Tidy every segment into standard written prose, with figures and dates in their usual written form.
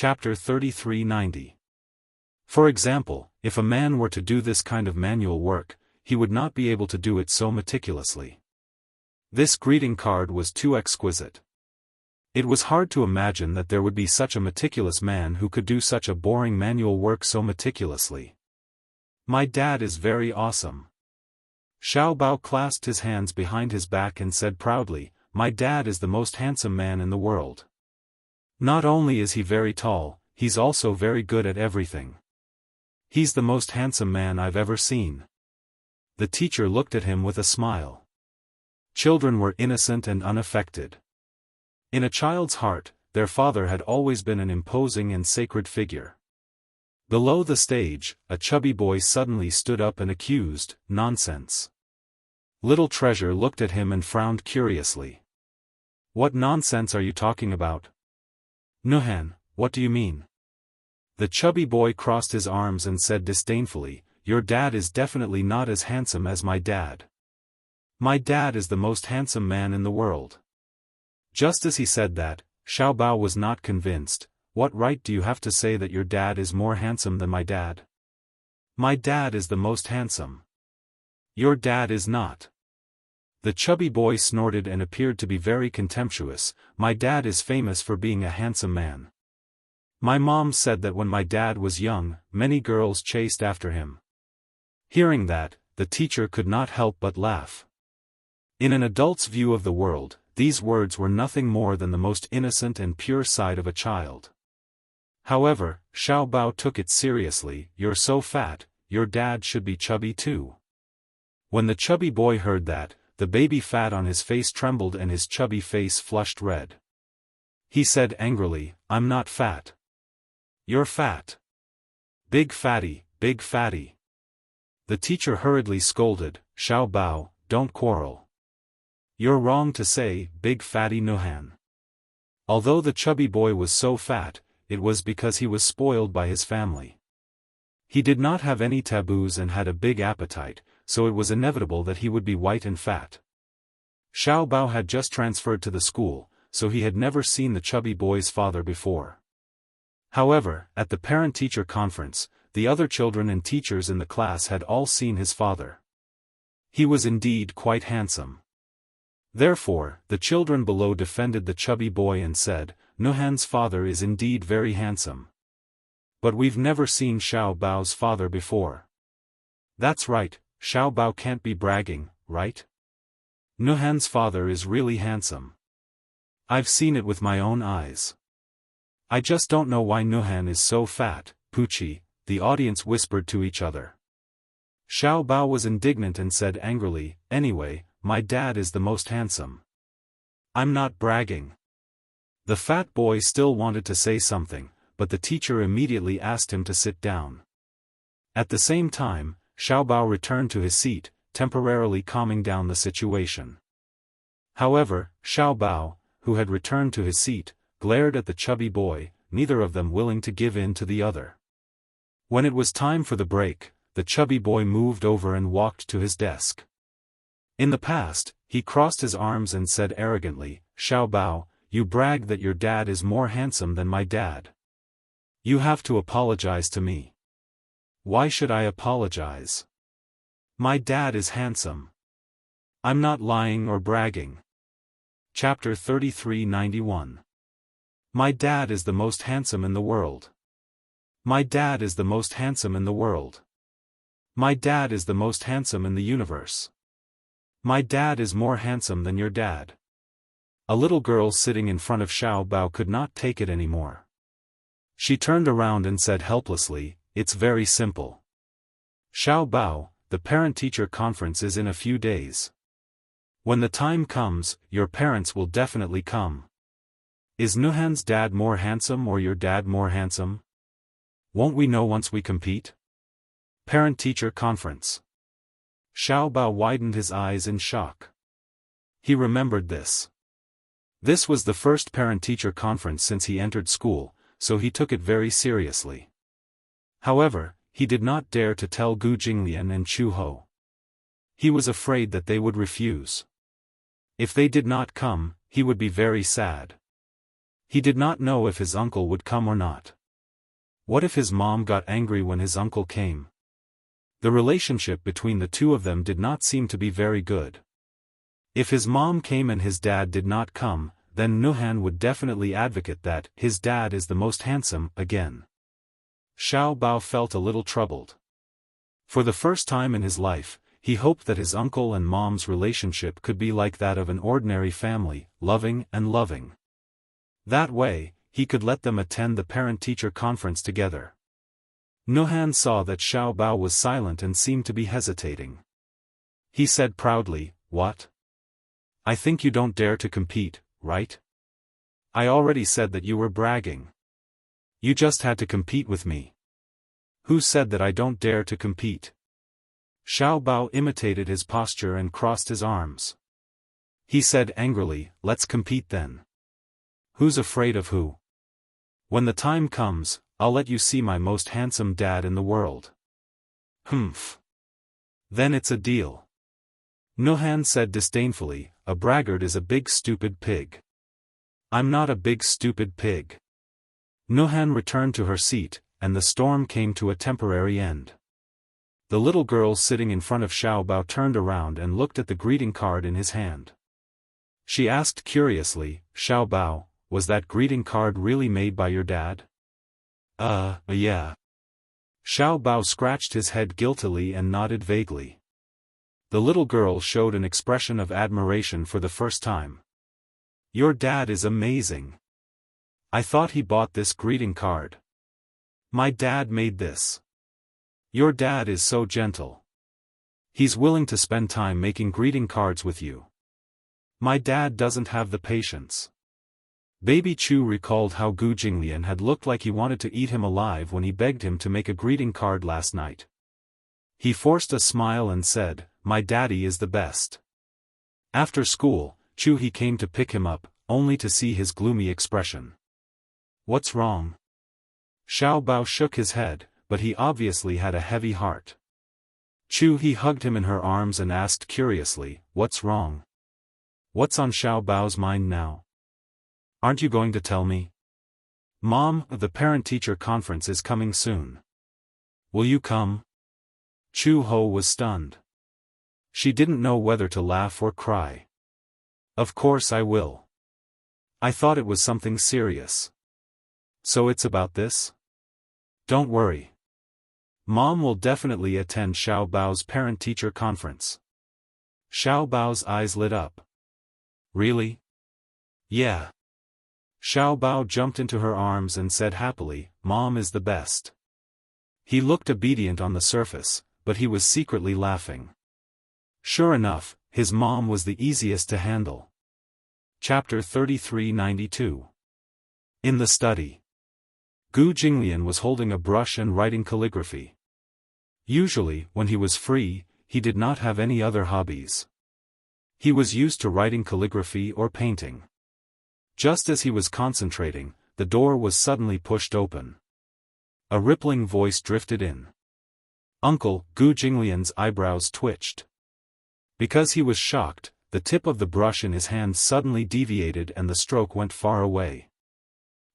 Chapter 3390. For example, if a man were to do this kind of manual work, he would not be able to do it so meticulously. This greeting card was too exquisite. It was hard to imagine that there would be such a meticulous man who could do such a boring manual work so meticulously. My dad is very awesome. Xiao Bao clasped his hands behind his back and said proudly, "My dad is the most handsome man in the world. Not only is he very tall, he's also very good at everything. He's the most handsome man I've ever seen." The teacher looked at him with a smile. Children were innocent and unaffected. In a child's heart, their father had always been an imposing and sacred figure. Below the stage, a chubby boy suddenly stood up and accused, "Nonsense." Little Treasure looked at him and frowned curiously. "What nonsense are you talking about?" "Nuhan, what do you mean?" The chubby boy crossed his arms and said disdainfully, "Your dad is definitely not as handsome as my dad. My dad is the most handsome man in the world." Just as he said that, Xiao Bao was not convinced. "What right do you have to say that your dad is more handsome than my dad? My dad is the most handsome. Your dad is not." The chubby boy snorted and appeared to be very contemptuous. "My dad is famous for being a handsome man. My mom said that when my dad was young, many girls chased after him." Hearing that, the teacher could not help but laugh. In an adult's view of the world, these words were nothing more than the most innocent and pure side of a child. However, Xiao Bao took it seriously. "You're so fat, your dad should be chubby too." When the chubby boy heard that, the baby fat on his face trembled and his chubby face flushed red. He said angrily, "I'm not fat. You're fat. Big fatty, big fatty." The teacher hurriedly scolded, "Xiao Bao, don't quarrel. You're wrong to say, big fatty Nuhan." Although the chubby boy was so fat, it was because he was spoiled by his family. He did not have any taboos and had a big appetite, so it was inevitable that he would be white and fat. Xiao Bao had just transferred to the school, so he had never seen the chubby boy's father before. However, at the parent-teacher conference, the other children and teachers in the class had all seen his father. He was indeed quite handsome. Therefore, the children below defended the chubby boy and said, "Nuhan's father is indeed very handsome. But we've never seen Xiao Bao's father before." "That's right, Xiao Bao can't be bragging, right? Nuhan's father is really handsome. I've seen it with my own eyes. I just don't know why Nuhan is so fat." "Poochie," the audience whispered to each other. Xiao Bao was indignant and said angrily, "Anyway, my dad is the most handsome. I'm not bragging." The fat boy still wanted to say something, but the teacher immediately asked him to sit down. At the same time, Xiao Bao returned to his seat, temporarily calming down the situation. However, Xiao Bao, who had returned to his seat, glared at the chubby boy, neither of them willing to give in to the other. When it was time for the break, the chubby boy moved over and walked to his desk. In the past, he crossed his arms and said arrogantly, "Xiao Bao, you brag that your dad is more handsome than my dad. You have to apologize to me." "Why should I apologize? My dad is handsome. I'm not lying or bragging." Chapter 3391. My dad is the most handsome in the world. My dad is the most handsome in the world. My dad is the most handsome in the universe. My dad is more handsome than your dad. A little girl sitting in front of Xiao Bao could not take it anymore. She turned around and said helplessly, "It's very simple. Xiao Bao, the parent-teacher conference is in a few days. When the time comes, your parents will definitely come. Is Nuhan's dad more handsome or your dad more handsome? Won't we know once we compete?" Parent-teacher conference. Xiao Bao widened his eyes in shock. He remembered this. This was the first parent-teacher conference since he entered school, so he took it very seriously. However, he did not dare to tell Gu Jinglian and Chu Ho. He was afraid that they would refuse. If they did not come, he would be very sad. He did not know if his uncle would come or not. What if his mom got angry when his uncle came? The relationship between the two of them did not seem to be very good. If his mom came and his dad did not come, then Nuhan would definitely advocate that his dad is the most handsome again. Xiao Bao felt a little troubled. For the first time in his life, he hoped that his uncle and mom's relationship could be like that of an ordinary family, loving and loving. That way, he could let them attend the parent-teacher conference together. Nuhan saw that Xiao Bao was silent and seemed to be hesitating. He said proudly, "What? I think you don't dare to compete, right? I already said that you were bragging. You just had to compete with me. Who said that I don't dare to compete?" Xiao Bao imitated his posture and crossed his arms. He said angrily, "Let's compete then. Who's afraid of who? When the time comes, I'll let you see my most handsome dad in the world." "Humph. Then it's a deal." Nuhan said disdainfully, "A braggart is a big stupid pig." "I'm not a big stupid pig." Nuhan returned to her seat, and the storm came to a temporary end. The little girl sitting in front of Xiao Bao turned around and looked at the greeting card in his hand. She asked curiously, "Xiao Bao, was that greeting card really made by your dad?" Yeah." Xiao Bao scratched his head guiltily and nodded vaguely. The little girl showed an expression of admiration for the first time. "Your dad is amazing. I thought he bought this greeting card. My dad made this. Your dad is so gentle. He's willing to spend time making greeting cards with you. My dad doesn't have the patience." Baby Chu recalled how Gu Jinglian had looked like he wanted to eat him alive when he begged him to make a greeting card last night. He forced a smile and said, "My daddy is the best." After school, Chu he came to pick him up, only to see his gloomy expression. "What's wrong?" Xiao Bao shook his head, but he obviously had a heavy heart. Chu he hugged him in her arms and asked curiously, "What's wrong? What's on Xiao Bao's mind now? Aren't you going to tell me?" "Mom, the parent-teacher conference is coming soon. Will you come?" Chu Ho was stunned. She didn't know whether to laugh or cry. "Of course I will. I thought it was something serious." "So it's about this?" "Don't worry. Mom will definitely attend Xiao Bao's parent-teacher conference." Xiao Bao's eyes lit up. "Really?" "Yeah." Xiao Bao jumped into her arms and said happily, "Mom is the best." He looked obedient on the surface, but he was secretly laughing. Sure enough, his mom was the easiest to handle. Chapter 3392. In the study. Gu Jinglian was holding a brush and writing calligraphy. Usually, when he was free, he did not have any other hobbies. He was used to writing calligraphy or painting. Just as he was concentrating, the door was suddenly pushed open. A rippling voice drifted in. "Uncle," Gu Jinglian's eyebrows twitched. Because he was shocked, the tip of the brush in his hand suddenly deviated and the stroke went far away.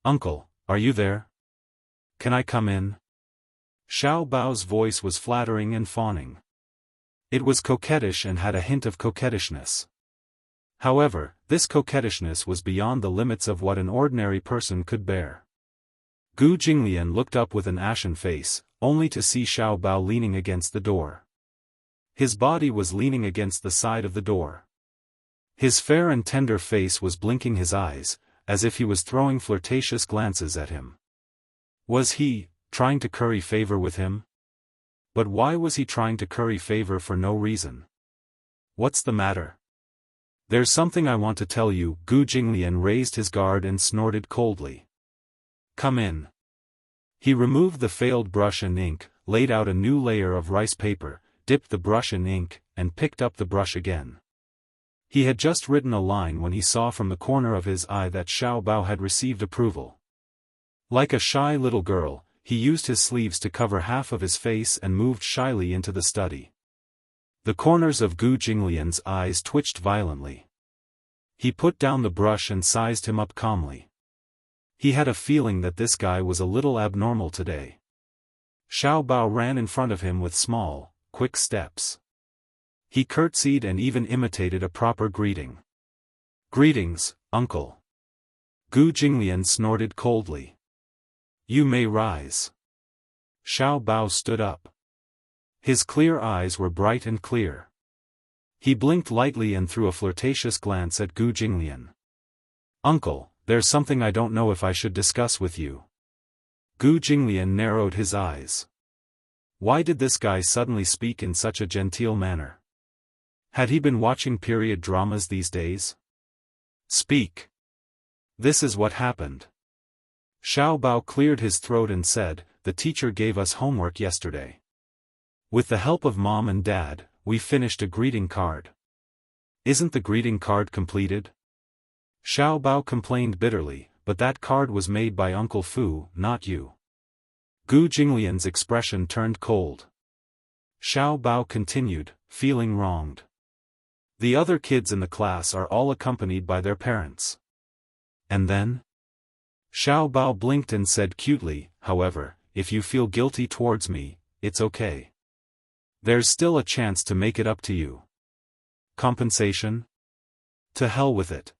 "Uncle, are you there? Can I come in?" Xiao Bao's voice was flattering and fawning. It was coquettish and had a hint of coquettishness. However, this coquettishness was beyond the limits of what an ordinary person could bear. Gu Jinglian looked up with an ashen face, only to see Xiao Bao leaning against the door. His body was leaning against the side of the door. His fair and tender face was blinking his eyes, as if he was throwing flirtatious glances at him. Was he trying to curry favor with him? But why was he trying to curry favor for no reason? "What's the matter?" "There's something I want to tell you." Gu Jinglian raised his guard and snorted coldly. "Come in." He removed the failed brush and ink, laid out a new layer of rice paper, dipped the brush in ink, and picked up the brush again. He had just written a line when he saw from the corner of his eye that Xiao Bao had received approval. Like a shy little girl, he used his sleeves to cover half of his face and moved shyly into the study. The corners of Gu Jinglian's eyes twitched violently. He put down the brush and sized him up calmly. He had a feeling that this guy was a little abnormal today. Xiao Bao ran in front of him with small, quick steps. He curtsied and even imitated a proper greeting. "Greetings, uncle." Gu Jinglian snorted coldly. "You may rise." Xiao Bao stood up. His clear eyes were bright and clear. He blinked lightly and threw a flirtatious glance at Gu Jinglian. "Uncle, there's something I don't know if I should discuss with you." Gu Jinglian narrowed his eyes. Why did this guy suddenly speak in such a genteel manner? Had he been watching period dramas these days? "Speak." "This is what happened." Xiao Bao cleared his throat and said, "The teacher gave us homework yesterday. With the help of Mom and Dad, we finished a greeting card." "Isn't the greeting card completed?" Xiao Bao complained bitterly, "But that card was made by Uncle Fu, not you." Gu Jinglian's expression turned cold. Xiao Bao continued, feeling wronged. "The other kids in the class are all accompanied by their parents." "And then?" Xiao Bao blinked and said cutely, "However, if you feel guilty towards me, it's okay. There's still a chance to make it up to you." Compensation? To hell with it.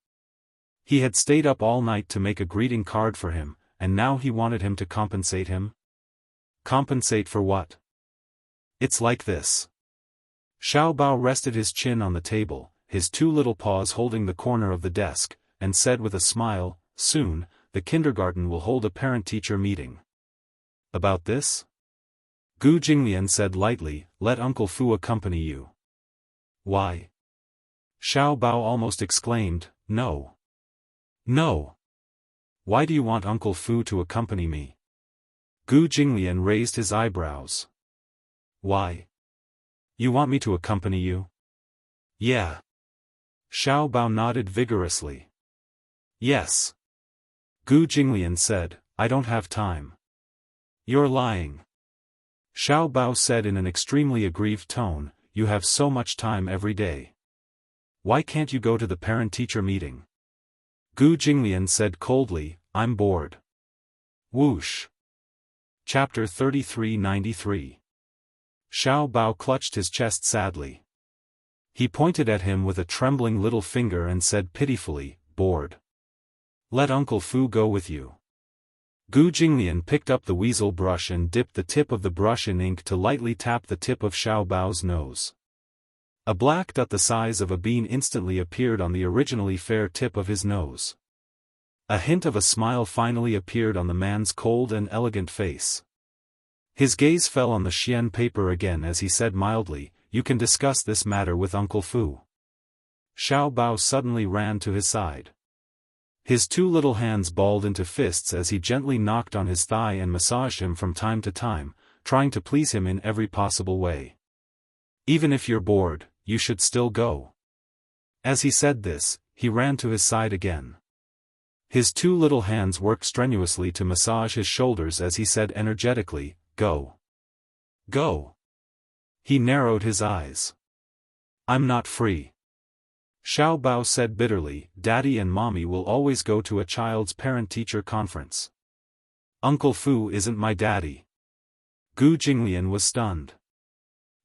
He had stayed up all night to make a greeting card for him, and now he wanted him to compensate him? Compensate for what? "It's like this." Xiao Bao rested his chin on the table, his two little paws holding the corner of the desk, and said with a smile, "Soon, the kindergarten will hold a parent-teacher meeting." "About this?" Gu Jinglian said lightly, "Let Uncle Fu accompany you." "Why?" Xiao Bao almost exclaimed, "No. No. Why do you want Uncle Fu to accompany me?" Gu Jinglian raised his eyebrows. "Why? You want me to accompany you?" "Yeah." Xiao Bao nodded vigorously. "Yes." Gu Jinglian said, "I don't have time." "You're lying." Xiao Bao said in an extremely aggrieved tone, "You have so much time every day. Why can't you go to the parent-teacher meeting?" Gu Jinglian said coldly, "I'm bored." Whoosh. Chapter 3393. Xiao Bao clutched his chest sadly. He pointed at him with a trembling little finger and said pitifully, "Bored. Let Uncle Fu go with you." Gu Jinglian picked up the weasel brush and dipped the tip of the brush in ink to lightly tap the tip of Xiao Bao's nose. A black dot the size of a bean instantly appeared on the originally fair tip of his nose. A hint of a smile finally appeared on the man's cold and elegant face. His gaze fell on the xian paper again as he said mildly, "You can discuss this matter with Uncle Fu." Xiao Bao suddenly ran to his side. His two little hands balled into fists as he gently knocked on his thigh and massaged him from time to time, trying to please him in every possible way. "Even if you're bored, you should still go." As he said this, he ran to his side again. His two little hands worked strenuously to massage his shoulders as he said energetically, "Go. Go." He narrowed his eyes. "I'm not free." Xiao Bao said bitterly, "Daddy and Mommy will always go to a child's parent-teacher conference. Uncle Fu isn't my daddy." Gu Jinglian was stunned.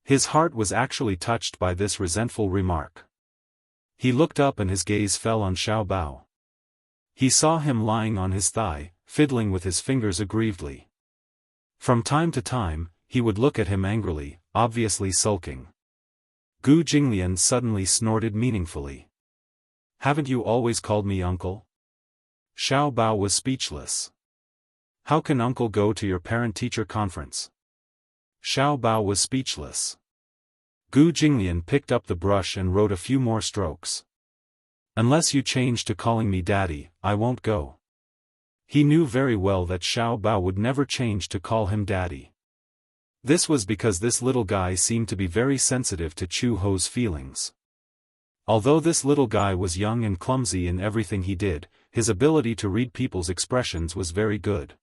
His heart was actually touched by this resentful remark. He looked up and his gaze fell on Xiao Bao. He saw him lying on his thigh, fiddling with his fingers aggrievedly. From time to time, he would look at him angrily, obviously sulking. Gu Jinglian suddenly snorted meaningfully. "Haven't you always called me uncle?" Xiao Bao was speechless. "How can uncle go to your parent-teacher conference?" Xiao Bao was speechless. Gu Jinglian picked up the brush and wrote a few more strokes. "Unless you change to calling me daddy, I won't go." He knew very well that Xiao Bao would never change to call him daddy. This was because this little guy seemed to be very sensitive to Chu Ho's feelings. Although this little guy was young and clumsy in everything he did, his ability to read people's expressions was very good.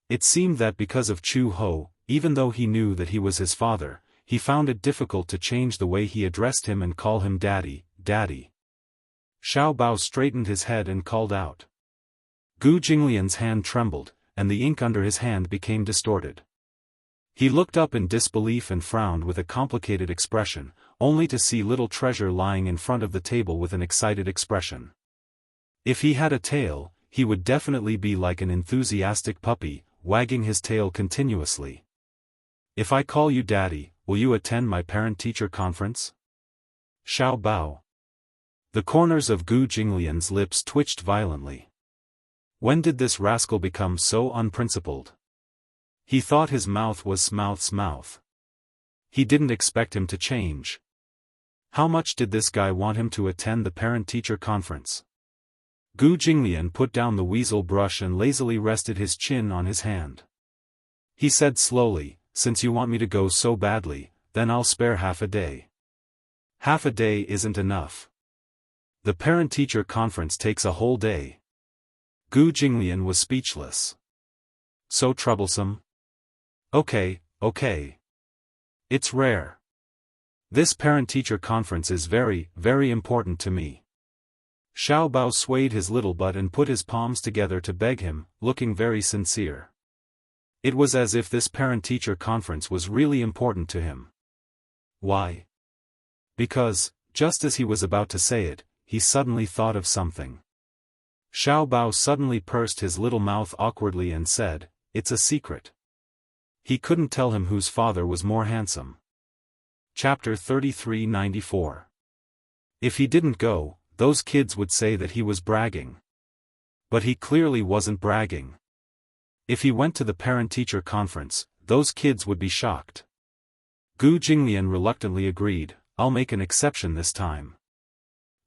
It seemed that because of Chu Ho, even though he knew that he was his father, he found it difficult to change the way he addressed him and call him daddy, daddy. Xiao Bao straightened his head and called out. Gu Jinglian's hand trembled, and the ink under his hand became distorted. He looked up in disbelief and frowned with a complicated expression, only to see little Treasure lying in front of the table with an excited expression. If he had a tail, he would definitely be like an enthusiastic puppy, wagging his tail continuously. If I call you Daddy, will you attend my parent-teacher conference? Xiao Bao. The corners of Gu Jinglian's lips twitched violently. When did this rascal become so unprincipled? He thought his mouth was Mouth's mouth. He didn't expect him to change. How much did this guy want him to attend the parent-teacher conference? Gu Jinglian put down the weasel brush and lazily rested his chin on his hand. He said slowly, since you want me to go so badly, then I'll spare half a day. Half a day isn't enough. The parent-teacher conference takes a whole day. Gu Jinglian was speechless. So troublesome? Okay. It's rare. This parent-teacher conference is very, very important to me. Xiao Bao swayed his little butt and put his palms together to beg him, looking very sincere. It was as if this parent-teacher conference was really important to him. Why? Because, just as he was about to say it, he suddenly thought of something. Xiao Bao suddenly pursed his little mouth awkwardly and said, "It's a secret." He couldn't tell him whose father was more handsome. Chapter 33-94. If he didn't go, those kids would say that he was bragging. But he clearly wasn't bragging. If he went to the parent-teacher conference, those kids would be shocked. Gu Jinglian reluctantly agreed, "I'll make an exception this time.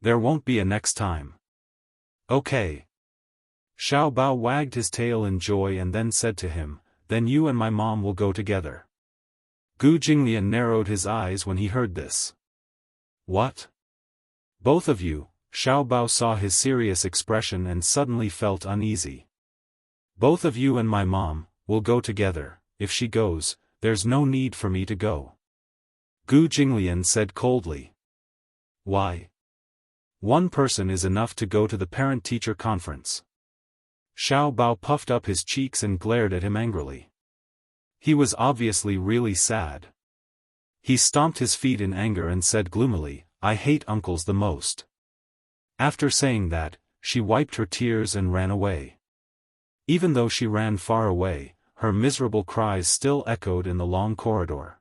There won't be a next time." Okay. Xiao Bao wagged his tail in joy and then said to him, "Then you and my mom will go together." Gu Jinglian narrowed his eyes when he heard this. What? Both of you? Xiao Bao saw his serious expression and suddenly felt uneasy. Both of you and my mom will go together. If she goes, there's no need for me to go. Gu Jinglian said coldly. Why? One person is enough to go to the parent-teacher conference. Xiao Bao puffed up his cheeks and glared at him angrily. He was obviously really sad. He stomped his feet in anger and said gloomily, "I hate uncles the most." After saying that, she wiped her tears and ran away. Even though she ran far away, her miserable cries still echoed in the long corridor.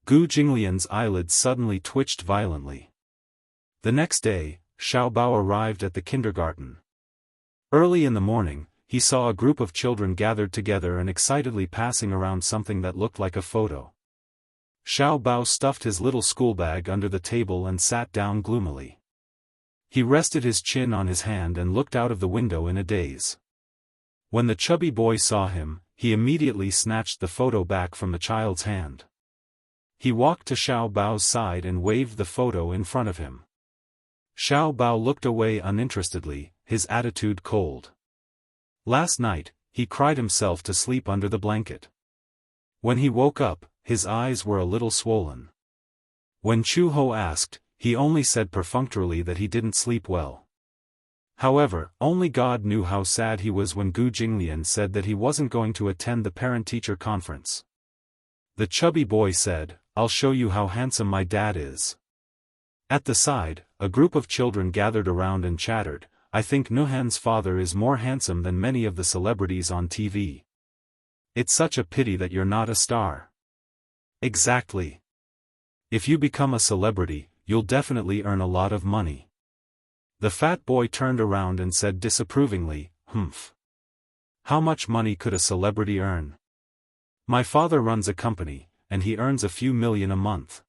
Gu Jinglian's eyelids suddenly twitched violently. The next day, Xiao Bao arrived at the kindergarten. Early in the morning, he saw a group of children gathered together and excitedly passing around something that looked like a photo. Xiao Bao stuffed his little schoolbag under the table and sat down gloomily. He rested his chin on his hand and looked out of the window in a daze. When the chubby boy saw him, he immediately snatched the photo back from the child's hand. He walked to Xiao Bao's side and waved the photo in front of him. Xiao Bao looked away uninterestedly, his attitude cold. Last night, he cried himself to sleep under the blanket. When he woke up, his eyes were a little swollen. When Chu Ho asked, he only said perfunctorily that he didn't sleep well. However, only God knew how sad he was when Gu Jinglian said that he wasn't going to attend the parent-teacher conference. The chubby boy said, "I'll show you how handsome my dad is." At the side, a group of children gathered around and chattered, "I think Nuhan's father is more handsome than many of the celebrities on TV. It's such a pity that you're not a star." Exactly. If you become a celebrity, you'll definitely earn a lot of money. The fat boy turned around and said disapprovingly, "Humph. How much money could a celebrity earn? My father runs a company, and he earns a few million a month."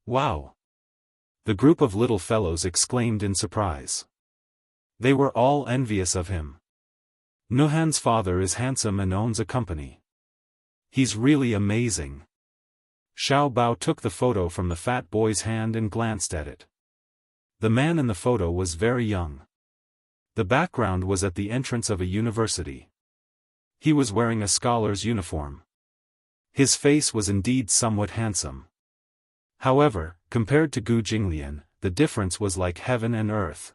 Wow! The group of little fellows exclaimed in surprise. They were all envious of him. Nuhan's father is handsome and owns a company. He's really amazing. Xiao Bao took the photo from the fat boy's hand and glanced at it. The man in the photo was very young. The background was at the entrance of a university. He was wearing a scholar's uniform. His face was indeed somewhat handsome. However, compared to Gu Jinglian, the difference was like heaven and earth.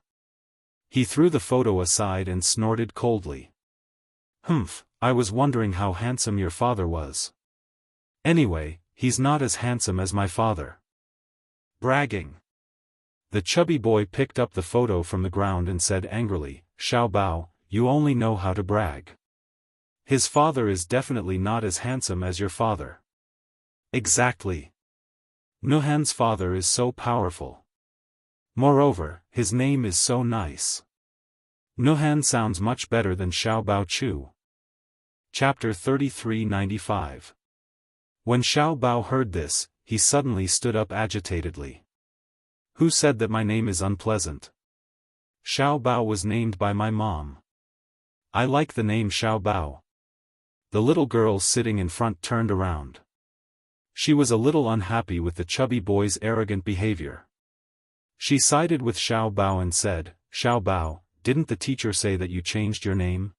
He threw the photo aside and snorted coldly. Humph, I was wondering how handsome your father was. Anyway, he's not as handsome as my father. Bragging. The chubby boy picked up the photo from the ground and said angrily, Xiao Bao, you only know how to brag. His father is definitely not as handsome as your father. Exactly. Nuhan's father is so powerful. Moreover, his name is so nice. Nuhan sounds much better than Xiao Bao Chu. Chapter 3395. When Xiao Bao heard this, he suddenly stood up agitatedly. Who said that my name is unpleasant? Xiao Bao was named by my mom. I like the name Xiao Bao. The little girl sitting in front turned around. She was a little unhappy with the chubby boy's arrogant behavior. She sided with Xiao Bao and said, Xiao Bao, didn't the teacher say that you changed your name?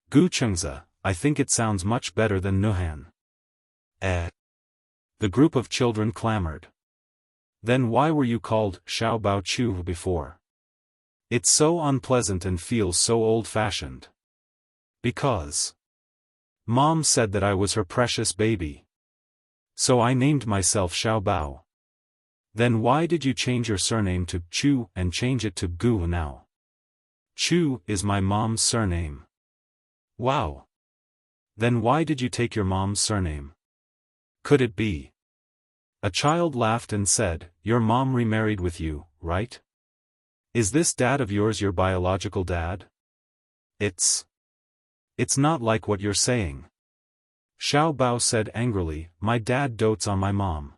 Gu Chengzi, I think it sounds much better than Nuhan. The group of children clamored. Then why were you called Xiao Bao Chu before? It's so unpleasant and feels so old-fashioned. Because Mom said that I was her precious baby. So I named myself Xiao Bao. Then why did you change your surname to Chu and change it to Gu now? Chu is my mom's surname. Wow. Then why did you take your mom's surname? Could it be? A child laughed and said, your mom remarried with you, right? Is this dad of yours your biological dad? It's not like what you're saying. Xiao Bao said angrily, my dad dotes on my mom.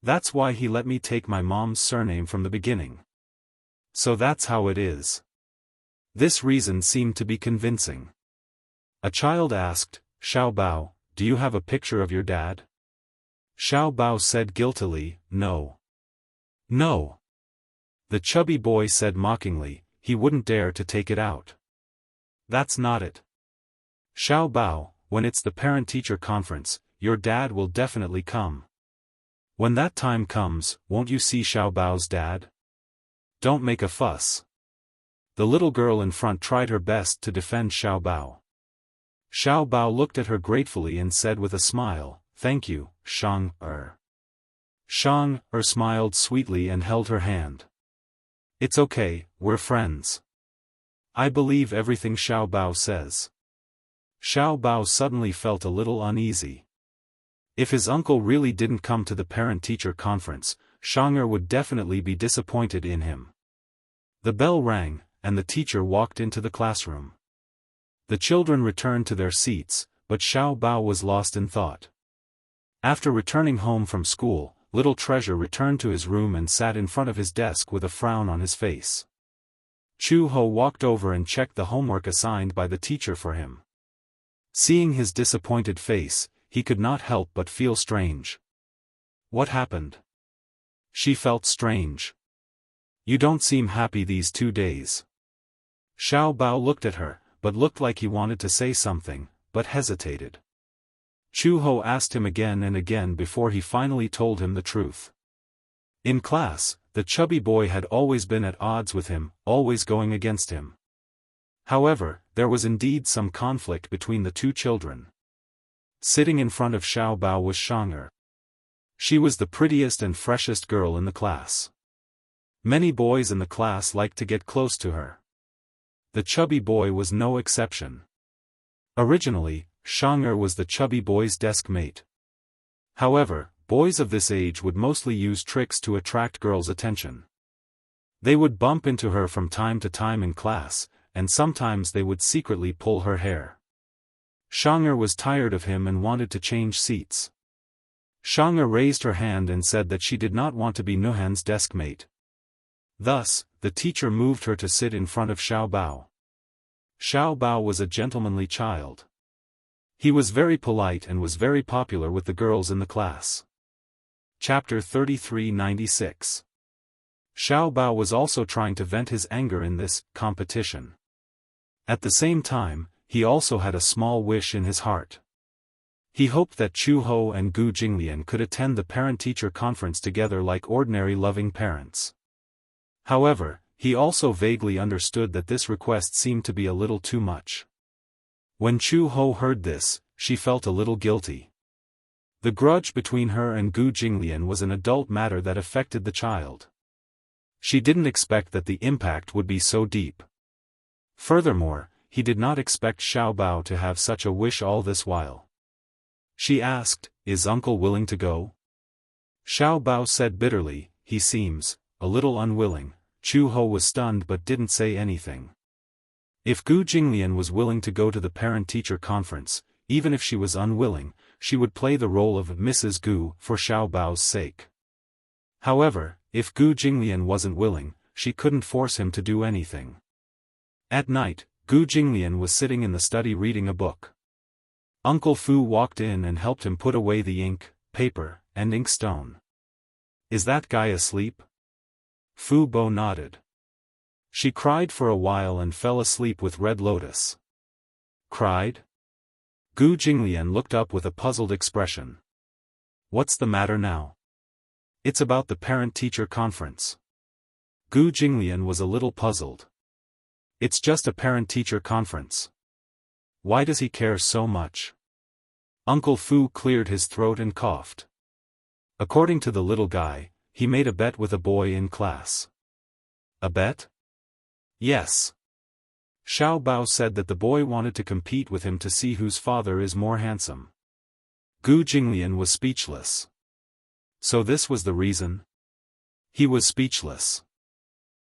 That's why he let me take my mom's surname from the beginning. So that's how it is. This reason seemed to be convincing. A child asked, Xiao Bao, do you have a picture of your dad? Xiao Bao said guiltily, no. No. The chubby boy said mockingly, he wouldn't dare to take it out. That's not it. Xiao Bao, when it's the parent-teacher conference, your dad will definitely come. When that time comes, won't you see Xiao Bao's dad? Don't make a fuss. The little girl in front tried her best to defend Xiao Bao. Xiao Bao looked at her gratefully and said with a smile, thank you, Shang-er. Shang-er smiled sweetly and held her hand. It's okay, we're friends. I believe everything Xiao Bao says. Xiao Bao suddenly felt a little uneasy. If his uncle really didn't come to the parent-teacher conference, Shang-er would definitely be disappointed in him. The bell rang, and the teacher walked into the classroom. The children returned to their seats, but Xiao Bao was lost in thought. After returning home from school, Little Treasure returned to his room and sat in front of his desk with a frown on his face. Chu Ho walked over and checked the homework assigned by the teacher for him. Seeing his disappointed face, he could not help but feel strange. What happened? She felt strange. You don't seem happy these 2 days. Xiao Bao looked at her, but looked like he wanted to say something, but hesitated. Chu Ho asked him again and again before he finally told him the truth. In class, the chubby boy had always been at odds with him, always going against him. However, there was indeed some conflict between the two children. Sitting in front of Xiao Bao was Shang-er. She was the prettiest and freshest girl in the class. Many boys in the class liked to get close to her. The chubby boy was no exception. Originally, Shang-er was the chubby boy's desk mate. However, boys of this age would mostly use tricks to attract girls' attention. They would bump into her from time to time in class, and sometimes they would secretly pull her hair. Shang-er was tired of him and wanted to change seats. Shang-er raised her hand and said that she did not want to be Nuhan's desk mate. Thus, the teacher moved her to sit in front of Xiao Bao. Xiao Bao was a gentlemanly child. He was very polite and was very popular with the girls in the class. Chapter 3396. Xiao Bao was also trying to vent his anger in this competition. At the same time, he also had a small wish in his heart. He hoped that Chu Ho and Gu Jinglian could attend the parent-teacher conference together like ordinary loving parents. However, He also vaguely understood that this request seemed to be a little too much. When Chu Ho heard this, she felt a little guilty. The grudge between her and Gu Jinglian was an adult matter that affected the child. She didn't expect that the impact would be so deep. Furthermore, he did not expect Xiao Bao to have such a wish all this while. She asked, "Is uncle willing to go?" Xiao Bao said bitterly, "He seems a little unwilling." Chu Ho was stunned but didn't say anything. If Gu Jinglian was willing to go to the parent-teacher conference, even if she was unwilling, she would play the role of Mrs. Gu for Xiao Bao's sake. However, if Gu Jinglian wasn't willing, she couldn't force him to do anything. At night, Gu Jinglian was sitting in the study reading a book. Uncle Fu walked in and helped him put away the ink, paper, and inkstone. "Is that guy asleep?" Fu Bo nodded. She cried for a while and fell asleep with Red Lotus. Cried? Gu Jinglian looked up with a puzzled expression. "What's the matter now?" "It's about the parent-teacher conference." Gu Jinglian was a little puzzled. "It's just a parent-teacher conference. Why does he care so much?" Uncle Fu cleared his throat and coughed. According to the little guy, he made a bet with a boy in class. "A bet?" "Yes." Xiao Bao said that the boy wanted to compete with him to see whose father is more handsome. Gu Jinglian was speechless. So this was the reason? He was speechless.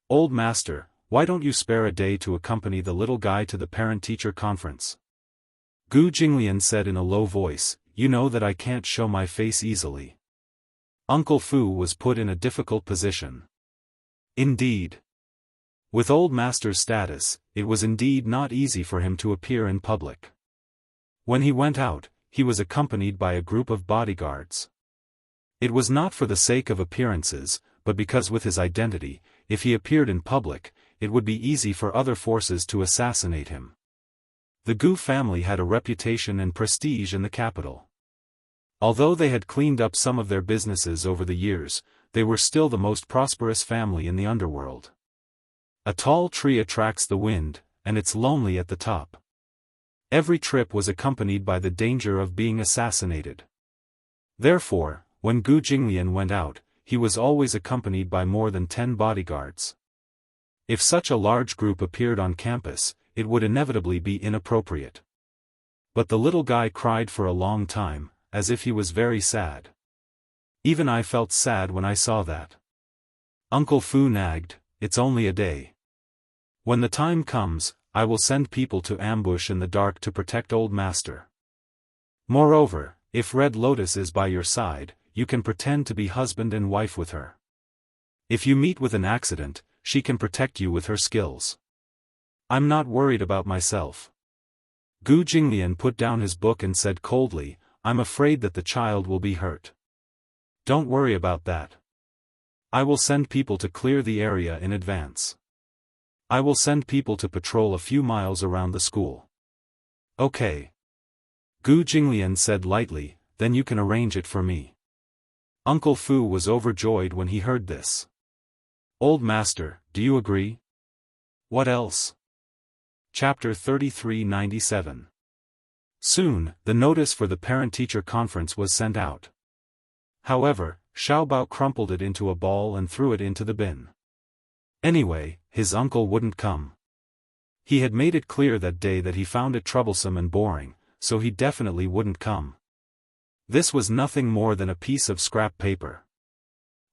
"Old master, why don't you spare a day to accompany the little guy to the parent-teacher conference?" Gu Jinglian said in a low voice, "You know that I can't show my face easily." Uncle Fu was put in a difficult position. Indeed. With old master's status, it was indeed not easy for him to appear in public. When he went out, he was accompanied by a group of bodyguards. It was not for the sake of appearances, but because with his identity, if he appeared in public, it would be easy for other forces to assassinate him. The Gu family had a reputation and prestige in the capital. Although they had cleaned up some of their businesses over the years, they were still the most prosperous family in the underworld. A tall tree attracts the wind, and it's lonely at the top. Every trip was accompanied by the danger of being assassinated. Therefore, when Gu Jinglian went out, he was always accompanied by more than 10 bodyguards. If such a large group appeared on campus, it would inevitably be inappropriate. But the little guy cried for a long time, as if he was very sad. Even I felt sad when I saw that. Uncle Fu nagged, "It's only a day. When the time comes, I will send people to ambush in the dark to protect old master. Moreover, if Red Lotus is by your side, you can pretend to be husband and wife with her. If you meet with an accident, she can protect you with her skills. I'm not worried about myself." Gu Jinglian put down his book and said coldly, "I'm afraid that the child will be hurt. Don't worry about that. I will send people to clear the area in advance. I will send people to patrol a few miles around the school." "Okay." Gu Jinglian said lightly, "Then you can arrange it for me." Uncle Fu was overjoyed when he heard this. "Old master, do you agree?" "What else?" Chapter 3397. Soon, the notice for the parent-teacher conference was sent out. However, Xiao Bao crumpled it into a ball and threw it into the bin. Anyway, his uncle wouldn't come. He had made it clear that day that he found it troublesome and boring, so he definitely wouldn't come. This was nothing more than a piece of scrap paper.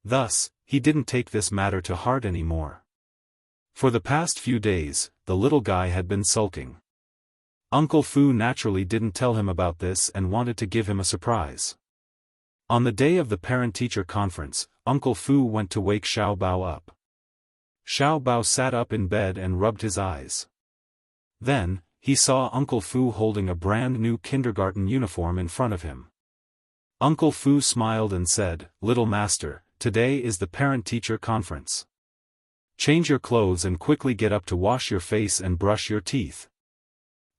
Thus, he didn't take this matter to heart anymore. For the past few days, the little guy had been sulking. Uncle Fu naturally didn't tell him about this and wanted to give him a surprise. On the day of the parent-teacher conference, Uncle Fu went to wake Xiao Bao up. Xiao Bao sat up in bed and rubbed his eyes. Then, he saw Uncle Fu holding a brand new kindergarten uniform in front of him. Uncle Fu smiled and said, "Little master, today is the parent-teacher conference. Change your clothes and quickly get up to wash your face and brush your teeth."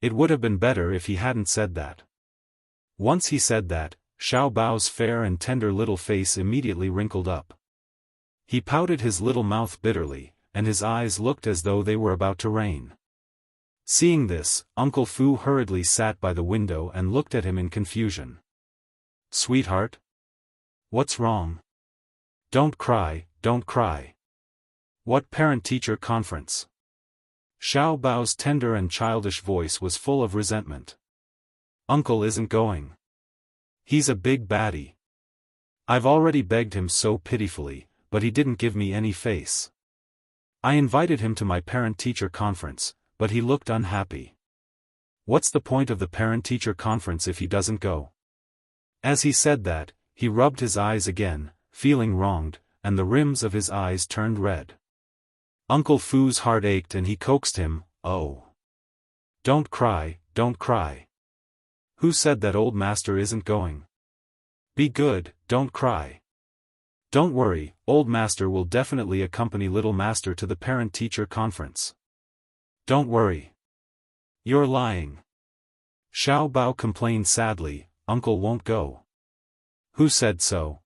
It would have been better if he hadn't said that. Once he said that, Xiao Bao's fair and tender little face immediately wrinkled up. He pouted his little mouth bitterly, and his eyes looked as though they were about to rain. Seeing this, Uncle Fu hurriedly sat by the window and looked at him in confusion. "Sweetheart? What's wrong? Don't cry, don't cry. What parent-teacher conference?" Xiao Bao's tender and childish voice was full of resentment. "Uncle isn't going. He's a big baddie. I've already begged him so pitifully, but he didn't give me any face. I invited him to my parent-teacher conference, but he looked unhappy. What's the point of the parent-teacher conference if he doesn't go?" As he said that, he rubbed his eyes again, feeling wronged, and the rims of his eyes turned red. Uncle Fu's heart ached and he coaxed him, "Oh, don't cry, don't cry. Who said that old master isn't going? Be good, don't cry. Don't worry, old master will definitely accompany little master to the parent-teacher conference. Don't worry. You're lying." Xiao Bao complained sadly, "Uncle won't go." "Who said so?"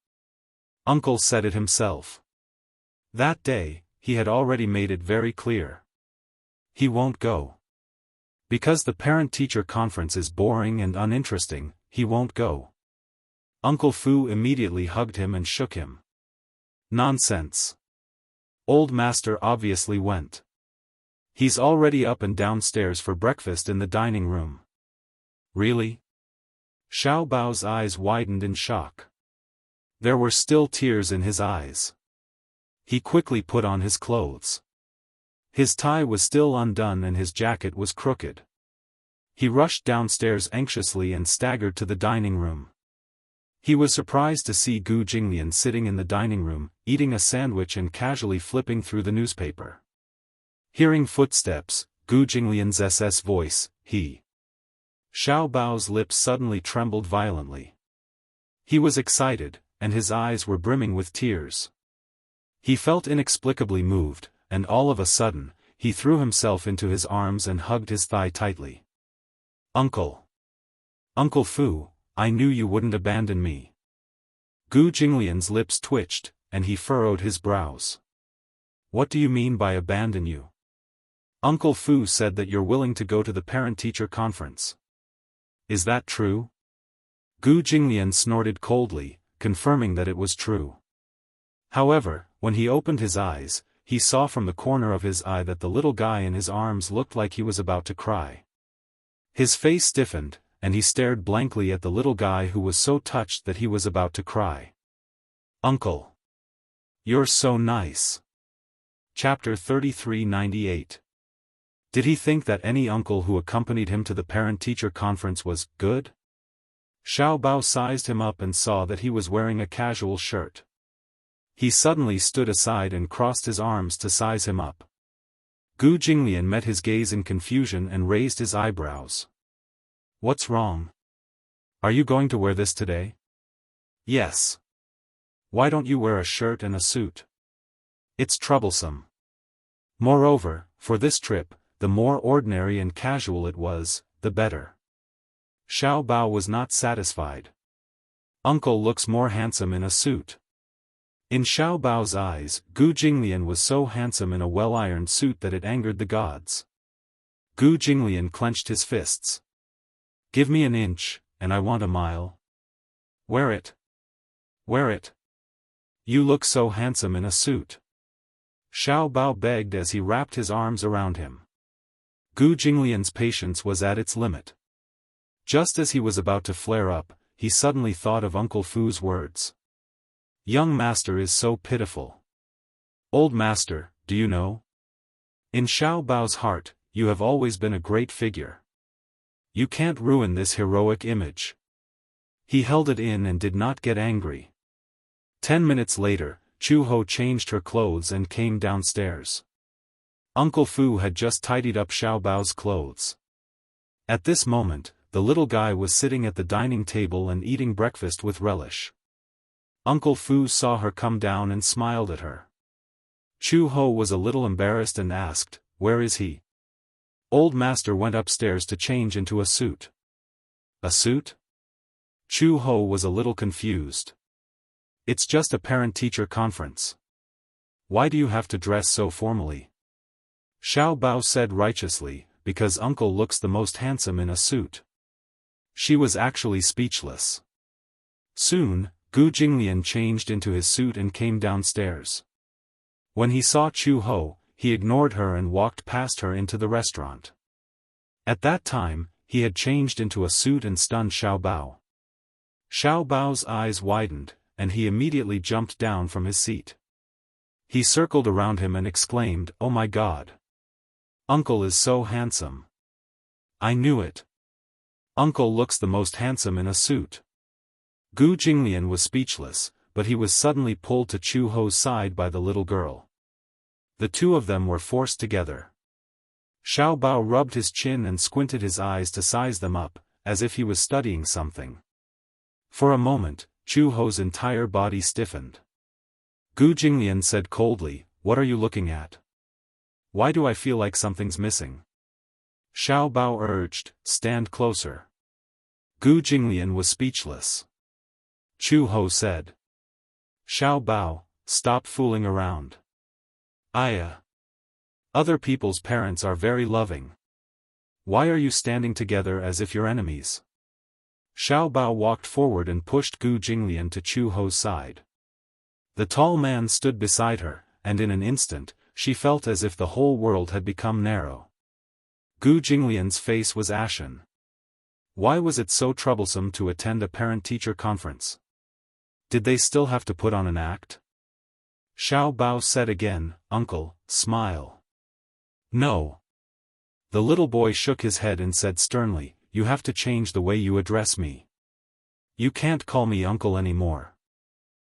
"Uncle said it himself." That day, he had already made it very clear. He won't go. Because the parent-teacher conference is boring and uninteresting, he won't go. Uncle Fu immediately hugged him and shook him. "Nonsense. Old master obviously went. He's already up and downstairs for breakfast in the dining room." "Really?" Xiao Bao's eyes widened in shock. There were still tears in his eyes. He quickly put on his clothes. His tie was still undone and his jacket was crooked. He rushed downstairs anxiously and staggered to the dining room. He was surprised to see Gu Jinglian sitting in the dining room, eating a sandwich and casually flipping through the newspaper. Hearing footsteps, Gu Jinglian's voice, "He." Xiao Bao's lips suddenly trembled violently. He was excited, and his eyes were brimming with tears. He felt inexplicably moved, and all of a sudden, he threw himself into his arms and hugged his thigh tightly. "Uncle! Uncle Fu, I knew you wouldn't abandon me." Gu Jinglian's lips twitched, and he furrowed his brows. "What do you mean by abandon you? Uncle Fu said that you're willing to go to the parent-teacher conference. Is that true?" Gu Jinglian snorted coldly, confirming that it was true. However, when he opened his eyes, he saw from the corner of his eye that the little guy in his arms looked like he was about to cry. His face stiffened, and he stared blankly at the little guy who was so touched that he was about to cry. "Uncle! You're so nice." Chapter 3398. Did he think that any uncle who accompanied him to the parent-teacher conference was good? Xiao Bao sized him up and saw that he was wearing a casual shirt. He suddenly stood aside and crossed his arms to size him up. Gu Jinglian met his gaze in confusion and raised his eyebrows. "What's wrong? Are you going to wear this today?" "Yes." "Why don't you wear a shirt and a suit? It's troublesome. Moreover, for this trip, the more ordinary and casual it was, the better." Xiao Bao was not satisfied. "Uncle looks more handsome in a suit." In Xiao Bao's eyes, Gu Jinglian was so handsome in a well-ironed suit that it angered the gods. Gu Jinglian clenched his fists. "Give me an inch, and I want a mile. Wear it. Wear it. You look so handsome in a suit." Xiao Bao begged as he wrapped his arms around him. Gu Jinglian's patience was at its limit. Just as he was about to flare up, he suddenly thought of Uncle Fu's words. "Young master is so pitiful. Old master, do you know? In Xiao Bao's heart, you have always been a great figure. You can't ruin this heroic image." He held it in and did not get angry. 10 minutes later, Chu Ho changed her clothes and came downstairs. Uncle Fu had just tidied up Xiao Bao's clothes. At this moment, the little guy was sitting at the dining table and eating breakfast with relish. Uncle Fu saw her come down and smiled at her. Chu Ho was a little embarrassed and asked, "Where is he?" "Old master went upstairs to change into a suit." "A suit?" Chu Ho was a little confused. "It's just a parent-teacher conference." Why do you have to dress so formally? Xiao Bao said righteously, because uncle looks the most handsome in a suit. She was actually speechless. Soon, Gu Jinglian changed into his suit and came downstairs. When he saw Chu Ho, he ignored her and walked past her into the restaurant. At that time, he had changed into a suit and stunned Xiao Bao. Xiao Bao's eyes widened, and he immediately jumped down from his seat. He circled around him and exclaimed, "Oh my God! Uncle is so handsome. I knew it. Uncle looks the most handsome in a suit." Gu Jinglian was speechless, but he was suddenly pulled to Chu Ho's side by the little girl. The two of them were forced together. Xiao Bao rubbed his chin and squinted his eyes to size them up, as if he was studying something. For a moment, Chu Ho's entire body stiffened. Gu Jinglian said coldly, "What are you looking at? Why do I feel like something's missing?" Xiao Bao urged, "Stand closer." Gu Jinglian was speechless. Chu Ho said, "Xiao Bao, stop fooling around. Other people's parents are very loving. Why are you standing together as if you're enemies?" Xiao Bao walked forward and pushed Gu Jinglian to Chu Ho's side. The tall man stood beside her, and in an instant, she felt as if the whole world had become narrow. Gu Jinglian's face was ashen. Why was it so troublesome to attend a parent-teacher conference? Did they still have to put on an act? Xiao Bao said again, "Uncle, smile." "No." The little boy shook his head and said sternly, "You have to change the way you address me. You can't call me uncle anymore."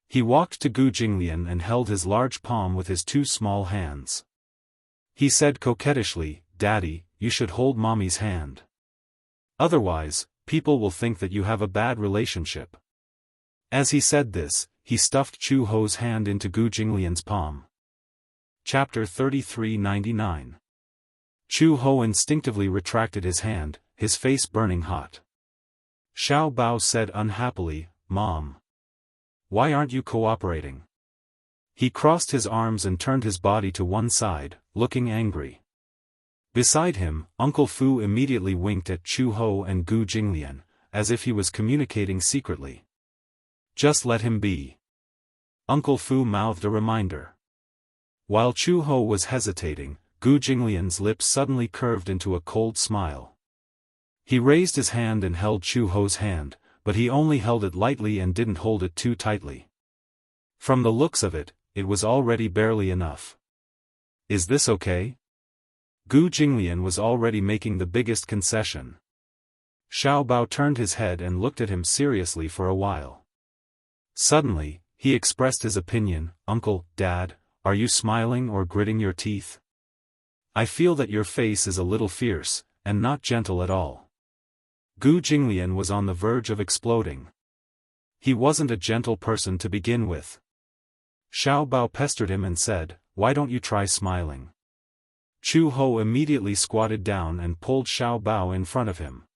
He walked to Gu Jinglian and held his large palm with his two small hands. He said coquettishly, "Daddy, you should hold mommy's hand. Otherwise, people will think that you have a bad relationship." As he said this, he stuffed Chu Ho's hand into Gu Jinglian's palm. Chapter 3399. Chu Ho instinctively retracted his hand, his face burning hot. Xiao Bao said unhappily, "Mom. Why aren't you cooperating?" He crossed his arms and turned his body to one side, looking angry. Beside him, Uncle Fu immediately winked at Chu Ho and Gu Jinglian, as if he was communicating secretly. "Just let him be." Uncle Fu mouthed a reminder. While Chu Ho was hesitating, Gu Jinglian's lips suddenly curved into a cold smile. He raised his hand and held Chu Ho's hand, but he only held it lightly and didn't hold it too tightly. From the looks of it, it was already barely enough. "Is this okay?" Gu Jinglian was already making the biggest concession. Xiao Bao turned his head and looked at him seriously for a while. Suddenly, he expressed his opinion, "Uncle, Dad, are you smiling or gritting your teeth? I feel that your face is a little fierce, and not gentle at all." Gu Jinglian was on the verge of exploding. He wasn't a gentle person to begin with. Xiao Bao pestered him and said, "Why don't you try smiling?" Chu Ho immediately squatted down and pulled Xiao Bao in front of him.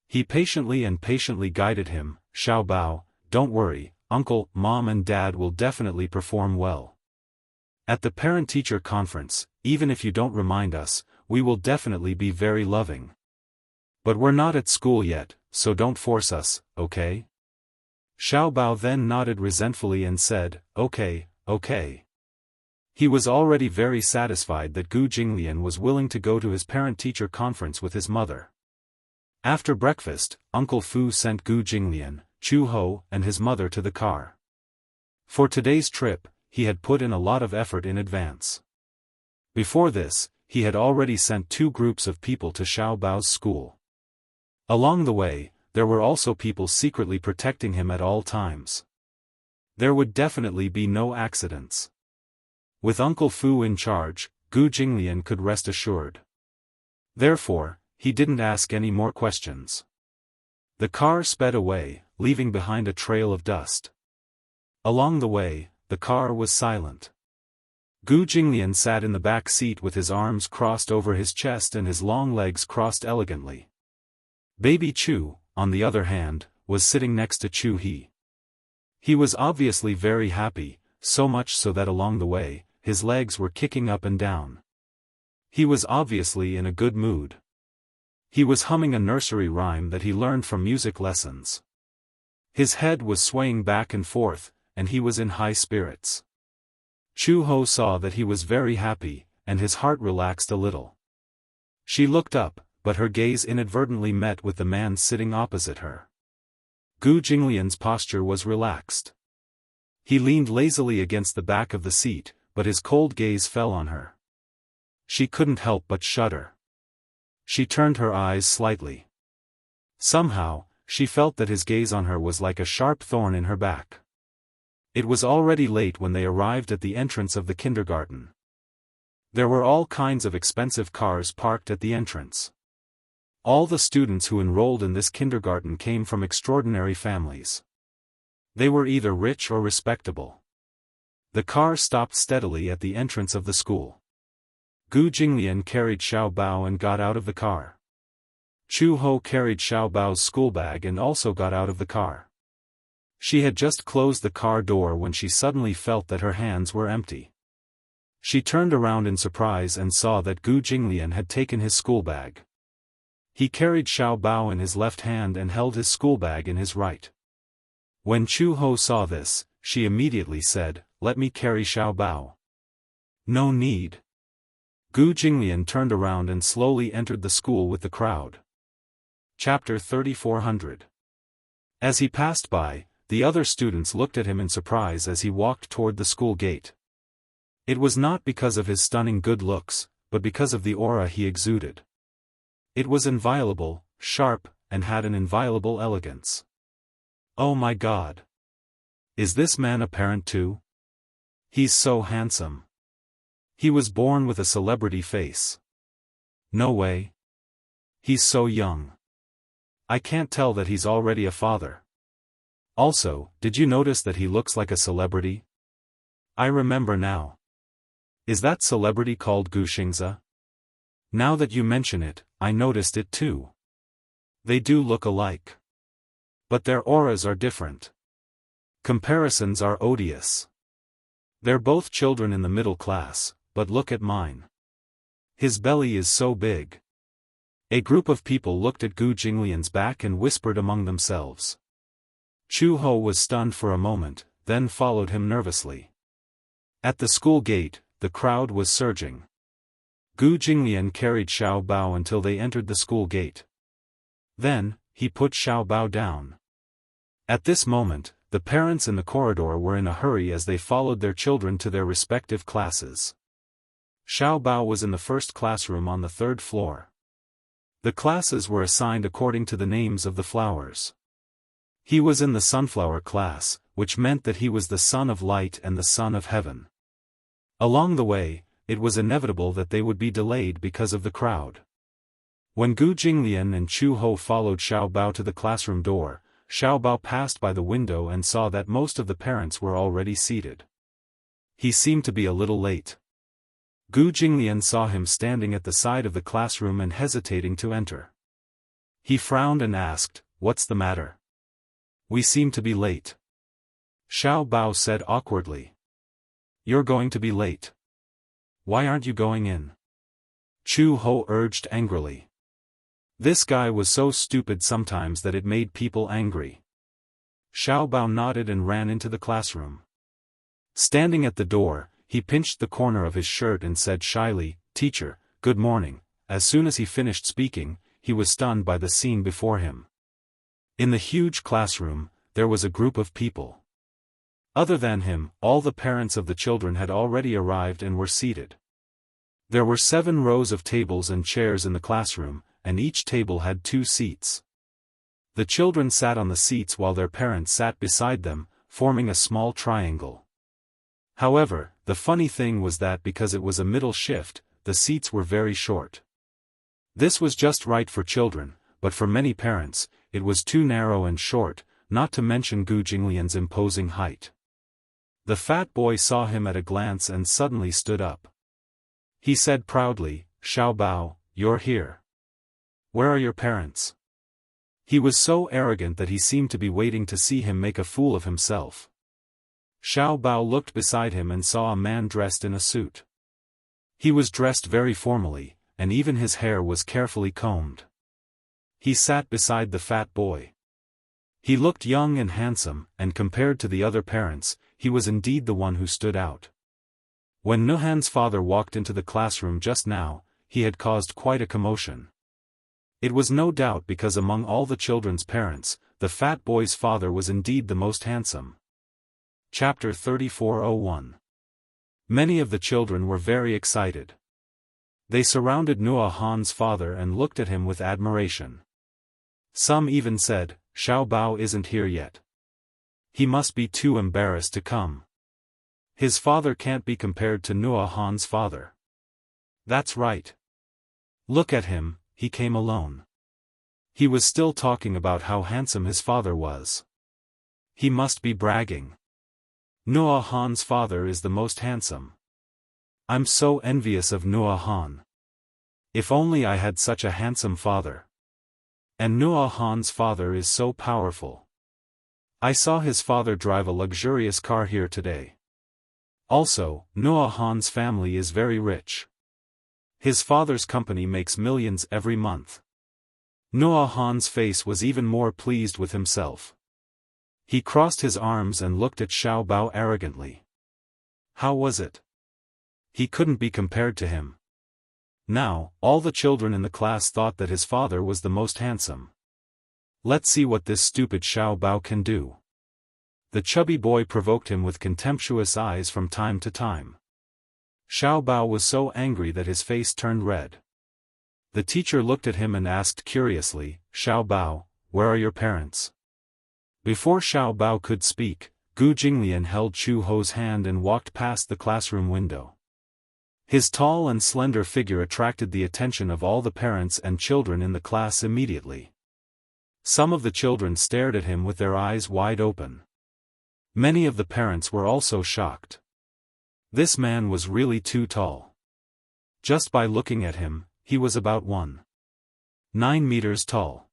He patiently guided him, "Xiao Bao, don't worry, Uncle, Mom and Dad will definitely perform well. At the parent-teacher conference, even if you don't remind us, we will definitely be very loving. But we're not at school yet, so don't force us, okay?" Xiao Bao then nodded resentfully and said, "Okay, okay." He was already very satisfied that Gu Jinglian was willing to go to his parent-teacher conference with his mother. After breakfast, Uncle Fu sent Gu Jinglian, Chu Ho, and his mother to the car. For today's trip, he had put in a lot of effort in advance. Before this, he had already sent 2 groups of people to Xiao Bao's school. Along the way, there were also people secretly protecting him at all times. There would definitely be no accidents. With Uncle Fu in charge, Gu Jinglian could rest assured. Therefore, he didn't ask any more questions. The car sped away, leaving behind a trail of dust. Along the way, the car was silent. Gu Jinglian sat in the back seat with his arms crossed over his chest and his long legs crossed elegantly. Baby Chu, on the other hand, was sitting next to Chu He. He was obviously very happy, so much so that along the way, his legs were kicking up and down. He was obviously in a good mood. He was humming a nursery rhyme that he learned from music lessons. His head was swaying back and forth, and he was in high spirits. Chu Ho saw that he was very happy, and his heart relaxed a little. She looked up, but her gaze inadvertently met with the man sitting opposite her. Gu Jinglian's posture was relaxed. He leaned lazily against the back of the seat, but his cold gaze fell on her. She couldn't help but shudder. She turned her eyes slightly. Somehow, she felt that his gaze on her was like a sharp thorn in her back. It was already late when they arrived at the entrance of the kindergarten. There were all kinds of expensive cars parked at the entrance. All the students who enrolled in this kindergarten came from extraordinary families. They were either rich or respectable. The car stopped steadily at the entrance of the school. Gu Jinglian carried Xiao Bao and got out of the car. Chu Ho carried Xiao Bao's school bag and also got out of the car. She had just closed the car door when she suddenly felt that her hands were empty. She turned around in surprise and saw that Gu Jinglian had taken his school bag. He carried Xiao Bao in his left hand and held his school bag in his right. When Chu Ho saw this, she immediately said, "Let me carry Xiao Bao." "No need." Gu Jinglian turned around and slowly entered the school with the crowd. Chapter 3400. As he passed by, the other students looked at him in surprise as he walked toward the school gate. It was not because of his stunning good looks, but because of the aura he exuded. It was inviolable, sharp, and had an inviolable elegance. Oh my God! Is this man a parent too? He's so handsome. He was born with a celebrity face. No way. He's so young. I can't tell that he's already a father. Also, did you notice that he looks like a celebrity? I remember now. Is that celebrity called Gu Xingzhe? Now that you mention it, I noticed it too. They do look alike. But their auras are different. Comparisons are odious. They're both children in the middle class, but look at mine. His belly is so big. A group of people looked at Gu Jinglian's back and whispered among themselves. Chu Ho was stunned for a moment, then followed him nervously. At the school gate, the crowd was surging. Gu Jinglian carried Xiao Bao until they entered the school gate. Then, he put Xiao Bao down. At this moment, the parents in the corridor were in a hurry as they followed their children to their respective classes. Xiao Bao was in the first classroom on the third floor. The classes were assigned according to the names of the flowers. He was in the sunflower class, which meant that he was the son of light and the son of heaven. Along the way, it was inevitable that they would be delayed because of the crowd. When Gu Jinglian and Chu Ho followed Xiao Bao to the classroom door, Xiao Bao passed by the window and saw that most of the parents were already seated. He seemed to be a little late. Gu Jinglian saw him standing at the side of the classroom and hesitating to enter. He frowned and asked, "What's the matter? We seem to be late." Xiao Bao said awkwardly. "You're going to be late. Why aren't you going in?" Chu Ho urged angrily. This guy was so stupid sometimes that it made people angry. Xiao Bao nodded and ran into the classroom. Standing at the door, he pinched the corner of his shirt and said shyly, "Teacher, good morning." As soon as he finished speaking, he was stunned by the scene before him. In the huge classroom, there was a group of people. Other than him, all the parents of the children had already arrived and were seated. There were 7 rows of tables and chairs in the classroom, and each table had 2 seats. The children sat on the seats while their parents sat beside them, forming a small triangle. However, the funny thing was that because it was a middle shift, the seats were very short. This was just right for children, but for many parents, it was too narrow and short, not to mention Gu Jinglian's imposing height. The fat boy saw him at a glance and suddenly stood up. He said proudly, "Xiao Bao, you're here. Where are your parents?" He was so arrogant that he seemed to be waiting to see him make a fool of himself. Xiao Bao looked beside him and saw a man dressed in a suit. He was dressed very formally, and even his hair was carefully combed. He sat beside the fat boy. He looked young and handsome, and compared to the other parents, he was indeed the one who stood out. When Nuhan's father walked into the classroom just now, he had caused quite a commotion. It was no doubt because among all the children's parents, the fat boy's father was indeed the most handsome. Chapter 34:01. Many of the children were very excited. They surrounded Nua Han's father and looked at him with admiration. Some even said, "Xiao Bao isn't here yet. He must be too embarrassed to come. His father can't be compared to Nua Han's father." That's right. Look at him, he came alone. He was still talking about how handsome his father was. He must be bragging. Nua Han's father is the most handsome. I'm so envious of Nua Han. If only I had such a handsome father. And Nua Han's father is so powerful. I saw his father drive a luxurious car here today. Also, Nua Han's family is very rich. His father's company makes millions every month. Nua Han's face was even more pleased with himself. He crossed his arms and looked at Xiao Bao arrogantly. How was it? He couldn't be compared to him. Now, all the children in the class thought that his father was the most handsome. Let's see what this stupid Xiao Bao can do. The chubby boy provoked him with contemptuous eyes from time to time. Xiao Bao was so angry that his face turned red. The teacher looked at him and asked curiously, "Xiao Bao, where are your parents?" Before Xiao Bao could speak, Gu Jinglian held Chu Ho's hand and walked past the classroom window. His tall and slender figure attracted the attention of all the parents and children in the class immediately. Some of the children stared at him with their eyes wide open. Many of the parents were also shocked. This man was really too tall. Just by looking at him, he was about 1.9 meters tall.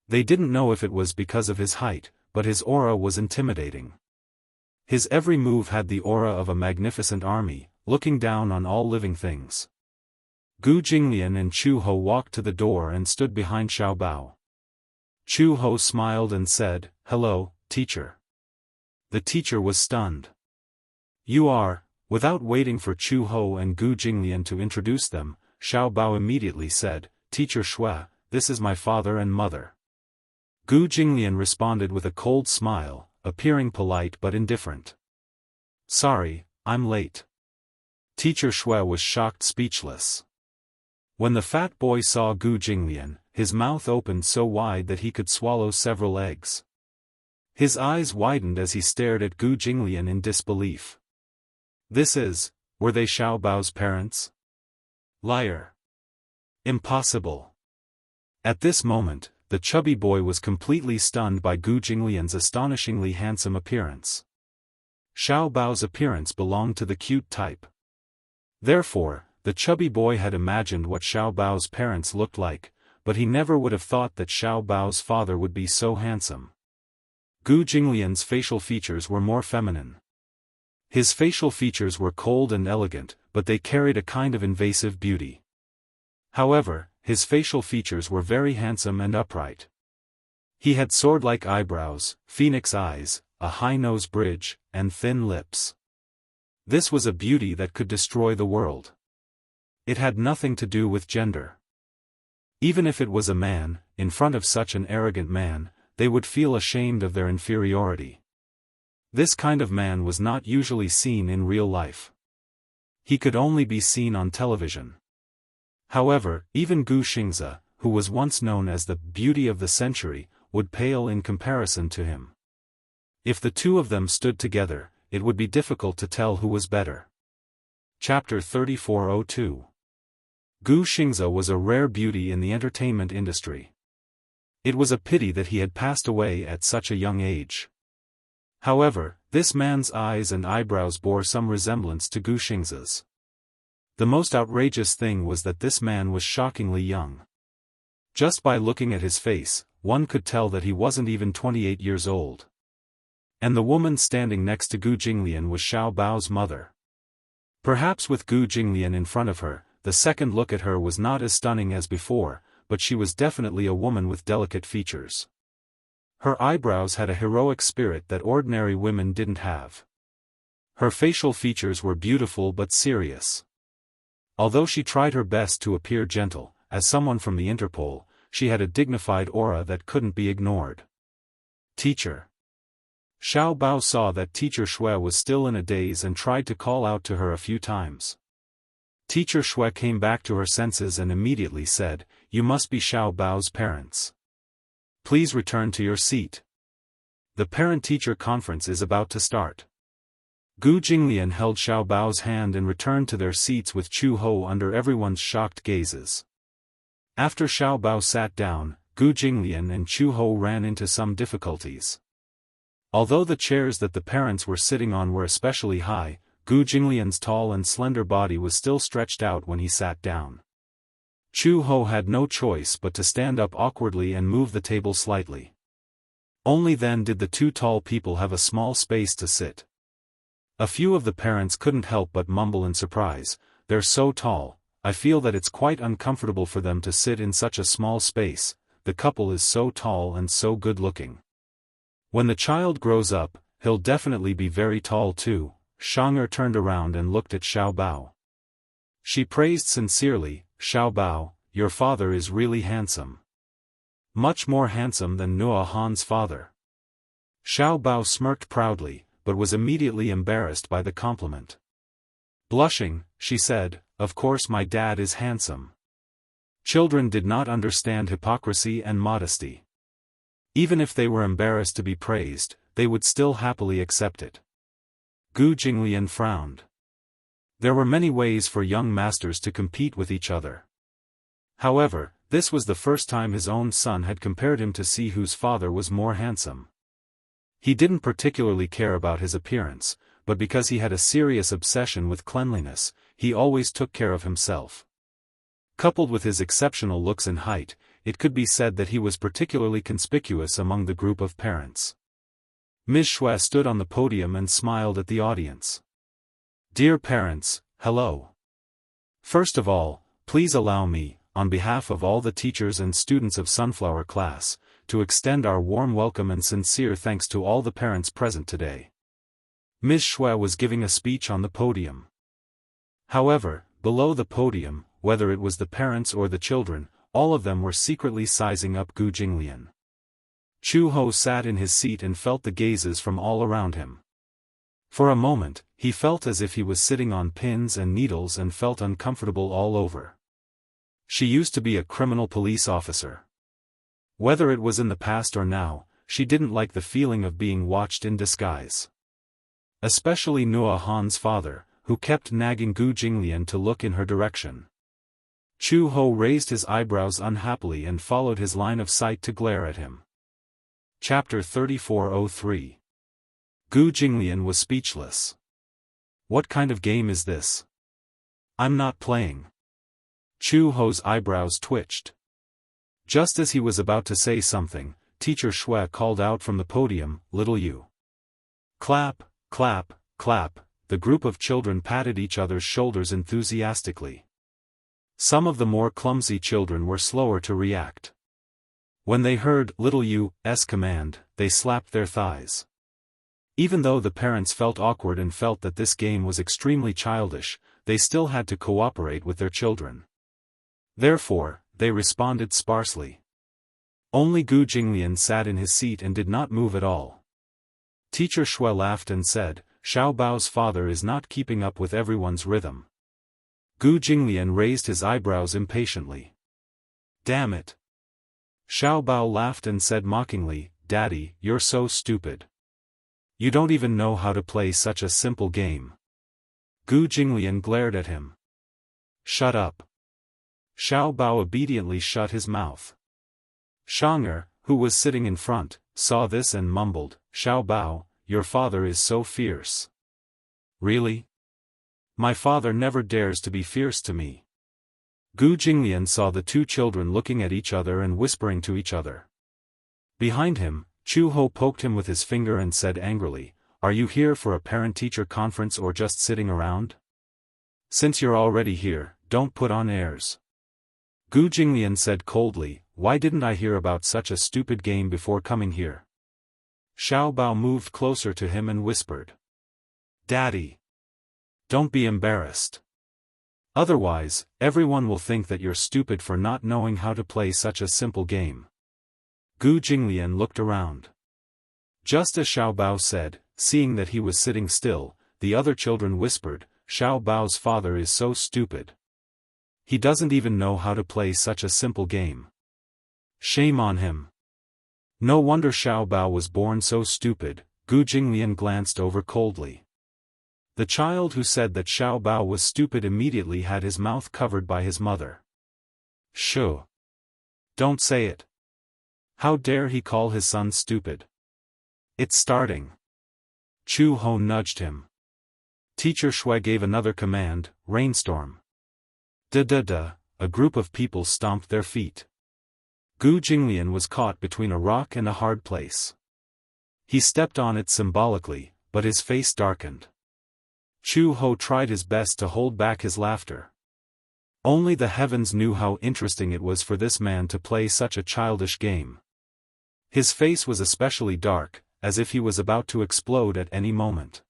They didn't know if it was because of his height, but his aura was intimidating. His every move had the aura of a magnificent army, looking down on all living things. Gu Jinglian and Chu Ho walked to the door and stood behind Xiao Bao. Chu Ho smiled and said, "Hello, teacher." The teacher was stunned. "You are," without waiting for Chu Ho and Gu Jinglian to introduce them, Xiao Bao immediately said, "Teacher Shui, this is my father and mother." Gu Jinglian responded with a cold smile, appearing polite but indifferent. "Sorry, I'm late." Teacher Shui was shocked speechless. When the fat boy saw Gu Jinglian, his mouth opened so wide that he could swallow several eggs. His eyes widened as he stared at Gu Jinglian in disbelief. Were they Xiao Bao's parents? Liar. Impossible. At this moment, the chubby boy was completely stunned by Gu Jinglian's astonishingly handsome appearance. Xiao Bao's appearance belonged to the cute type. Therefore, the chubby boy had imagined what Xiao Bao's parents looked like, but he never would have thought that Xiao Bao's father would be so handsome. Gu Jinglian's facial features were more feminine. His facial features were cold and elegant, but they carried a kind of invasive beauty. However, his facial features were very handsome and upright. He had sword-like eyebrows, phoenix eyes, a high nose bridge, and thin lips. This was a beauty that could destroy the world. It had nothing to do with gender. Even if it was a man, in front of such an arrogant man, they would feel ashamed of their inferiority. This kind of man was not usually seen in real life. He could only be seen on television. However, even Gu Xingzi, who was once known as the beauty of the century, would pale in comparison to him. If the two of them stood together, it would be difficult to tell who was better. Chapter 34:02. Gu Xingzi was a rare beauty in the entertainment industry. It was a pity that he had passed away at such a young age. However, this man's eyes and eyebrows bore some resemblance to Gu Xingzi's. The most outrageous thing was that this man was shockingly young. Just by looking at his face, one could tell that he wasn't even 28 years old. And the woman standing next to Gu Jinglian was Xiao Bao's mother. Perhaps with Gu Jinglian in front of her, the second look at her was not as stunning as before, but she was definitely a woman with delicate features. Her eyebrows had a heroic spirit that ordinary women didn't have. Her facial features were beautiful but serious. Although she tried her best to appear gentle, as someone from the Interpol, she had a dignified aura that couldn't be ignored. Teacher. Xiao Bao saw that Teacher Shui was still in a daze and tried to call out to her a few times. Teacher Shui came back to her senses and immediately said, "You must be Xiao Bao's parents. Please return to your seat. The parent-teacher conference is about to start." Gu Jinglian held Xiao Bao's hand and returned to their seats with Chu Ho under everyone's shocked gazes. After Xiao Bao sat down, Gu Jinglian and Chu Ho ran into some difficulties. Although the chairs that the parents were sitting on were especially high, Gu Jinglian's tall and slender body was still stretched out when he sat down. Chu Ho had no choice but to stand up awkwardly and move the table slightly. Only then did the two tall people have a small space to sit. A few of the parents couldn't help but mumble in surprise, "They're so tall, I feel that it's quite uncomfortable for them to sit in such a small space, the couple is so tall and so good-looking. When the child grows up, he'll definitely be very tall too." Xianxia turned around and looked at Xiao Bao. She praised sincerely, "Xiao Bao, your father is really handsome. Much more handsome than Nua Han's father." Xiao Bao smirked proudly, but was immediately embarrassed by the compliment. Blushing, she said, "Of course my dad is handsome." Children did not understand hypocrisy and modesty. Even if they were embarrassed to be praised, they would still happily accept it. Gu Jinglian frowned. There were many ways for young masters to compete with each other. However, this was the first time his own son had compared him to see whose father was more handsome. He didn't particularly care about his appearance, but because he had a serious obsession with cleanliness, he always took care of himself. Coupled with his exceptional looks and height, it could be said that he was particularly conspicuous among the group of parents. Ms. Shui stood on the podium and smiled at the audience. "Dear parents, hello. First of all, please allow me, on behalf of all the teachers and students of Sunflower Class, to extend our warm welcome and sincere thanks to all the parents present today." Ms. Shui was giving a speech on the podium. However, below the podium, whether it was the parents or the children, all of them were secretly sizing up Gu Jinglian. Chu Ho sat in his seat and felt the gazes from all around him. For a moment, he felt as if he was sitting on pins and needles and felt uncomfortable all over. She used to be a criminal police officer. Whether it was in the past or now, she didn't like the feeling of being watched in disguise. Especially Nua Han's father, who kept nagging Gu Jinglian to look in her direction. Chu Ho raised his eyebrows unhappily and followed his line of sight to glare at him. Chapter 3403. Gu Jinglian was speechless. What kind of game is this? I'm not playing. Chu Ho's eyebrows twitched. Just as he was about to say something, Teacher Shui called out from the podium, "Little you." Clap, clap, clap, the group of children patted each other's shoulders enthusiastically. Some of the more clumsy children were slower to react. When they heard "Little you's" command, they slapped their thighs. Even though the parents felt awkward and felt that this game was extremely childish, they still had to cooperate with their children. Therefore, they responded sparsely. Only Gu Jinglian sat in his seat and did not move at all. Teacher Shui laughed and said, "Xiao Bao's father is not keeping up with everyone's rhythm." Gu Jinglian raised his eyebrows impatiently. "Damn it." Xiao Bao laughed and said mockingly, "Daddy, you're so stupid. You don't even know how to play such a simple game." Gu Jinglian glared at him. "Shut up." Xiao Bao obediently shut his mouth. Xianxia, who was sitting in front, saw this and mumbled, "Xiao Bao, your father is so fierce." "Really? My father never dares to be fierce to me." Gu Jinglian saw the two children looking at each other and whispering to each other. Behind him, Chu Ho poked him with his finger and said angrily, "Are you here for a parent-teacher conference or just sitting around? Since you're already here, don't put on airs." Gu Jinglian said coldly, "Why didn't I hear about such a stupid game before coming here?" Xiao Bao moved closer to him and whispered, "Daddy, don't be embarrassed. Otherwise, everyone will think that you're stupid for not knowing how to play such a simple game." Gu Jinglian looked around. Just as Xiao Bao said, seeing that he was sitting still, the other children whispered, "Xiao Bao's father is so stupid. He doesn't even know how to play such a simple game. Shame on him. No wonder Xiao Bao was born so stupid." Gu Jinglian glanced over coldly. The child who said that Xiao Bao was stupid immediately had his mouth covered by his mother. "Shoo! Don't say it. How dare he call his son stupid? It's starting." Chu Ho nudged him. Teacher Shui gave another command, "Rainstorm." Da-da-da, a group of people stomped their feet. Gu Jinglian was caught between a rock and a hard place. He stepped on it symbolically, but his face darkened. Chu Ho tried his best to hold back his laughter. Only the heavens knew how interesting it was for this man to play such a childish game. His face was especially dark, as if he was about to explode at any moment.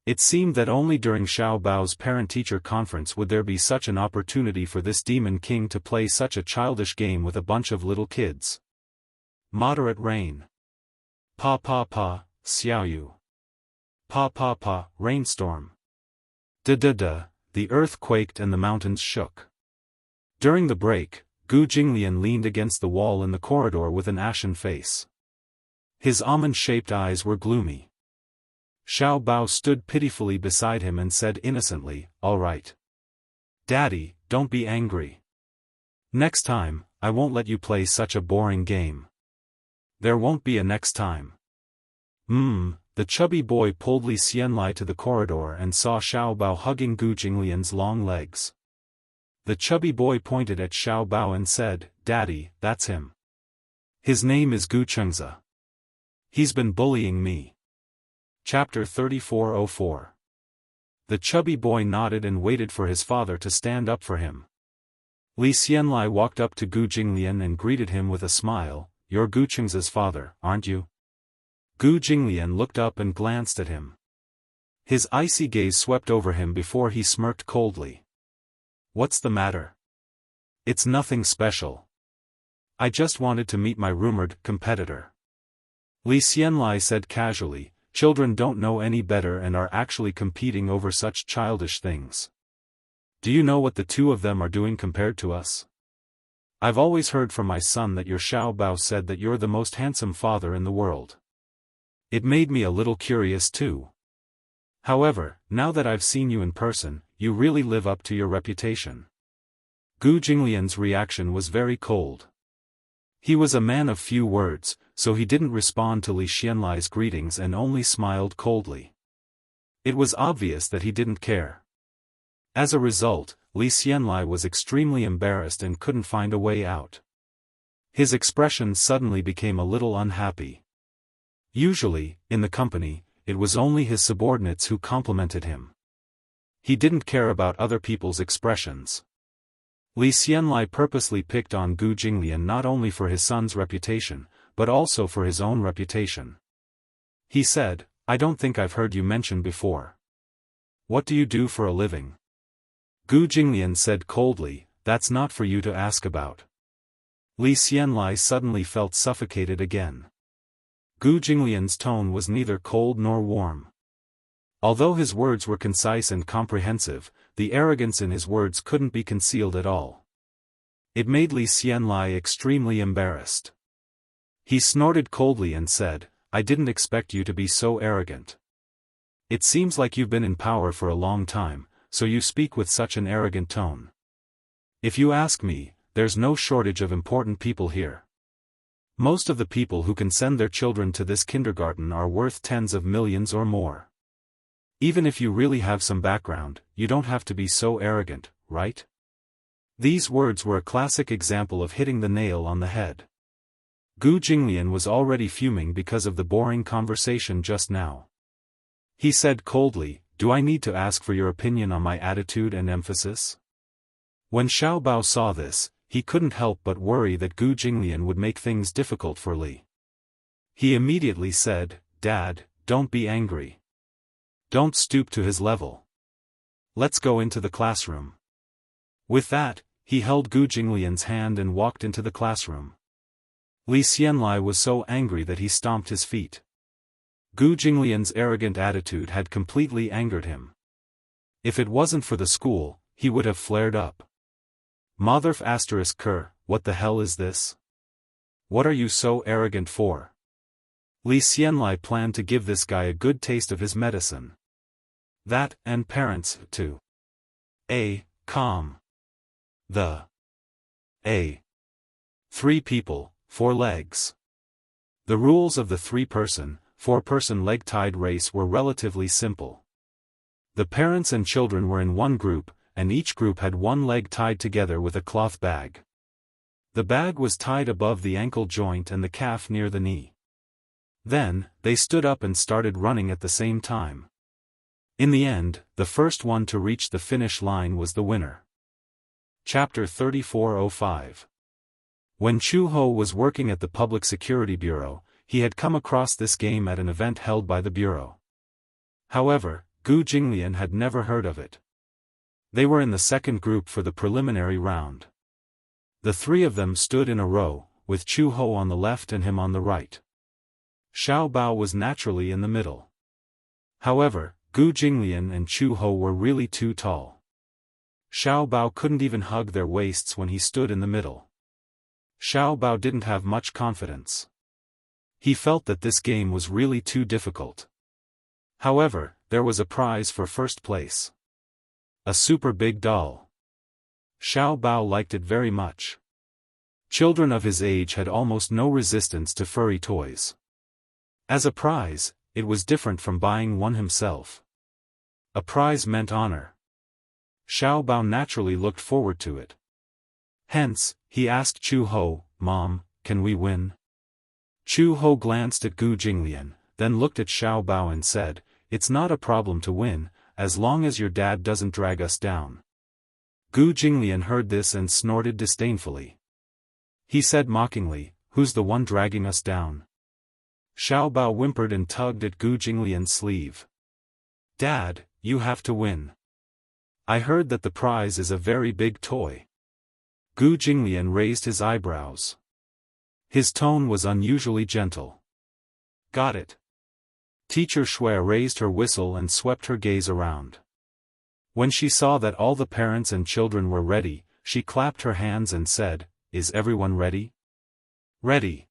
It seemed that only during Xiao Bao's parent-teacher conference would there be such an opportunity for this demon king to play such a childish game with a bunch of little kids. Moderate rain. Pa pa pa, xiaoyu. Pa pa pa, rainstorm. Da-da-da, the earth quaked and the mountains shook. During the break, Gu Jinglian leaned against the wall in the corridor with an ashen face. His almond-shaped eyes were gloomy. Xiao Bao stood pitifully beside him and said innocently, "All right. Daddy, don't be angry. Next time, I won't let you play such a boring game." "There won't be a next time." The chubby boy pulled Li Xianlai to the corridor and saw Xiao Bao hugging Gu Jinglian's long legs. The chubby boy pointed at Xiao Bao and said, "Daddy, that's him. His name is Gu Chengza. He's been bullying me." Chapter 3404. The chubby boy nodded and waited for his father to stand up for him. Li Xianlai walked up to Gu Jinglian and greeted him with a smile, "You're Gu Chengza's father, aren't you?" Gu Jinglian looked up and glanced at him. His icy gaze swept over him before he smirked coldly. "What's the matter?" "It's nothing special. I just wanted to meet my rumored competitor." Li Xianlai said casually, "Children don't know any better and are actually competing over such childish things. Do you know what the two of them are doing compared to us? I've always heard from my son that your Xiao Bao said that you're the most handsome father in the world. It made me a little curious too. However, now that I've seen you in person, you really live up to your reputation." Gu Jinglian's reaction was very cold. He was a man of few words, so he didn't respond to Li Xianlai's greetings and only smiled coldly. It was obvious that he didn't care. As a result, Li Xianlai was extremely embarrassed and couldn't find a way out. His expression suddenly became a little unhappy. Usually, in the company, it was only his subordinates who complimented him. He didn't care about other people's expressions. Li Xianlai purposely picked on Gu Jinglian not only for his son's reputation, but also for his own reputation. He said, "I don't think I've heard you mention before. What do you do for a living?" Gu Jinglian said coldly, "That's not for you to ask about." Li Xianlai suddenly felt suffocated again. Gu Jinglian's tone was neither cold nor warm. Although his words were concise and comprehensive, the arrogance in his words couldn't be concealed at all. It made Li Xianlai extremely embarrassed. He snorted coldly and said, "I didn't expect you to be so arrogant. It seems like you've been in power for a long time, so you speak with such an arrogant tone. If you ask me, there's no shortage of important people here. Most of the people who can send their children to this kindergarten are worth tens of millions or more. Even if you really have some background, you don't have to be so arrogant, right?" These words were a classic example of hitting the nail on the head. Gu Jinglian was already fuming because of the boring conversation just now. He said coldly, "Do I need to ask for your opinion on my attitude and emphasis?" When Xiao Bao saw this, he couldn't help but worry that Gu Jinglian would make things difficult for Li. He immediately said, "Dad, don't be angry. Don't stoop to his level. Let's go into the classroom." With that, he held Gu Jinglian's hand and walked into the classroom. Li Xianlai was so angry that he stomped his feet. Gu Jinglian's arrogant attitude had completely angered him. If it wasn't for the school, he would have flared up. Motherf asterisk Ker, what the hell is this? What are you so arrogant for? Li Xianlai planned to give this guy a good taste of his medicine. That, and parents, too. Calm. The 3 people, 4 legs. The rules of the 3-person, 4-person leg-tied race were relatively simple. The parents and children were in one group, and each group had one leg tied together with a cloth bag. The bag was tied above the ankle joint and the calf near the knee. Then, they stood up and started running at the same time. In the end, the first one to reach the finish line was the winner. Chapter 3405. When Chu Ho was working at the Public Security Bureau, he had come across this game at an event held by the Bureau. However, Gu Jinglian had never heard of it. They were in the second group for the preliminary round. The 3 of them stood in a row, with Chu Ho on the left and him on the right. Xiao Bao was naturally in the middle. However, Gu Jinglian and Chu Ho were really too tall. Xiao Bao couldn't even hug their waists when he stood in the middle. Xiao Bao didn't have much confidence. He felt that this game was really too difficult. However, there was a prize for first place. A super big doll. Xiao Bao liked it very much. Children of his age had almost no resistance to furry toys. As a prize, it was different from buying one himself. A prize meant honor. Xiao Bao naturally looked forward to it. Hence, he asked Chu Ho, "Mom, can we win?" Chu Ho glanced at Gu Jinglian, then looked at Xiao Bao and said, "It's not a problem to win, as long as your dad doesn't drag us down." Gu Jinglian heard this and snorted disdainfully. He said mockingly, "Who's the one dragging us down?" Xiao Bao whimpered and tugged at Gu Jinglian's sleeve. "Dad, you have to win. I heard that the prize is a very big toy." Gu Jinglian raised his eyebrows. His tone was unusually gentle. "Got it." Teacher Shui raised her whistle and swept her gaze around. When she saw that all the parents and children were ready, she clapped her hands and said, "Is everyone ready?" "Ready."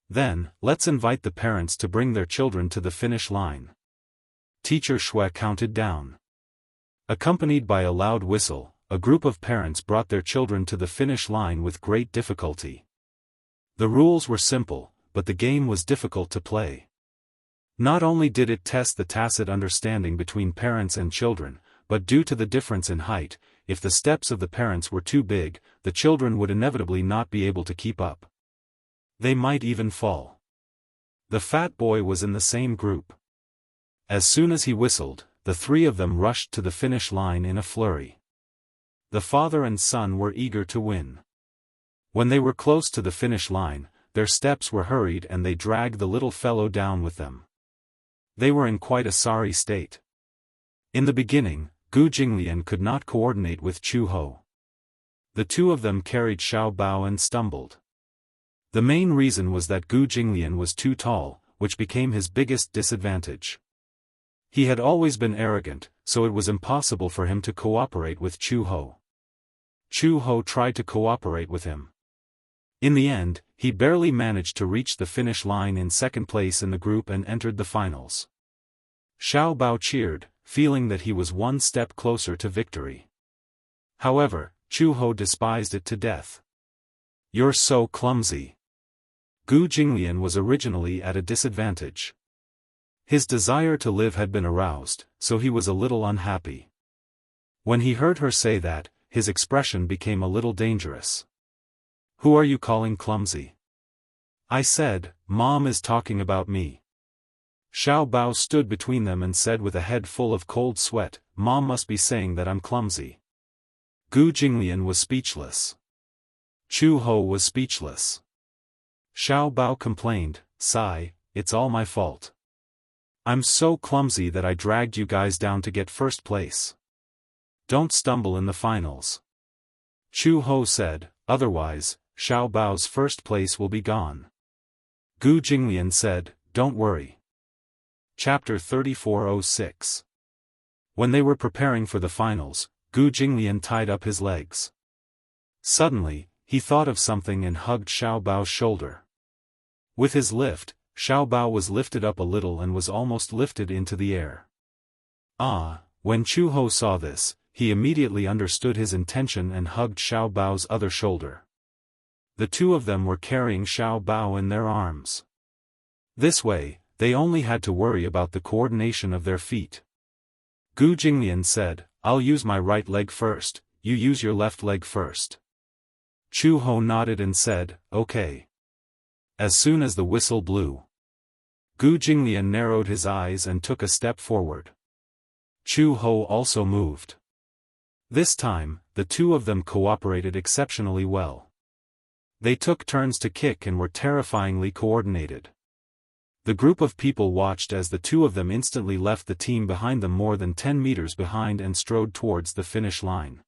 "Then, let's invite the parents to bring their children to the finish line." Teacher Shui counted down. Accompanied by a loud whistle, a group of parents brought their children to the finish line with great difficulty. The rules were simple, but the game was difficult to play. Not only did it test the tacit understanding between parents and children, but due to the difference in height, if the steps of the parents were too big, the children would inevitably not be able to keep up. They might even fall. The fat boy was in the same group. As soon as he whistled, the 3 of them rushed to the finish line in a flurry. The father and son were eager to win. When they were close to the finish line, their steps were hurried and they dragged the little fellow down with them. They were in quite a sorry state. In the beginning, Gu Jinglian could not coordinate with Chu Ho. The 2 of them carried Xiao Bao and stumbled. The main reason was that Gu Jinglian was too tall, which became his biggest disadvantage. He had always been arrogant, so it was impossible for him to cooperate with Chu Ho. Chu Ho tried to cooperate with him. In the end, he barely managed to reach the finish line in second place in the group and entered the finals. Xiao Bao cheered, feeling that he was one step closer to victory. However, Chu Ho despised it to death. "You're so clumsy." Gu Jinglian was originally at a disadvantage. His desire to live had been aroused, so he was a little unhappy. When he heard her say that, his expression became a little dangerous. "Who are you calling clumsy?" I said, Mom is talking about me. Xiao Bao stood between them and said with a head full of cold sweat, Mom must be saying that I'm clumsy. Gu Jinglian was speechless. Chu Ho was speechless. Xiao Bao complained, sigh, it's all my fault. I'm so clumsy that I dragged you guys down to get first place. Don't stumble in the finals. Chu Ho said, otherwise, Xiao Bao's first place will be gone. Gu Jinglian said, don't worry. Chapter 3406. When they were preparing for the finals, Gu Jinglian tied up his legs. Suddenly, he thought of something and hugged Xiao Bao's shoulder. With his lift, Xiao Bao was lifted up a little and was almost lifted into the air. When Chu Ho saw this, he immediately understood his intention and hugged Xiao Bao's other shoulder. The two of them were carrying Xiao Bao in their arms. This way, they only had to worry about the coordination of their feet. Gu Jinglian said, I'll use my right leg first, you use your left leg first. Chu Ho nodded and said, okay. As soon as the whistle blew, Gu Jinglian narrowed his eyes and took a step forward. Chu Ho also moved. This time, the two of them cooperated exceptionally well. They took turns to kick and were terrifyingly coordinated. The group of people watched as the two of them instantly left the team behind them more than 10 meters behind and strode towards the finish line.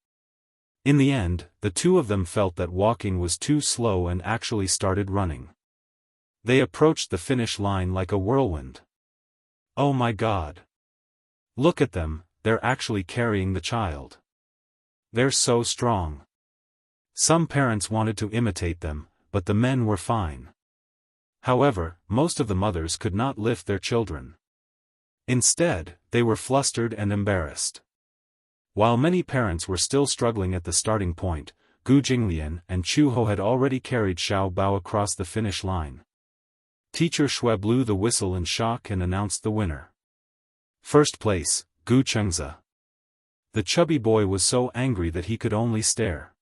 In the end, the two of them felt that walking was too slow and actually started running. They approached the finish line like a whirlwind. Oh my God! Look at them, they're actually carrying the child. They're so strong. Some parents wanted to imitate them, but the men were fine. However, most of the mothers could not lift their children. Instead, they were flustered and embarrassed. While many parents were still struggling at the starting point, Gu Jinglian and Chu Ho had already carried Xiao Bao across the finish line. Teacher Shui blew the whistle in shock and announced the winner. First place, Gu Xianxia. The chubby boy was so angry that he could only stare.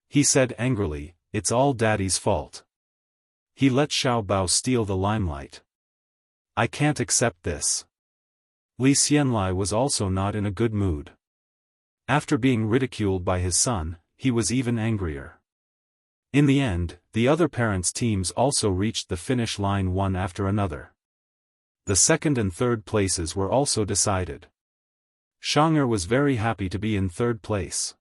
He said angrily, it's all Daddy's fault. He let Xiao Bao steal the limelight. I can't accept this. Li Xianlai was also not in a good mood. After being ridiculed by his son, he was even angrier. In the end, the other parents' teams also reached the finish line one after another. The second and third places were also decided. Xianxia was very happy to be in third place.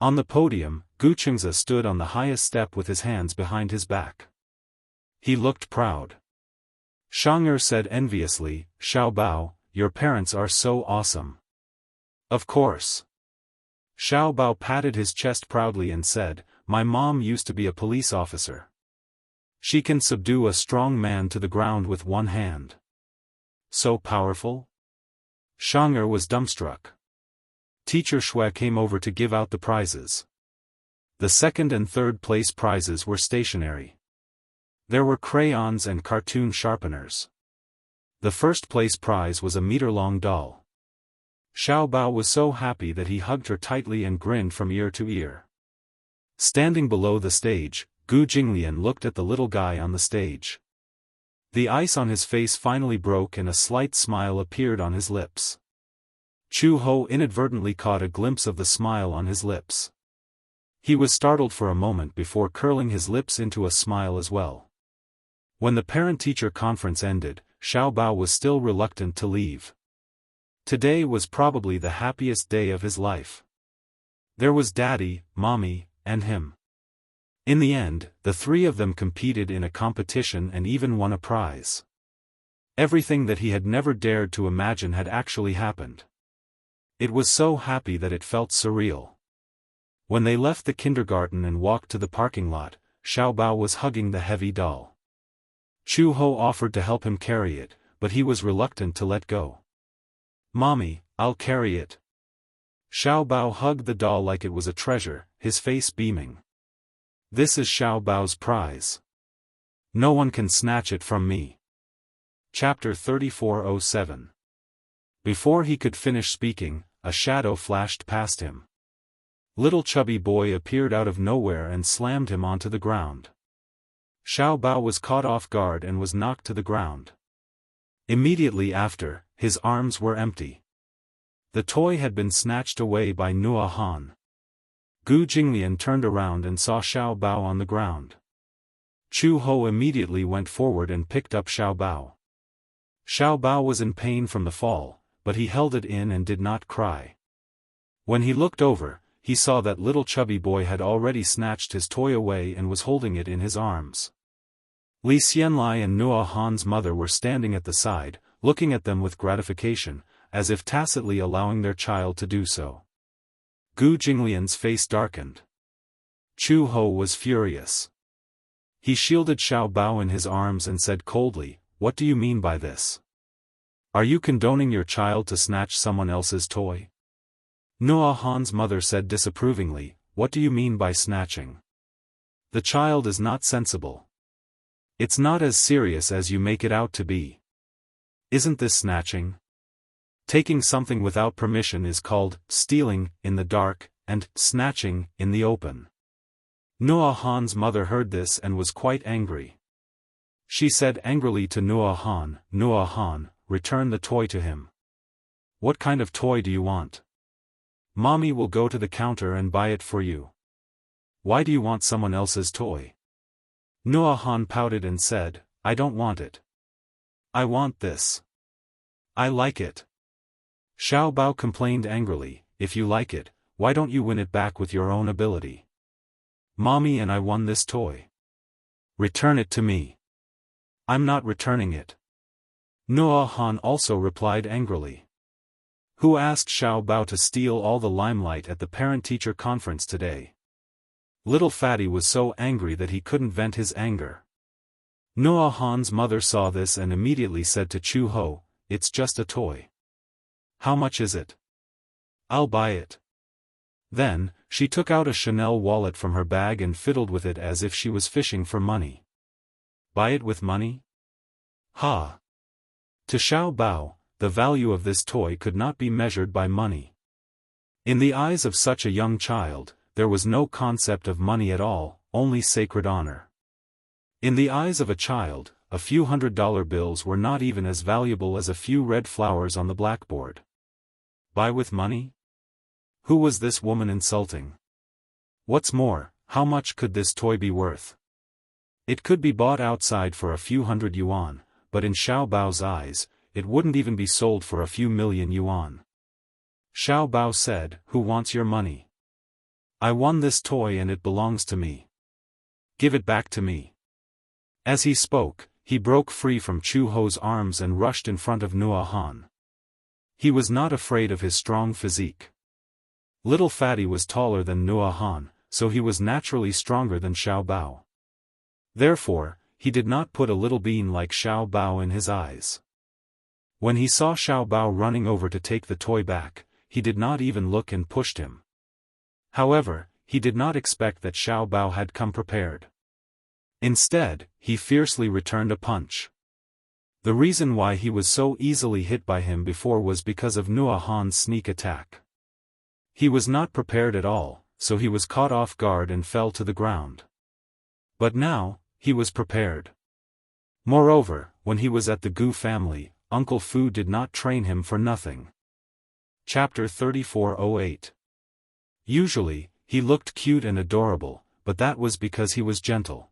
On the podium, Gu Xianxia stood on the highest step with his hands behind his back. He looked proud. Xianxia said enviously, Xiao Bao, your parents are so awesome. Of course. Xiao Bao patted his chest proudly and said, my mom used to be a police officer. She can subdue a strong man to the ground with one hand. So powerful? Xianxia was dumbstruck. Teacher Shui came over to give out the prizes. The second and third place prizes were stationary. There were crayons and cartoon sharpeners. The first place prize was a meter-long doll. Xiao Bao was so happy that he hugged her tightly and grinned from ear to ear. Standing below the stage, Gu Jinglian looked at the little guy on the stage. The ice on his face finally broke and a slight smile appeared on his lips. Chu Ho inadvertently caught a glimpse of the smile on his lips. He was startled for a moment before curling his lips into a smile as well. When the parent-teacher conference ended, Xiao Bao was still reluctant to leave. Today was probably the happiest day of his life. There was Daddy, Mommy, and him. In the end, the three of them competed in a competition and even won a prize. Everything that he had never dared to imagine had actually happened. It was so happy that it felt surreal. When they left the kindergarten and walked to the parking lot, Xiao Bao was hugging the heavy doll. Chu Ho offered to help him carry it, but he was reluctant to let go. Mommy, I'll carry it. Xiao Bao hugged the doll like it was a treasure, his face beaming. This is Xiao Bao's prize. No one can snatch it from me. Chapter 3407. Before he could finish speaking, a shadow flashed past him. Little chubby boy appeared out of nowhere and slammed him onto the ground. Xiao Bao was caught off guard and was knocked to the ground. Immediately after, his arms were empty. The toy had been snatched away by Nua Han. Gu Jinglian turned around and saw Xiao Bao on the ground. Chu Ho immediately went forward and picked up Xiao Bao. Xiao Bao was in pain from the fall, but he held it in and did not cry. When he looked over, he saw that little chubby boy had already snatched his toy away and was holding it in his arms. Li Xianlai and Nua Han's mother were standing at the side, looking at them with gratification, as if tacitly allowing their child to do so. Gu Jinglian's face darkened. Chu Ho was furious. He shielded Xiao Bao in his arms and said coldly, "What do you mean by this? Are you condoning your child to snatch someone else's toy?" Nua Han's mother said disapprovingly, "What do you mean by snatching? The child is not sensible. It's not as serious as you make it out to be. Isn't this snatching? Taking something without permission is called stealing in the dark, and snatching in the open." Nua Han's mother heard this and was quite angry. She said angrily to Nua Han, return the toy to him. What kind of toy do you want? Mommy will go to the counter and buy it for you. Why do you want someone else's toy? Nua Han pouted and said, I don't want it. I want this. I like it. Xiao Bao complained angrily, if you like it, why don't you win it back with your own ability? Mommy and I won this toy. Return it to me. I'm not returning it. Nua Han also replied angrily. Who asked Xiao Bao to steal all the limelight at the parent-teacher conference today? Little Fatty was so angry that he couldn't vent his anger. Nua Han's mother saw this and immediately said to Chu Ho, it's just a toy. How much is it? I'll buy it. Then, she took out a Chanel wallet from her bag and fiddled with it as if she was fishing for money. Buy it with money? Ha! To Xiao Bao, the value of this toy could not be measured by money. In the eyes of such a young child, there was no concept of money at all, only sacred honor. In the eyes of a child, a few $100 bills were not even as valuable as a few red flowers on the blackboard. Buy with money? Who was this woman insulting? What's more, how much could this toy be worth? It could be bought outside for a few hundred yuan, but in Xiao Bao's eyes, it wouldn't even be sold for a few million yuan. Xiao Bao said, who wants your money? I won this toy and it belongs to me. Give it back to me. As he spoke, he broke free from Chu Ho's arms and rushed in front of Nua Han. He was not afraid of his strong physique. Little Fatty was taller than Nua Han, so he was naturally stronger than Xiao Bao. Therefore, he did not put a little bean like Xiao Bao in his eyes. When he saw Xiao Bao running over to take the toy back, he did not even look and pushed him. However, he did not expect that Xiao Bao had come prepared. Instead, he fiercely returned a punch. The reason why he was so easily hit by him before was because of Nua Han's sneak attack. He was not prepared at all, so he was caught off guard and fell to the ground. But now, he was prepared. Moreover, when he was at the Gu family, Uncle Fu did not train him for nothing. Chapter 3408. Usually, he looked cute and adorable, but that was because he was gentle.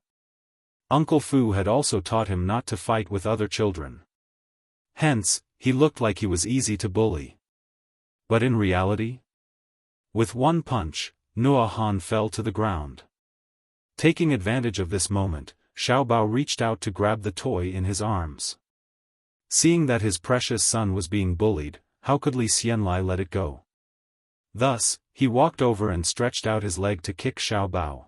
Uncle Fu had also taught him not to fight with other children. Hence, he looked like he was easy to bully. But in reality? With one punch, Nua Han fell to the ground. Taking advantage of this moment, Xiao Bao reached out to grab the toy in his arms. Seeing that his precious son was being bullied, how could Li Xianlai let it go? Thus, he walked over and stretched out his leg to kick Xiao Bao.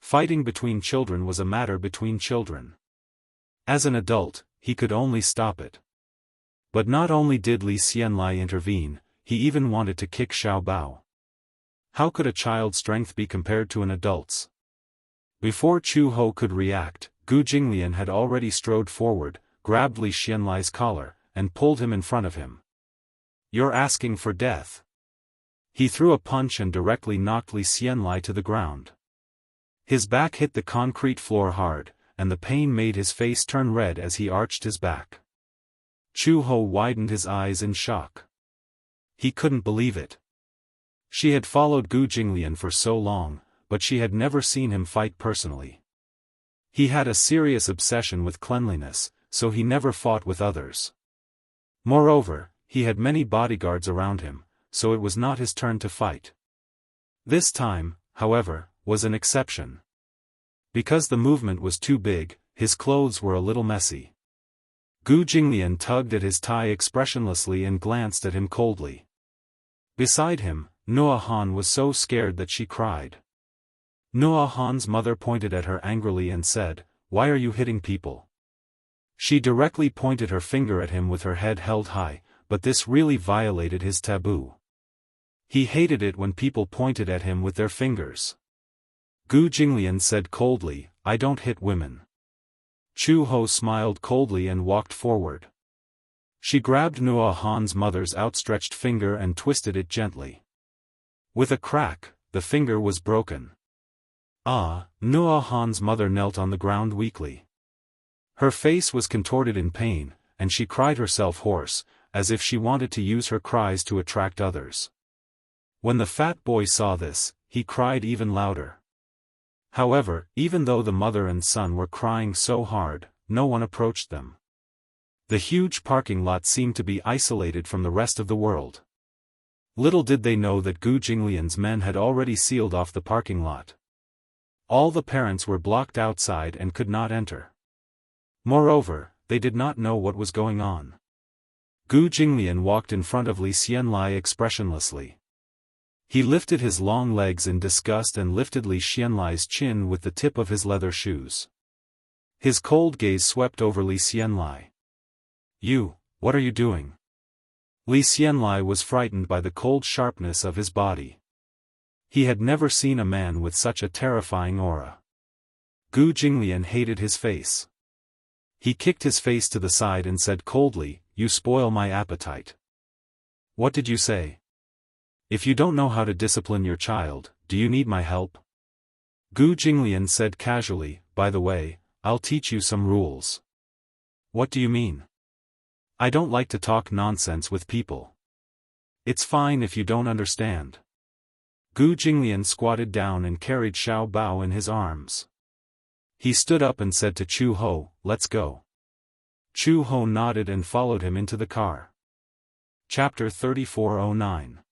Fighting between children was a matter between children. As an adult, he could only stop it. But not only did Li Xianlai intervene, he even wanted to kick Xiao Bao. How could a child's strength be compared to an adult's? Before Chu Ho could react, Gu Jinglian had already strode forward, grabbed Li Xianlai's collar, and pulled him in front of him. You're asking for death. He threw a punch and directly knocked Li Xianlai to the ground. His back hit the concrete floor hard, and the pain made his face turn red as he arched his back. Chu Ho widened his eyes in shock. He couldn't believe it. She had followed Gu Jinglian for so long, but she had never seen him fight personally. He had a serious obsession with cleanliness, so he never fought with others. Moreover, he had many bodyguards around him, so it was not his turn to fight. This time, however, was an exception. Because the movement was too big, his clothes were a little messy. Gu Jinglian tugged at his tie expressionlessly and glanced at him coldly. Beside him, Noah Han was so scared that she cried. Noah Han's mother pointed at her angrily and said, "Why are you hitting people?" She directly pointed her finger at him with her head held high, but this really violated his taboo. He hated it when people pointed at him with their fingers. Gu Jinglian said coldly, "I don't hit women." Chu Ho smiled coldly and walked forward. She grabbed Noah Han's mother's outstretched finger and twisted it gently. With a crack, the finger was broken. Noah Han's mother knelt on the ground weakly. Her face was contorted in pain, and she cried herself hoarse, as if she wanted to use her cries to attract others. When the fat boy saw this, he cried even louder. However, even though the mother and son were crying so hard, no one approached them. The huge parking lot seemed to be isolated from the rest of the world. Little did they know that Gu Jinglian's men had already sealed off the parking lot. All the parents were blocked outside and could not enter. Moreover, they did not know what was going on. Gu Jinglian walked in front of Li Xianlai expressionlessly. He lifted his long legs in disgust and lifted Li Xianlai's chin with the tip of his leather shoes. His cold gaze swept over Li Xianlai. "You, what are you doing?" Li Xianlai was frightened by the cold sharpness of his body. He had never seen a man with such a terrifying aura. Gu Jinglian hated his face. He kicked his face to the side and said coldly, "You spoil my appetite." "What did you say? If you don't know how to discipline your child, do you need my help?" Gu Jinglian said casually, "By the way, I'll teach you some rules." "What do you mean?" "I don't like to talk nonsense with people." "It's fine if you don't understand." Gu Jinglian squatted down and carried Xiao Bao in his arms. He stood up and said to Chu Ho, "Let's go." Chu Ho nodded and followed him into the car. Chapter 3409.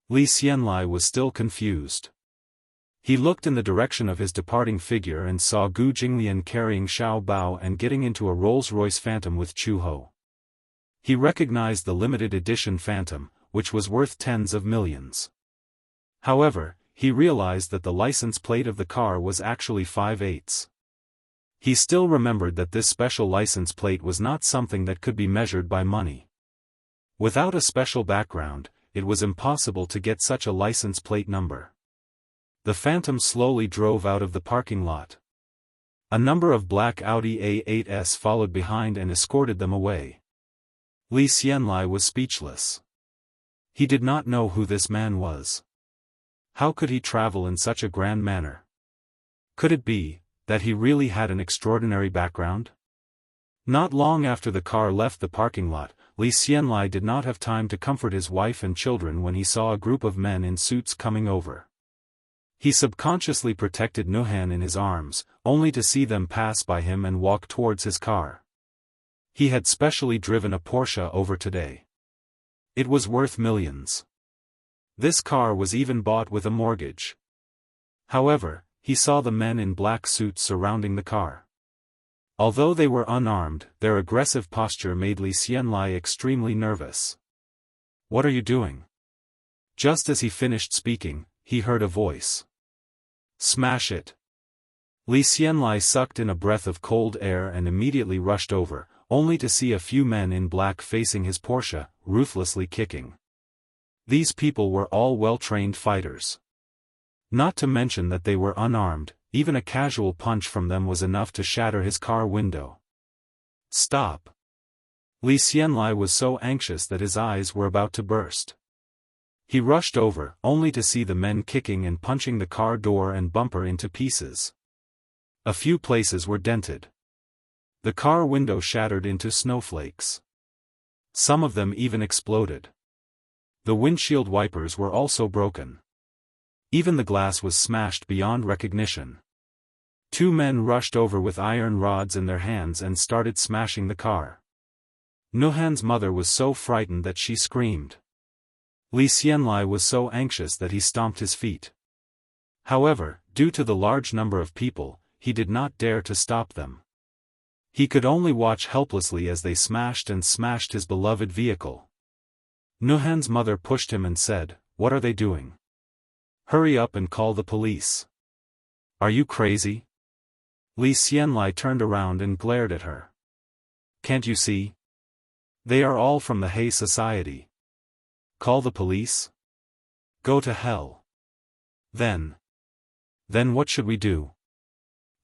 Li Xianlai was still confused. He looked in the direction of his departing figure and saw Gu Jinglian carrying Xiao Bao and getting into a Rolls-Royce Phantom with Chu Ho. He recognized the limited edition Phantom, which was worth tens of millions. However, he realized that the license plate of the car was actually 5/8. He still remembered that this special license plate was not something that could be measured by money. Without a special background, it was impossible to get such a license plate number. The Phantom slowly drove out of the parking lot. A number of black Audi A8s followed behind and escorted them away. Li Xianlai was speechless. He did not know who this man was. How could he travel in such a grand manner? Could it be that he really had an extraordinary background? Not long after the car left the parking lot, Li Xianlai did not have time to comfort his wife and children when he saw a group of men in suits coming over. He subconsciously protected Nuhan in his arms, only to see them pass by him and walk towards his car. He had specially driven a Porsche over today. It was worth millions. This car was even bought with a mortgage. However, he saw the men in black suits surrounding the car. Although they were unarmed, their aggressive posture made Li Xianlai extremely nervous. "What are you doing?" Just as he finished speaking, he heard a voice. "Smash it." Li Xianlai sucked in a breath of cold air and immediately rushed over, only to see a few men in black facing his Porsche, ruthlessly kicking. These people were all well-trained fighters. Not to mention that they were unarmed, even a casual punch from them was enough to shatter his car window. "Stop." Li Xianlai was so anxious that his eyes were about to burst. He rushed over, only to see the men kicking and punching the car door and bumper into pieces. A few places were dented. The car window shattered into snowflakes. Some of them even exploded. The windshield wipers were also broken. Even the glass was smashed beyond recognition. Two men rushed over with iron rods in their hands and started smashing the car. Nuhan's mother was so frightened that she screamed. Li Xianlai was so anxious that he stomped his feet. However, due to the large number of people, he did not dare to stop them. He could only watch helplessly as they smashed and smashed his beloved vehicle. Nuhan's mother pushed him and said, "What are they doing? Hurry up and call the police. Are you crazy?" Li Xianlai turned around and glared at her. "Can't you see? They are all from the He Society. Call the police? Go to hell. Then what should we do?"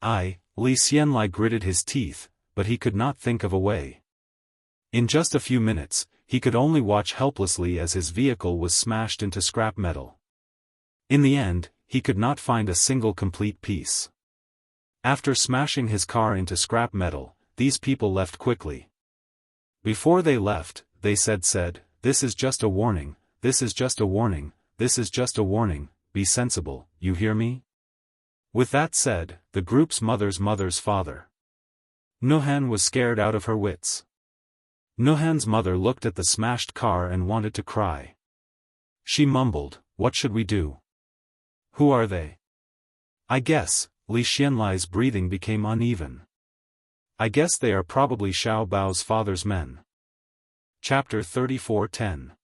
Li Xianlai gritted his teeth, but he could not think of a way. In just a few minutes, he could only watch helplessly as his vehicle was smashed into scrap metal. In the end, he could not find a single complete piece. After smashing his car into scrap metal, these people left quickly. Before they left, they said, "This is just a warning, this is just a warning, this is just a warning, be sensible, you hear me?" With that said, the group's mother's father. Nuhan was scared out of her wits. Nuhan's mother looked at the smashed car and wanted to cry. She mumbled, "What should we do? Who are they?" "I guess," Li Xianlai's breathing became uneven. "I guess they are probably Xiao Bao's father's men." Chapter 34:10.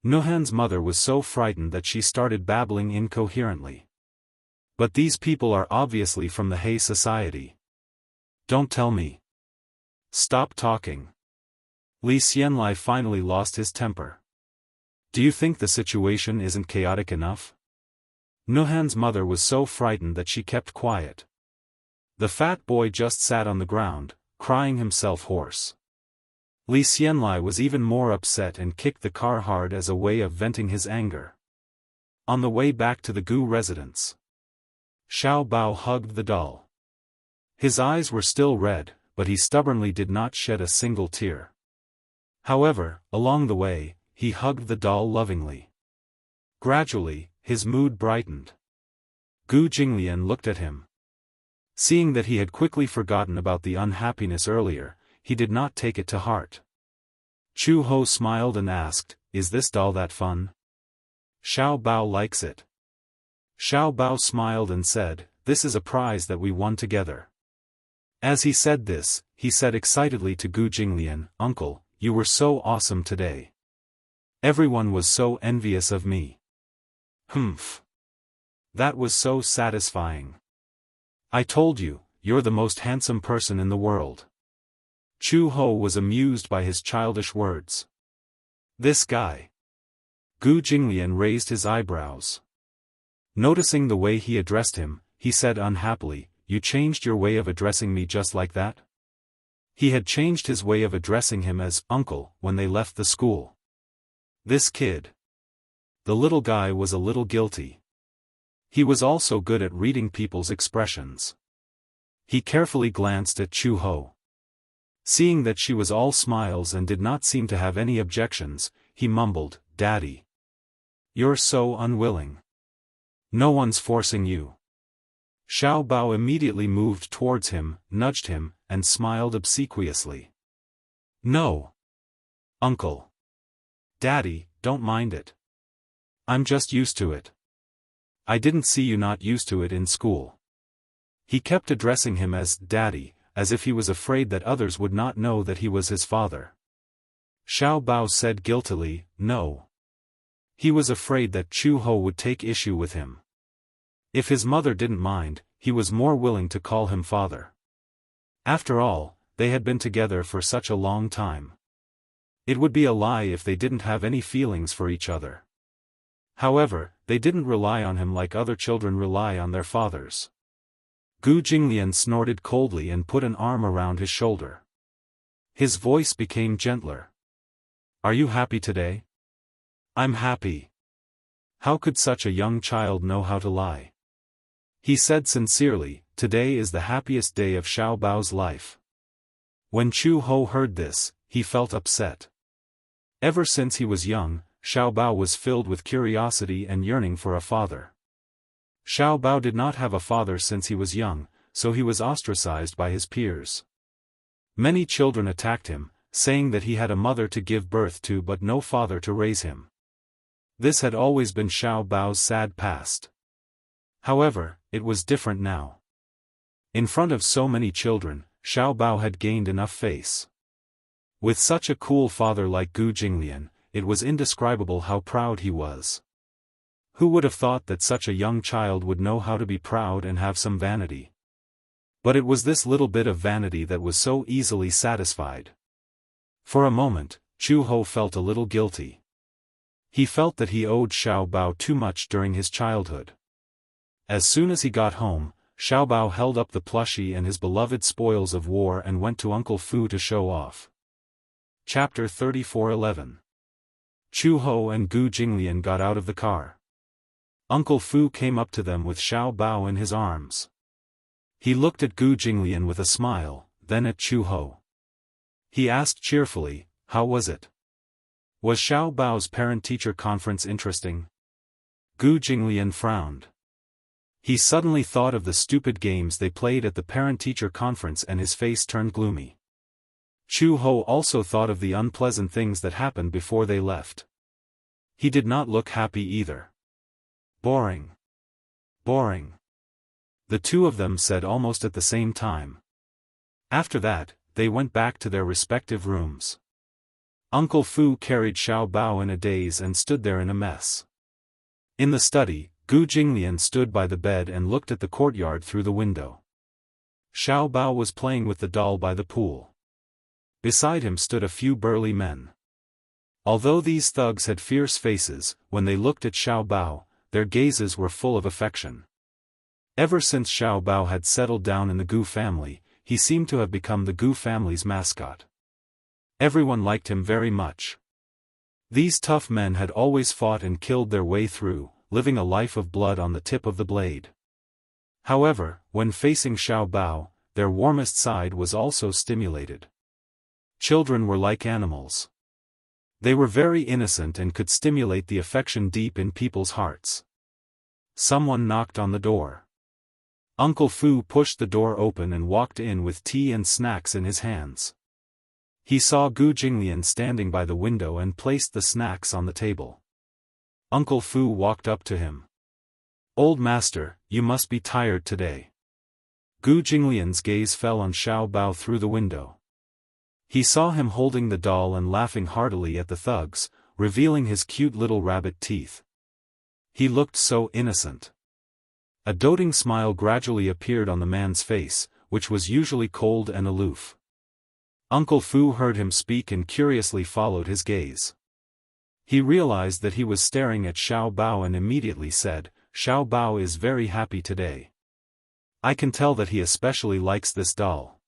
Nuhan's mother was so frightened that she started babbling incoherently. "But these people are obviously from the He Society. Don't tell me. Stop talking." Li Xianlai finally lost his temper. "Do you think the situation isn't chaotic enough?" Nuhan's mother was so frightened that she kept quiet. The fat boy just sat on the ground, crying himself hoarse. Li Xianlai was even more upset and kicked the car hard as a way of venting his anger. On the way back to the Gu residence, Xiao Bao hugged the doll. His eyes were still red, but he stubbornly did not shed a single tear. However, along the way, he hugged the doll lovingly. Gradually, his mood brightened. Gu Jinglian looked at him. Seeing that he had quickly forgotten about the unhappiness earlier, he did not take it to heart. Chu Ho smiled and asked, "Is this doll that fun? Xiao Bao likes it." Xiao Bao smiled and said, "This is a prize that we won together." As he said this, he said excitedly to Gu Jinglian, "Uncle, you were so awesome today. Everyone was so envious of me." "Humph. That was so satisfying. I told you, you're the most handsome person in the world." Chu Ho was amused by his childish words. "This guy." Gu Jinglian raised his eyebrows. Noticing the way he addressed him, he said unhappily, "You changed your way of addressing me just like that?" He had changed his way of addressing him as uncle when they left the school. This kid. The little guy was a little guilty. He was also good at reading people's expressions. He carefully glanced at Chu Ho. Seeing that she was all smiles and did not seem to have any objections, he mumbled, "Daddy. You're so unwilling. No one's forcing you." Xiao Bao immediately moved towards him, nudged him, and smiled obsequiously. "No. Uncle. Daddy, don't mind it. I'm just used to it. I didn't see you not used to it in school." He kept addressing him as Daddy, as if he was afraid that others would not know that he was his father. Xiao Bao said guiltily, "No." He was afraid that Chu Ho would take issue with him. If his mother didn't mind, he was more willing to call him father. After all, they had been together for such a long time. It would be a lie if they didn't have any feelings for each other. However, they didn't rely on him like other children rely on their fathers. Gu Jinglian snorted coldly and put an arm around his shoulder. His voice became gentler. "Are you happy today?" "I'm happy." How could such a young child know how to lie? He said sincerely, "Today is the happiest day of Xiao Bao's life." When Chu Ho heard this, he felt upset. Ever since he was young, Xiao Bao was filled with curiosity and yearning for a father. Xiao Bao did not have a father since he was young, so he was ostracized by his peers. Many children attacked him, saying that he had a mother to give birth to but no father to raise him. This had always been Xiao Bao's sad past. However, it was different now. In front of so many children, Xiao Bao had gained enough face. With such a cool father like Gu Jinglian, it was indescribable how proud he was. Who would have thought that such a young child would know how to be proud and have some vanity? But it was this little bit of vanity that was so easily satisfied. For a moment, Chu Ho felt a little guilty. He felt that he owed Xiao Bao too much during his childhood. As soon as he got home, Xiao Bao held up the plushie and his beloved spoils of war and went to Uncle Fu to show off. Chapter 34:11. Chu Ho and Gu Jinglian got out of the car. Uncle Fu came up to them with Xiao Bao in his arms. He looked at Gu Jinglian with a smile, then at Chu Ho. He asked cheerfully, "How was it? Was Xiao Bao's parent-teacher conference interesting?" Gu Jinglian frowned. He suddenly thought of the stupid games they played at the parent-teacher conference and his face turned gloomy. Chu Ho also thought of the unpleasant things that happened before they left. He did not look happy either. "Boring. Boring." The two of them said almost at the same time. After that, they went back to their respective rooms. Uncle Fu carried Xiao Bao in a daze and stood there in a mess. In the study, Gu Jinglian stood by the bed and looked at the courtyard through the window. Xiao Bao was playing with the doll by the pool. Beside him stood a few burly men. Although these thugs had fierce faces, when they looked at Xiao Bao, their gazes were full of affection. Ever since Xiao Bao had settled down in the Gu family, he seemed to have become the Gu family's mascot. Everyone liked him very much. These tough men had always fought and killed their way through, living a life of blood on the tip of the blade. However, when facing Xiao Bao, their warmest side was also stimulated. Children were like animals. They were very innocent and could stimulate the affection deep in people's hearts. Someone knocked on the door. Uncle Fu pushed the door open and walked in with tea and snacks in his hands. He saw Gu Jinglian standing by the window and placed the snacks on the table. Uncle Fu walked up to him. "Old master, you must be tired today." Gu Jinglian's gaze fell on Xiao Bao through the window. He saw him holding the doll and laughing heartily at the thugs, revealing his cute little rabbit teeth. He looked so innocent. A doting smile gradually appeared on the man's face, which was usually cold and aloof. Uncle Fu heard him speak and curiously followed his gaze. He realized that he was staring at Xiao Bao and immediately said, "Xiao Bao is very happy today. I can tell that he especially likes this doll.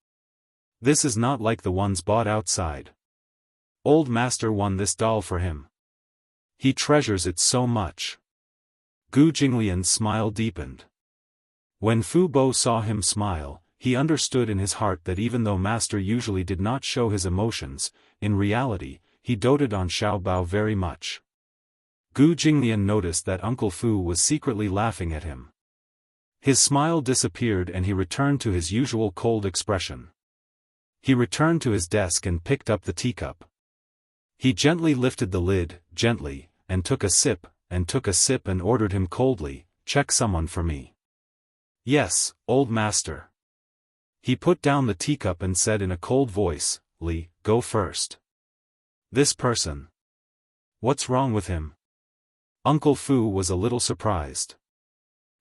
This is not like the ones bought outside. Old master won this doll for him. He treasures it so much." Gu Jinglian's smile deepened. When Fu Bo saw him smile, he understood in his heart that even though master usually did not show his emotions, in reality, he doted on Xiao Bao very much. Gu Jinglian noticed that Uncle Fu was secretly laughing at him. His smile disappeared and he returned to his usual cold expression. He returned to his desk and picked up the teacup. He gently lifted the lid, gently, and took a sip, and ordered him coldly, "Check someone for me." "Yes, old master." He put down the teacup and said in a cold voice, "Li, go first." "This person. What's wrong with him?" Uncle Fu was a little surprised.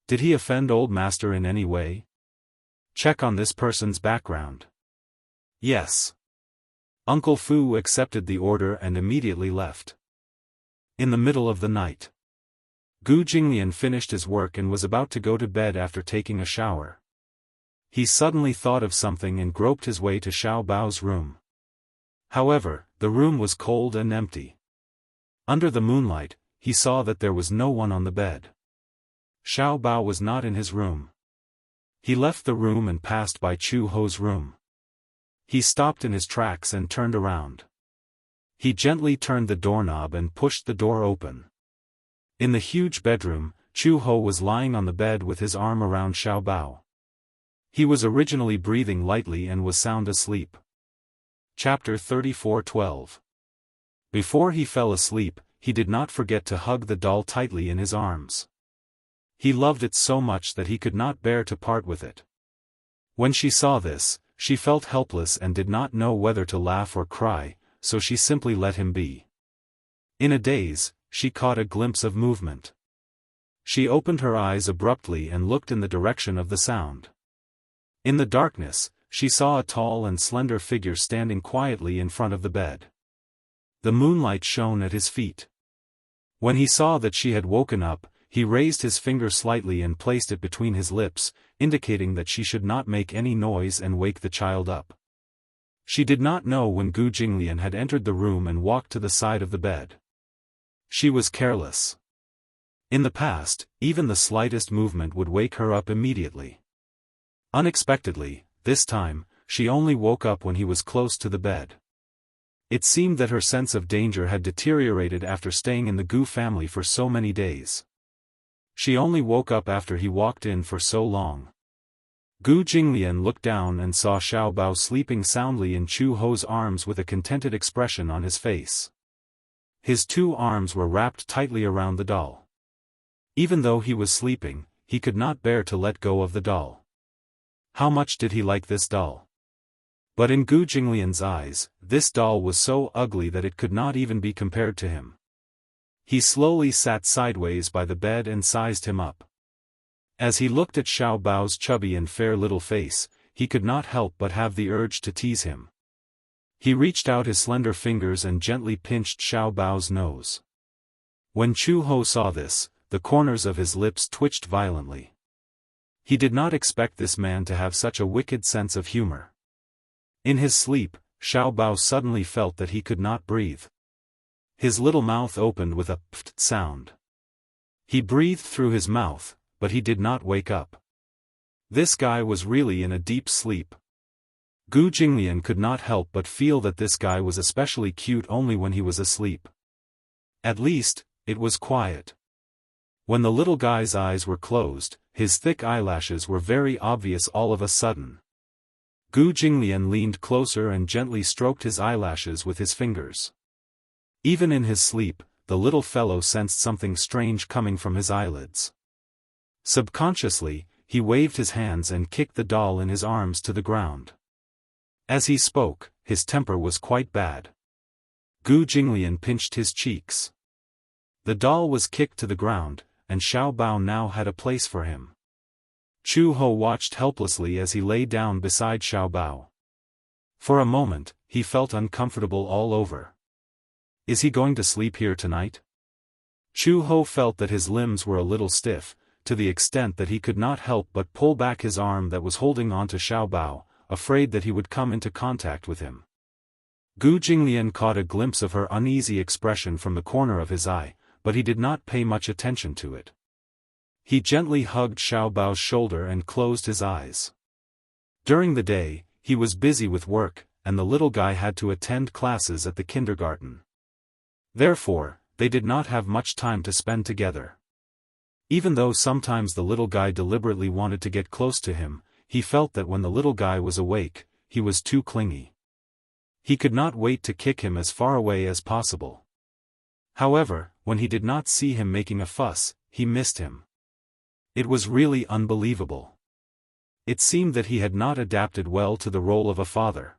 "Did he offend old master in any way? Check on this person's background." "Yes." Uncle Fu accepted the order and immediately left. In the middle of the night, Gu Jinglian finished his work and was about to go to bed after taking a shower. He suddenly thought of something and groped his way to Xiao Bao's room. However, the room was cold and empty. Under the moonlight, he saw that there was no one on the bed. Xiao Bao was not in his room. He left the room and passed by Chu Ho's room. He stopped in his tracks and turned around. He gently turned the doorknob and pushed the door open. In the huge bedroom, Chu Ho was lying on the bed with his arm around Xiao Bao. He was originally breathing lightly and was sound asleep. Chapter 34:12. Before he fell asleep, he did not forget to hug the doll tightly in his arms. He loved it so much that he could not bear to part with it. When she saw this, she felt helpless and did not know whether to laugh or cry, so she simply let him be. In a daze, she caught a glimpse of movement. She opened her eyes abruptly and looked in the direction of the sound. In the darkness, she saw a tall and slender figure standing quietly in front of the bed. The moonlight shone at his feet. When he saw that she had woken up, he raised his finger slightly and placed it between his lips, indicating that she should not make any noise and wake the child up. She did not know when Gu Jinglian had entered the room and walked to the side of the bed. She was careless. In the past, even the slightest movement would wake her up immediately. Unexpectedly, this time, she only woke up when he was close to the bed. It seemed that her sense of danger had deteriorated after staying in the Gu family for so many days. She only woke up after he walked in for so long. Gu Jinglian looked down and saw Xiao Bao sleeping soundly in Chu Ho's arms with a contented expression on his face. His two arms were wrapped tightly around the doll. Even though he was sleeping, he could not bear to let go of the doll. How much did he like this doll? But in Gu Jinglian's eyes, this doll was so ugly that it could not even be compared to him. He slowly sat sideways by the bed and sized him up. As he looked at Xiao Bao's chubby and fair little face, he could not help but have the urge to tease him. He reached out his slender fingers and gently pinched Xiao Bao's nose. When Chu Ho saw this, the corners of his lips twitched violently. He did not expect this man to have such a wicked sense of humor. In his sleep, Xiao Bao suddenly felt that he could not breathe. His little mouth opened with a pft sound. He breathed through his mouth, but he did not wake up. This guy was really in a deep sleep. Gu Jinglian could not help but feel that this guy was especially cute only when he was asleep. At least, it was quiet. When the little guy's eyes were closed, his thick eyelashes were very obvious all of a sudden. Gu Jinglian leaned closer and gently stroked his eyelashes with his fingers. Even in his sleep, the little fellow sensed something strange coming from his eyelids. Subconsciously, he waved his hands and kicked the doll in his arms to the ground. As he spoke, his temper was quite bad. Gu Jinglian pinched his cheeks. The doll was kicked to the ground, and Xiao Bao now had a place for him. Chu Ho watched helplessly as he lay down beside Xiao Bao. For a moment, he felt uncomfortable all over. Is he going to sleep here tonight? Chu Ho felt that his limbs were a little stiff, to the extent that he could not help but pull back his arm that was holding on to Xiao Bao, afraid that he would come into contact with him. Gu Jinglian caught a glimpse of her uneasy expression from the corner of his eye, but he did not pay much attention to it. He gently hugged Xiao Bao's shoulder and closed his eyes. During the day, he was busy with work, and the little guy had to attend classes at the kindergarten. Therefore, they did not have much time to spend together. Even though sometimes the little guy deliberately wanted to get close to him, he felt that when the little guy was awake, he was too clingy. He could not wait to kick him as far away as possible. However, when he did not see him making a fuss, he missed him. It was really unbelievable. It seemed that he had not adapted well to the role of a father.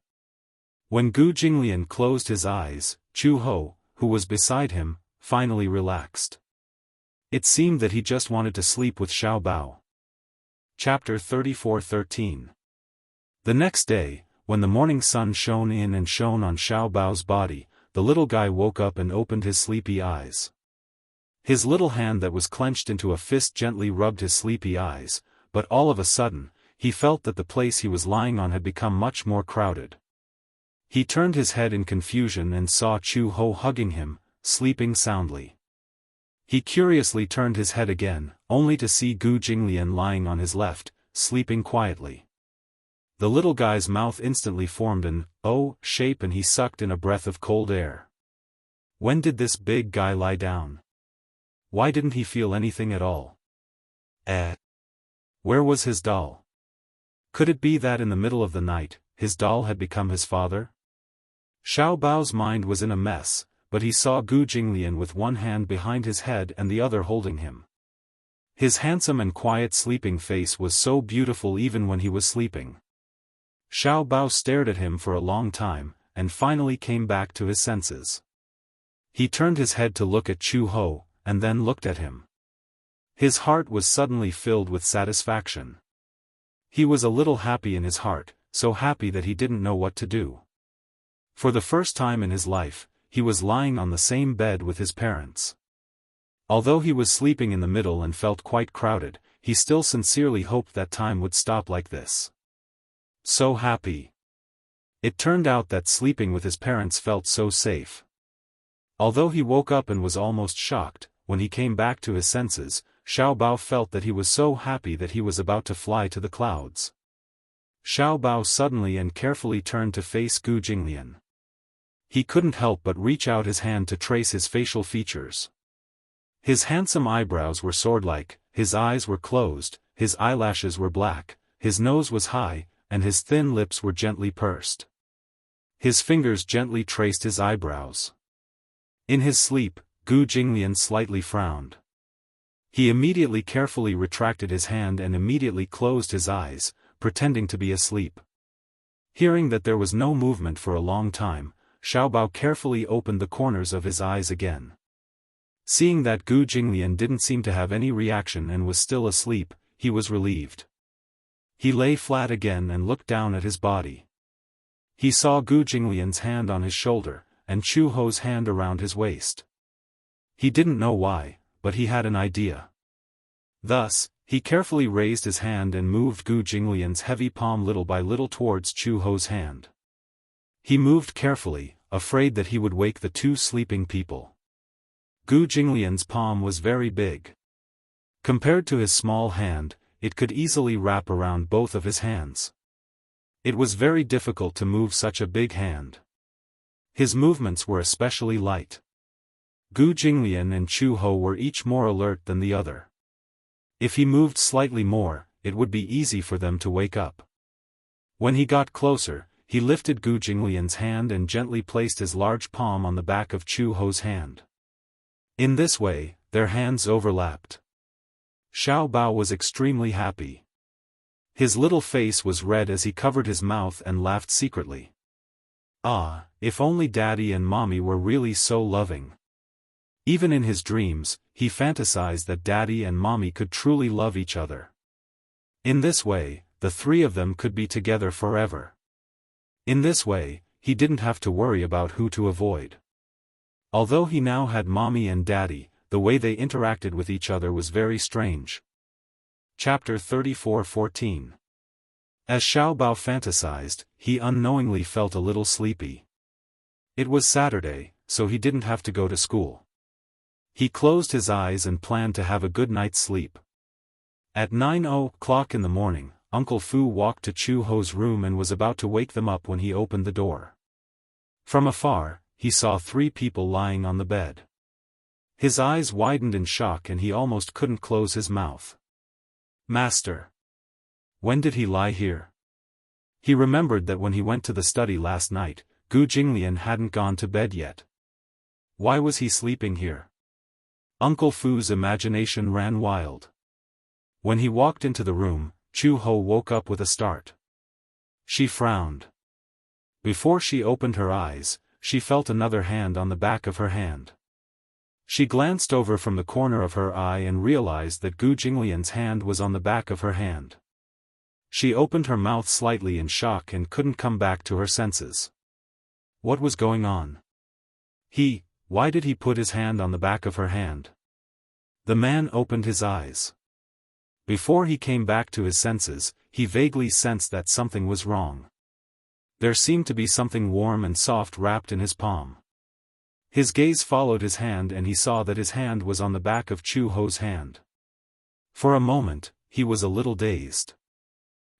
When Gu Jinglian closed his eyes, Chu Ho, who was beside him, finally relaxed. It seemed that he just wanted to sleep with Xiao Bao. Chapter 34:13. The next day, when the morning sun shone in and shone on Xiao Bao's body, the little guy woke up and opened his sleepy eyes. His little hand that was clenched into a fist gently rubbed his sleepy eyes, but all of a sudden, he felt that the place he was lying on had become much more crowded. He turned his head in confusion and saw Chu Ho hugging him, sleeping soundly. He curiously turned his head again, only to see Gu Jinglian lying on his left, sleeping quietly. The little guy's mouth instantly formed an O shape and he sucked in a breath of cold air. When did this big guy lie down? Why didn't he feel anything at all? Where was his doll? Could it be that in the middle of the night, his doll had become his father? Xiao Bao's mind was in a mess, but he saw Gu Jinglian with one hand behind his head and the other holding him. His handsome and quiet sleeping face was so beautiful even when he was sleeping. Xiao Bao stared at him for a long time, and finally came back to his senses. He turned his head to look at Chu Ho, and then looked at him. His heart was suddenly filled with satisfaction. He was a little happy in his heart, so happy that he didn't know what to do. For the first time in his life, he was lying on the same bed with his parents. Although he was sleeping in the middle and felt quite crowded, he still sincerely hoped that time would stop like this. So happy. It turned out that sleeping with his parents felt so safe. Although he woke up and was almost shocked, when he came back to his senses, Xiao Bao felt that he was so happy that he was about to fly to the clouds. Xiao Bao suddenly and carefully turned to face Gu Jinglian. He couldn't help but reach out his hand to trace his facial features. His handsome eyebrows were sword-like, his eyes were closed, his eyelashes were black, his nose was high, and his thin lips were gently pursed. His fingers gently traced his eyebrows. In his sleep, Gu Jinglian slightly frowned. He immediately carefully retracted his hand and immediately closed his eyes, pretending to be asleep. Hearing that there was no movement for a long time, Xiao Bao carefully opened the corners of his eyes again. Seeing that Gu Jinglian didn't seem to have any reaction and was still asleep, he was relieved. He lay flat again and looked down at his body. He saw Gu Jinglian's hand on his shoulder, and Chu Ho's hand around his waist. He didn't know why, but he had an idea. Thus, he carefully raised his hand and moved Gu Jinglian's heavy palm little by little towards Chu Ho's hand. He moved carefully, afraid that he would wake the two sleeping people. Gu Jinglian's palm was very big. Compared to his small hand, it could easily wrap around both of his hands. It was very difficult to move such a big hand. His movements were especially light. Gu Jinglian and Chu Ho were each more alert than the other. If he moved slightly more, it would be easy for them to wake up. When he got closer, he lifted Gu Jinglian's hand and gently placed his large palm on the back of Chu Ho's hand. In this way, their hands overlapped. Xiao Bao was extremely happy. His little face was red as he covered his mouth and laughed secretly. Ah, if only Daddy and Mommy were really so loving. Even in his dreams, he fantasized that Daddy and Mommy could truly love each other. In this way, the three of them could be together forever. In this way, he didn't have to worry about who to avoid. Although he now had Mommy and Daddy, the way they interacted with each other was very strange. Chapter 34:14. As Xiao Bao fantasized, he unknowingly felt a little sleepy. It was Saturday, so he didn't have to go to school. He closed his eyes and planned to have a good night's sleep. At 9:00 in the morning, Uncle Fu walked to Chu Ho's room and was about to wake them up when he opened the door. From afar, he saw three people lying on the bed. His eyes widened in shock and he almost couldn't close his mouth. Master! When did he lie here? He remembered that when he went to the study last night, Gu Jinglian hadn't gone to bed yet. Why was he sleeping here? Uncle Fu's imagination ran wild. When he walked into the room, Chu Ho woke up with a start. She frowned. Before she opened her eyes, she felt another hand on the back of her hand. She glanced over from the corner of her eye and realized that Gu Jinglian's hand was on the back of her hand. She opened her mouth slightly in shock and couldn't come back to her senses. What was going on? Why did he put his hand on the back of her hand? The man opened his eyes. Before he came back to his senses, he vaguely sensed that something was wrong. There seemed to be something warm and soft wrapped in his palm. His gaze followed his hand and he saw that his hand was on the back of Chu Ho's hand. For a moment, he was a little dazed.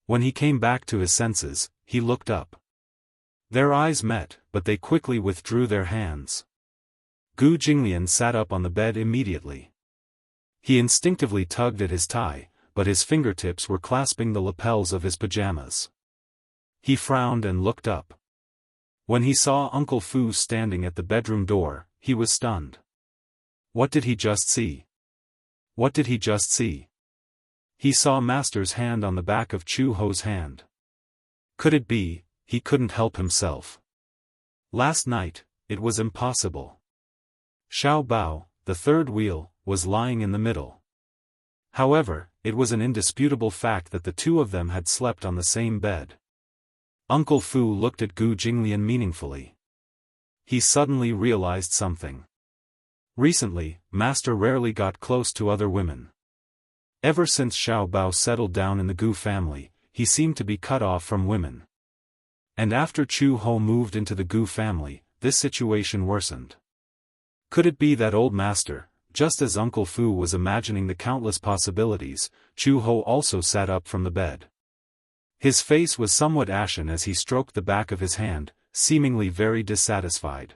When he came back to his senses, he looked up. Their eyes met, but they quickly withdrew their hands. Gu Jinglian sat up on the bed immediately. He instinctively tugged at his tie, but his fingertips were clasping the lapels of his pajamas. He frowned and looked up. When he saw Uncle Fu standing at the bedroom door, he was stunned. What did he just see? What did he just see? He saw Master's hand on the back of Chu Ho's hand. Could it be? He couldn't help himself. Last night, it was impossible. Xiao Bao, the third wheel, was lying in the middle. However, it was an indisputable fact that the two of them had slept on the same bed. Uncle Fu looked at Gu Jinglian meaningfully. He suddenly realized something. Recently, Master rarely got close to other women. Ever since Xiao Bao settled down in the Gu family, he seemed to be cut off from women. And after Chu Ho moved into the Gu family, this situation worsened. Could it be that old Master? Just as Uncle Fu was imagining the countless possibilities, Chu Ho also sat up from the bed. His face was somewhat ashen as he stroked the back of his hand, seemingly very dissatisfied.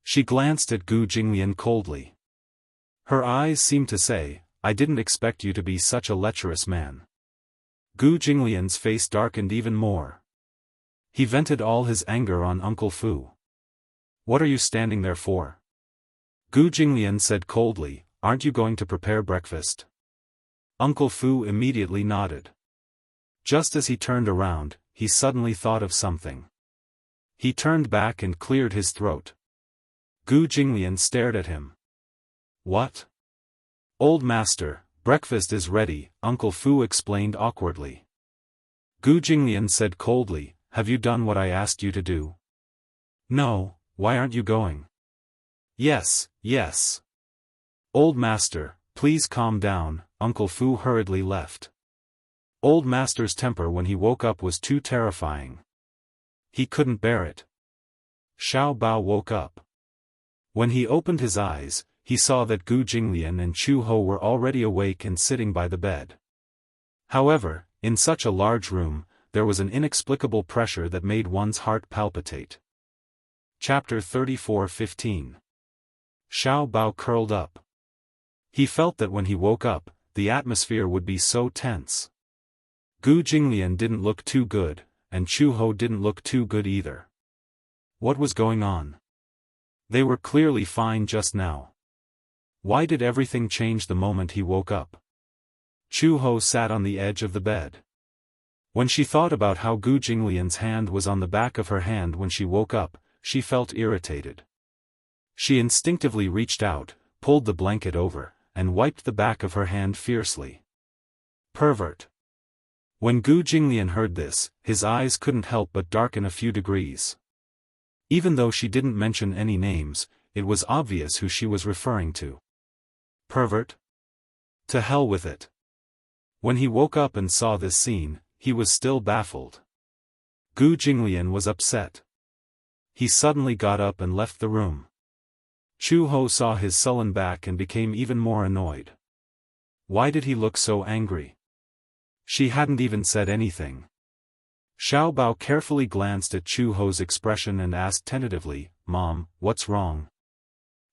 She glanced at Gu Jinglian coldly. Her eyes seemed to say, "I didn't expect you to be such a lecherous man." Gu Jinglian's face darkened even more. He vented all his anger on Uncle Fu. "What are you standing there for?" Gu Jinglian said coldly, "Aren't you going to prepare breakfast?" Uncle Fu immediately nodded. Just as he turned around, he suddenly thought of something. He turned back and cleared his throat. Gu Jinglian stared at him. "What?" "Old Master, breakfast is ready," Uncle Fu explained awkwardly. Gu Jinglian said coldly, "Have you done what I asked you to do?" "No, why aren't you going?" "Yes, yes." "Old Master, please calm down," Uncle Fu hurriedly left. Old Master's temper when he woke up was too terrifying. He couldn't bear it. Xiao Bao woke up. When he opened his eyes, he saw that Gu Jinglian and Chu Ho were already awake and sitting by the bed. However, in such a large room, there was an inexplicable pressure that made one's heart palpitate. Chapter 34:15. Xiao Bao curled up. He felt that when he woke up, the atmosphere would be so tense. Gu Jinglian didn't look too good, and Chu Ho didn't look too good either. What was going on? They were clearly fine just now. Why did everything change the moment he woke up? Chu Ho sat on the edge of the bed. When she thought about how Gu Jinglian's hand was on the back of her hand when she woke up, she felt irritated. She instinctively reached out, pulled the blanket over, and wiped the back of her hand fiercely. Pervert. When Gu Jinglian heard this, his eyes couldn't help but darken a few degrees. Even though she didn't mention any names, it was obvious who she was referring to. Pervert? To hell with it. When he woke up and saw this scene, he was still baffled. Gu Jinglian was upset. He suddenly got up and left the room. Chu Ho saw his sullen back and became even more annoyed. Why did he look so angry? She hadn't even said anything. Xiao Bao carefully glanced at Chu Ho's expression and asked tentatively, "Mom, what's wrong?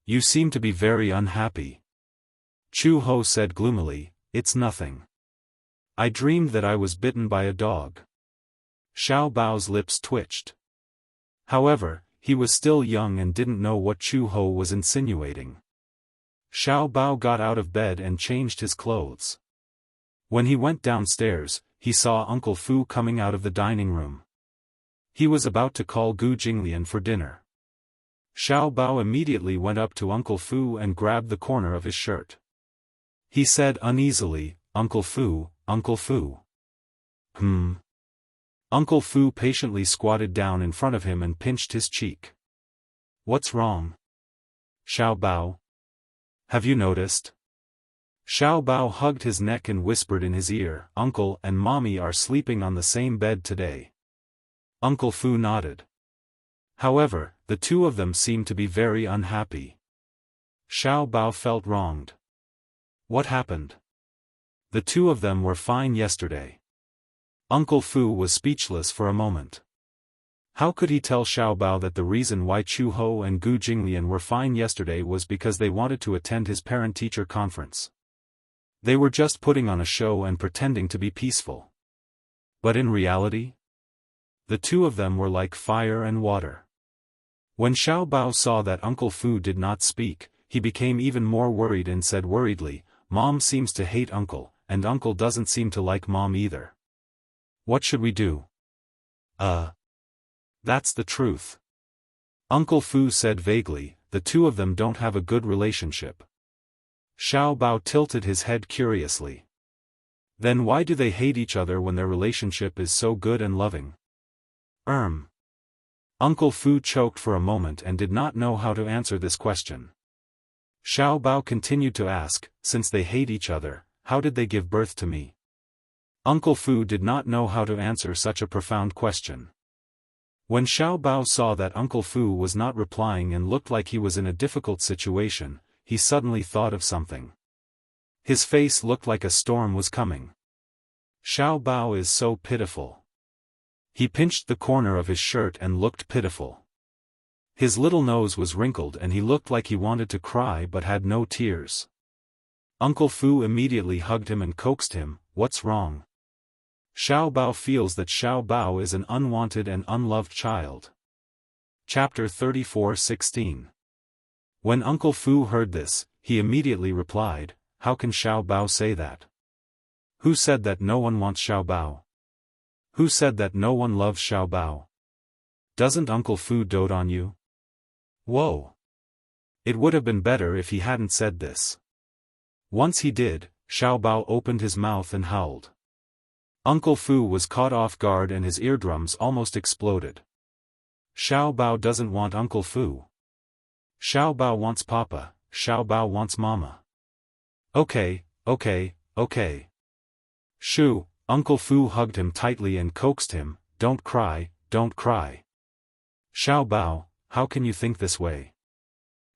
You seem to be very unhappy." Chu Ho said gloomily, "It's nothing. I dreamed that I was bitten by a dog." Xiao Bao's lips twitched. However, he was still young and didn't know what Chu Ho was insinuating. Xiao Bao got out of bed and changed his clothes. When he went downstairs, he saw Uncle Fu coming out of the dining room. He was about to call Gu Jinglian for dinner. Xiao Bao immediately went up to Uncle Fu and grabbed the corner of his shirt. He said uneasily, "Uncle Fu, Uncle Fu." Uncle Fu patiently squatted down in front of him and pinched his cheek. "What's wrong?" "Xiao Bao. Have you noticed?" Xiao Bao hugged his neck and whispered in his ear, "Uncle and Mommy are sleeping on the same bed today." Uncle Fu nodded. However, the two of them seemed to be very unhappy. Xiao Bao felt wronged. What happened? The two of them were fine yesterday. Uncle Fu was speechless for a moment. How could he tell Xiao Bao that the reason why Chu Ho and Gu Jinglian were fine yesterday was because they wanted to attend his parent-teacher conference? They were just putting on a show and pretending to be peaceful. But in reality, the two of them were like fire and water. When Xiao Bao saw that Uncle Fu did not speak, he became even more worried and said worriedly, "Mom seems to hate Uncle, and Uncle doesn't seem to like Mom either. What should we do?" That's the truth. Uncle Fu said vaguely, "The two of them don't have a good relationship." Xiao Bao tilted his head curiously. Then why do they hate each other when their relationship is so good and loving? Uncle Fu choked for a moment and did not know how to answer this question. Xiao Bao continued to ask, "Since they hate each other, how did they give birth to me?" Uncle Fu did not know how to answer such a profound question. When Xiao Bao saw that Uncle Fu was not replying and looked like he was in a difficult situation, he suddenly thought of something. His face looked like a storm was coming. Xiao Bao is so pitiful. He pinched the corner of his shirt and looked pitiful. His little nose was wrinkled and he looked like he wanted to cry but had no tears. Uncle Fu immediately hugged him and coaxed him, "What's wrong?" Xiao Bao feels that Xiao Bao is an unwanted and unloved child. Chapter 34:16. When Uncle Fu heard this, he immediately replied, "How can Xiao Bao say that? Who said that no one wants Xiao Bao? Who said that no one loves Xiao Bao? Doesn't Uncle Fu dote on you?" Whoa! It would have been better if he hadn't said this. Once he did, Xiao Bao opened his mouth and howled. Uncle Fu was caught off guard and his eardrums almost exploded. Xiao Bao doesn't want Uncle Fu. Xiao Bao wants Papa, Xiao Bao wants Mama. Okay. Shoo! Uncle Fu hugged him tightly and coaxed him, don't cry. Xiao Bao, how can you think this way?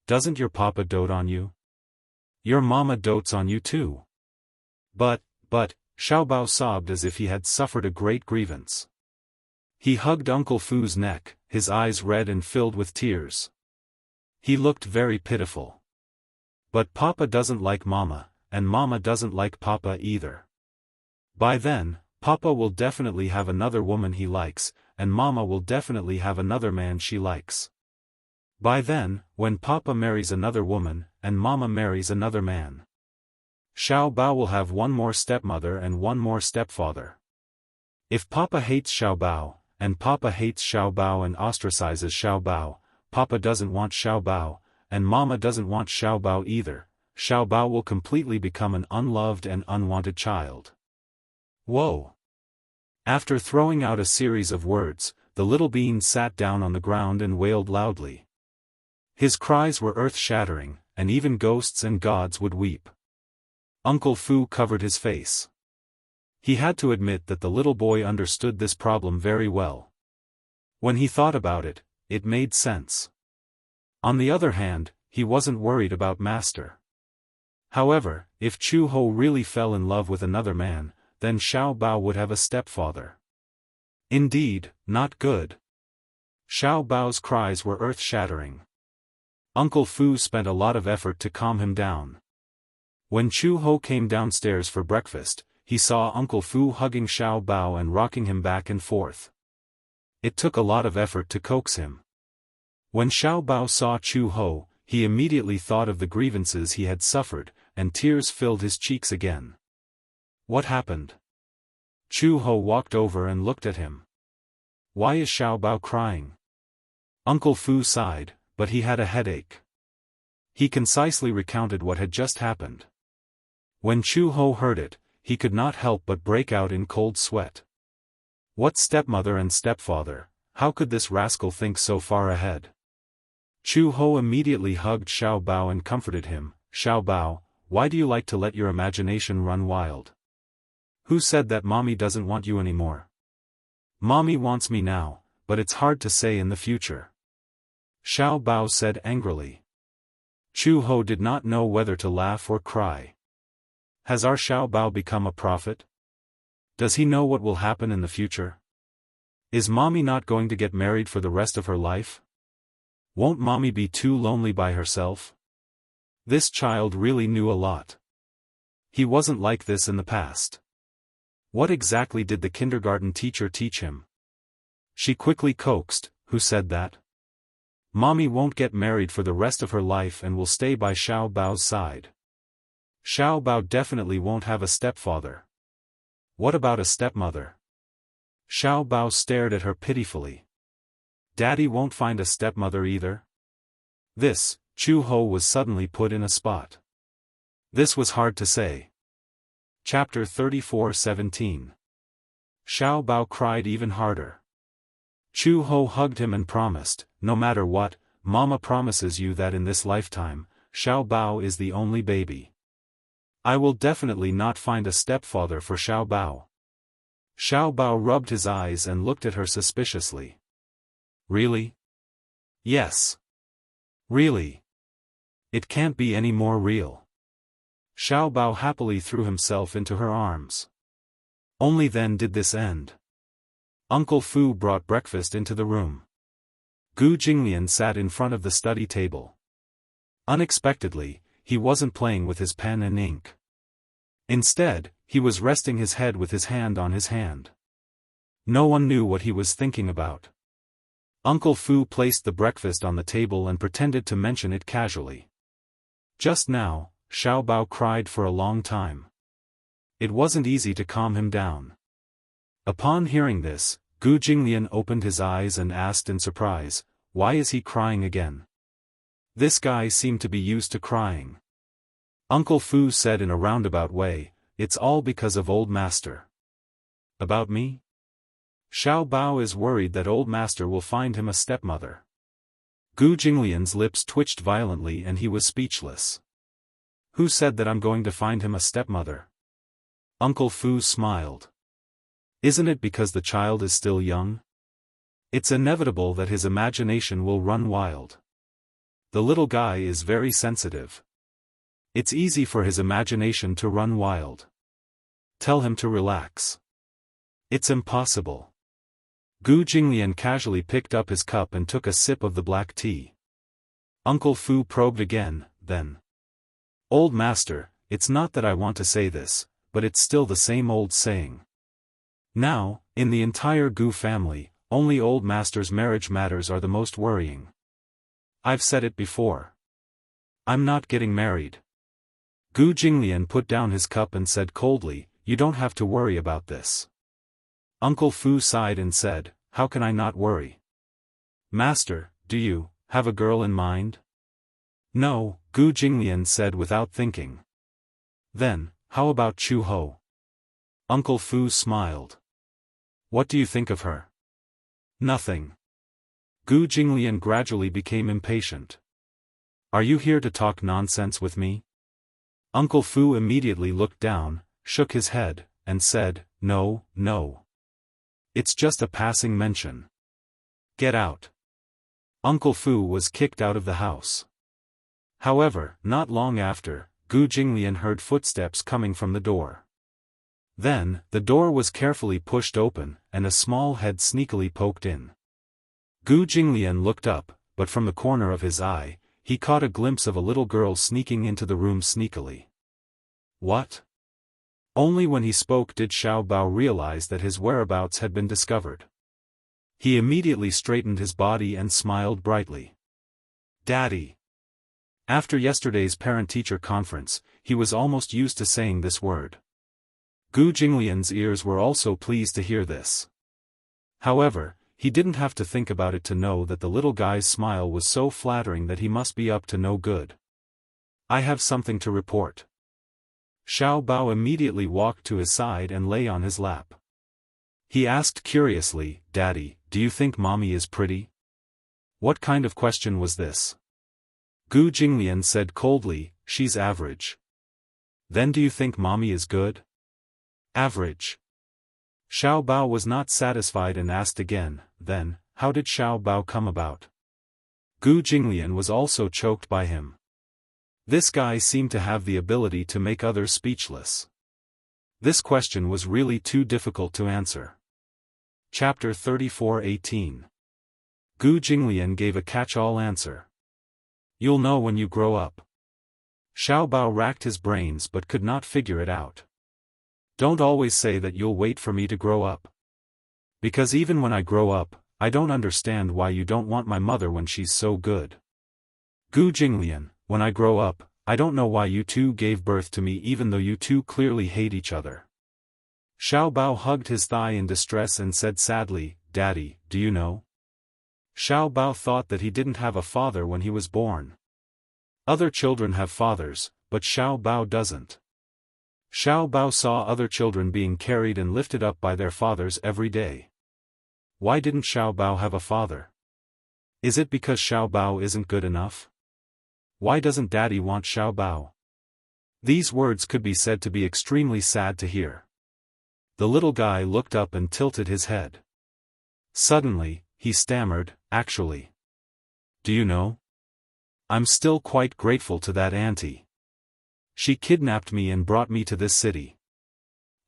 Doesn't your Papa dote on you? Your Mama dotes on you too." But, Xiao Bao sobbed as if he had suffered a great grievance. He hugged Uncle Fu's neck, his eyes red and filled with tears. He looked very pitiful. But Papa doesn't like Mama, and Mama doesn't like Papa either. By then, Papa will definitely have another woman he likes, and Mama will definitely have another man she likes. By then, when Papa marries another woman, and Mama marries another man, Xiao Bao will have one more stepmother and one more stepfather. If Papa hates Xiao Bao, and Papa hates Xiao Bao and ostracizes Xiao Bao, Papa doesn't want Xiao Bao, and Mama doesn't want Xiao Bao either, Xiao Bao will completely become an unloved and unwanted child. Whoa! After throwing out a series of words, the little bean sat down on the ground and wailed loudly. His cries were earth-shattering, and even ghosts and gods would weep. Uncle Fu covered his face. He had to admit that the little boy understood this problem very well. When he thought about it, it made sense. On the other hand, he wasn't worried about Master. However, if Chu Ho really fell in love with another man, then Xiao Bao would have a stepfather. Indeed, not good. Xiao Bao's cries were earth-shattering. Uncle Fu spent a lot of effort to calm him down. When Chu Ho came downstairs for breakfast, he saw Uncle Fu hugging Xiao Bao and rocking him back and forth. It took a lot of effort to coax him. When Xiao Bao saw Chu Ho, he immediately thought of the grievances he had suffered, and tears filled his cheeks again. What happened? Chu Ho walked over and looked at him. Why is Xiao Bao crying? Uncle Fu sighed, but he had a headache. He concisely recounted what had just happened. When Chu Ho heard it, he could not help but break out in cold sweat. What stepmother and stepfather, how could this rascal think so far ahead? Chu Ho immediately hugged Xiao Bao and comforted him. Xiao Bao, why do you like to let your imagination run wild? Who said that Mommy doesn't want you anymore? Mommy wants me now, but it's hard to say in the future. Xiao Bao said angrily. Chu Ho did not know whether to laugh or cry. Has our Xiao Bao become a prophet? Does he know what will happen in the future? Is mommy not going to get married for the rest of her life? Won't mommy be too lonely by herself? This child really knew a lot. He wasn't like this in the past. What exactly did the kindergarten teacher teach him? She quickly coaxed, who said that? Mommy won't get married for the rest of her life and will stay by Xiao Bao's side. Xiao Bao definitely won't have a stepfather. What about a stepmother? Xiao Bao stared at her pitifully. Daddy won't find a stepmother either? This, Chu Ho was suddenly put in a spot. This was hard to say. Chapter 34:17. Xiao Bao cried even harder. Chu Ho hugged him and promised, no matter what, Mama promises you that in this lifetime, Xiao Bao is the only baby. I will definitely not find a stepfather for Xiao Bao. Xiao Bao rubbed his eyes and looked at her suspiciously. Really? Yes. Really? It can't be any more real. Xiao Bao happily threw himself into her arms. Only then did this end. Uncle Fu brought breakfast into the room. Gu Jinglian sat in front of the study table. Unexpectedly, he wasn't playing with his pen and ink. Instead, he was resting his head with his hand on his hand. No one knew what he was thinking about. Uncle Fu placed the breakfast on the table and pretended to mention it casually. Just now, Xiao Bao cried for a long time. It wasn't easy to calm him down. Upon hearing this, Gu Jinglian opened his eyes and asked in surprise, "Why is he crying again?" This guy seemed to be used to crying. Uncle Fu said in a roundabout way, "It's all because of Old Master." About me? Xiao Bao is worried that Old Master will find him a stepmother. Gu Jinglian's lips twitched violently and he was speechless. Who said that I'm going to find him a stepmother? Uncle Fu smiled. Isn't it because the child is still young? It's inevitable that his imagination will run wild. The little guy is very sensitive. It's easy for his imagination to run wild. Tell him to relax. It's impossible. Gu Jinglian casually picked up his cup and took a sip of the black tea. Uncle Fu probed again, then. Old Master, it's not that I want to say this, but it's still the same old saying. Now, in the entire Gu family, only Old Master's marriage matters are the most worrying. I've said it before. I'm not getting married. Gu Jinglian put down his cup and said coldly, "You don't have to worry about this." Uncle Fu sighed and said, "How can I not worry? Master, do you have a girl in mind?" "No," Gu Jinglian said without thinking. "Then, how about Chu Ho?" Uncle Fu smiled. "What do you think of her?" "Nothing." Gu Jinglian gradually became impatient. "Are you here to talk nonsense with me?" Uncle Fu immediately looked down, shook his head, and said, "No, no. It's just a passing mention. Get out." Uncle Fu was kicked out of the house. However, not long after, Gu Jinglian heard footsteps coming from the door. Then, the door was carefully pushed open, and a small head sneakily poked in. Gu Jinglian looked up, but from the corner of his eye, he caught a glimpse of a little girl sneaking into the room sneakily. What? Only when he spoke did Xiao Bao realize that his whereabouts had been discovered. He immediately straightened his body and smiled brightly. "Daddy." After yesterday's parent-teacher conference, he was almost used to saying this word. Gu Jinglian's ears were also pleased to hear this. However, he didn't have to think about it to know that the little guy's smile was so flattering that he must be up to no good. "I have something to report." Xiao Bao immediately walked to his side and lay on his lap. He asked curiously, "Daddy, do you think mommy is pretty?" What kind of question was this? Gu Jinglian said coldly, "She's average." Then do you think mommy is good? Average. Xiao Bao was not satisfied and asked again, "Then, how did Xiao Bao come about?" Gu Jinglian was also choked by him. This guy seemed to have the ability to make others speechless. This question was really too difficult to answer. Chapter 34:18. Gu Jinglian gave a catch-all answer. You'll know when you grow up. Xiao Bao racked his brains but could not figure it out. Don't always say that you'll wait for me to grow up. Because even when I grow up, I don't understand why you don't want my mother when she's so good. Gu Jinglian, when I grow up, I don't know why you two gave birth to me even though you two clearly hate each other. Xiao Bao hugged his thigh in distress and said sadly, Daddy, do you know? Xiao Bao thought that he didn't have a father when he was born. Other children have fathers, but Xiao Bao doesn't. Xiao Bao saw other children being carried and lifted up by their fathers every day. Why didn't Xiao Bao have a father? Is it because Xiao Bao isn't good enough? Why doesn't Daddy want Xiao Bao? These words could be said to be extremely sad to hear. The little guy looked up and tilted his head. Suddenly, he stammered, Actually. Do you know? I'm still quite grateful to that auntie. She kidnapped me and brought me to this city.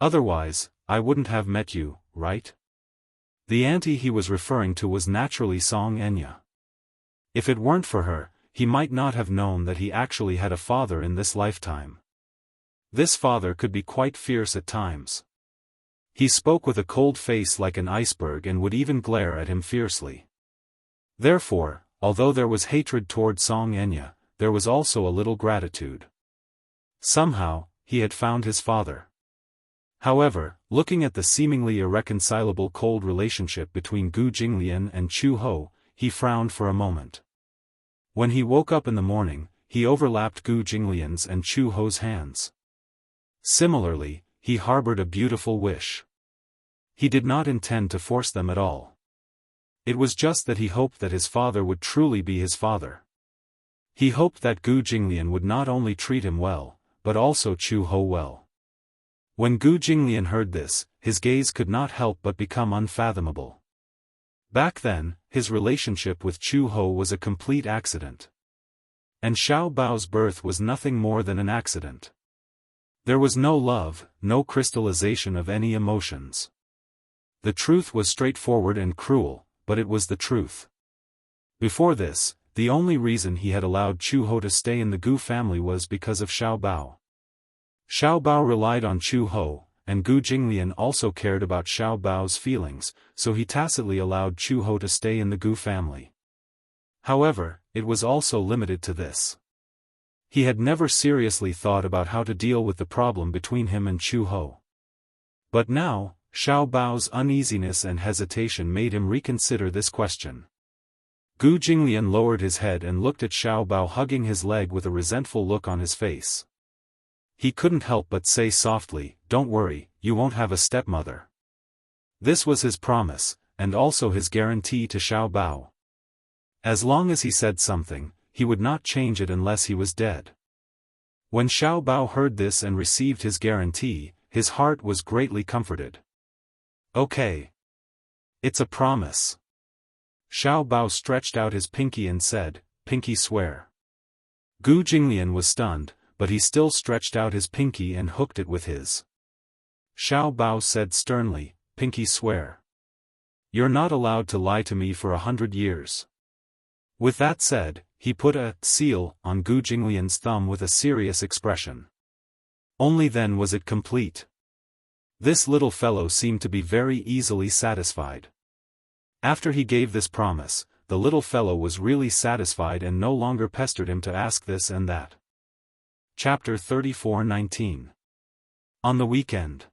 Otherwise, I wouldn't have met you, right? The auntie he was referring to was naturally Song Enya. If it weren't for her, he might not have known that he actually had a father in this lifetime. This father could be quite fierce at times. He spoke with a cold face like an iceberg and would even glare at him fiercely. Therefore, although there was hatred toward Song Enya, there was also a little gratitude. Somehow, he had found his father. However, looking at the seemingly irreconcilable cold relationship between Gu Jinglian and Chu Ho, he frowned for a moment. When he woke up in the morning, he overlapped Gu Jinglian's and Chu Ho's hands. Similarly, he harbored a beautiful wish. He did not intend to force them at all. It was just that he hoped that his father would truly be his father. He hoped that Gu Jinglian would not only treat him well, but also Chu Ho well. When Gu Jinglian heard this, his gaze could not help but become unfathomable. Back then, his relationship with Chu Ho was a complete accident. And Xiao Bao's birth was nothing more than an accident. There was no love, no crystallization of any emotions. The truth was straightforward and cruel, but it was the truth. Before this, the only reason he had allowed Chu Ho to stay in the Gu family was because of Xiao Bao. Xiao Bao relied on Chu Ho, and Gu Jinglian also cared about Xiao Bao's feelings, so he tacitly allowed Chu Ho to stay in the Gu family. However, it was also limited to this. He had never seriously thought about how to deal with the problem between him and Chu Ho. But now, Xiao Bao's uneasiness and hesitation made him reconsider this question. Gu Jinglian lowered his head and looked at Xiao Bao hugging his leg with a resentful look on his face. He couldn't help but say softly, Don't worry, you won't have a stepmother. This was his promise, and also his guarantee to Xiao Bao. As long as he said something, he would not change it unless he was dead. When Xiao Bao heard this and received his guarantee, his heart was greatly comforted. Okay. It's a promise. Xiao Bao stretched out his pinky and said, Pinky swear. Gu Jinglian was stunned, but he still stretched out his pinky and hooked it with his. Xiao Bao said sternly, Pinky swear. You're not allowed to lie to me for 100 years. With that said, he put a seal on Gu Jinglian's thumb with a serious expression. Only then was it complete. This little fellow seemed to be very easily satisfied. After he gave this promise, the little fellow was really satisfied and no longer pestered him to ask this and that. Chapter 34:19. On the weekend.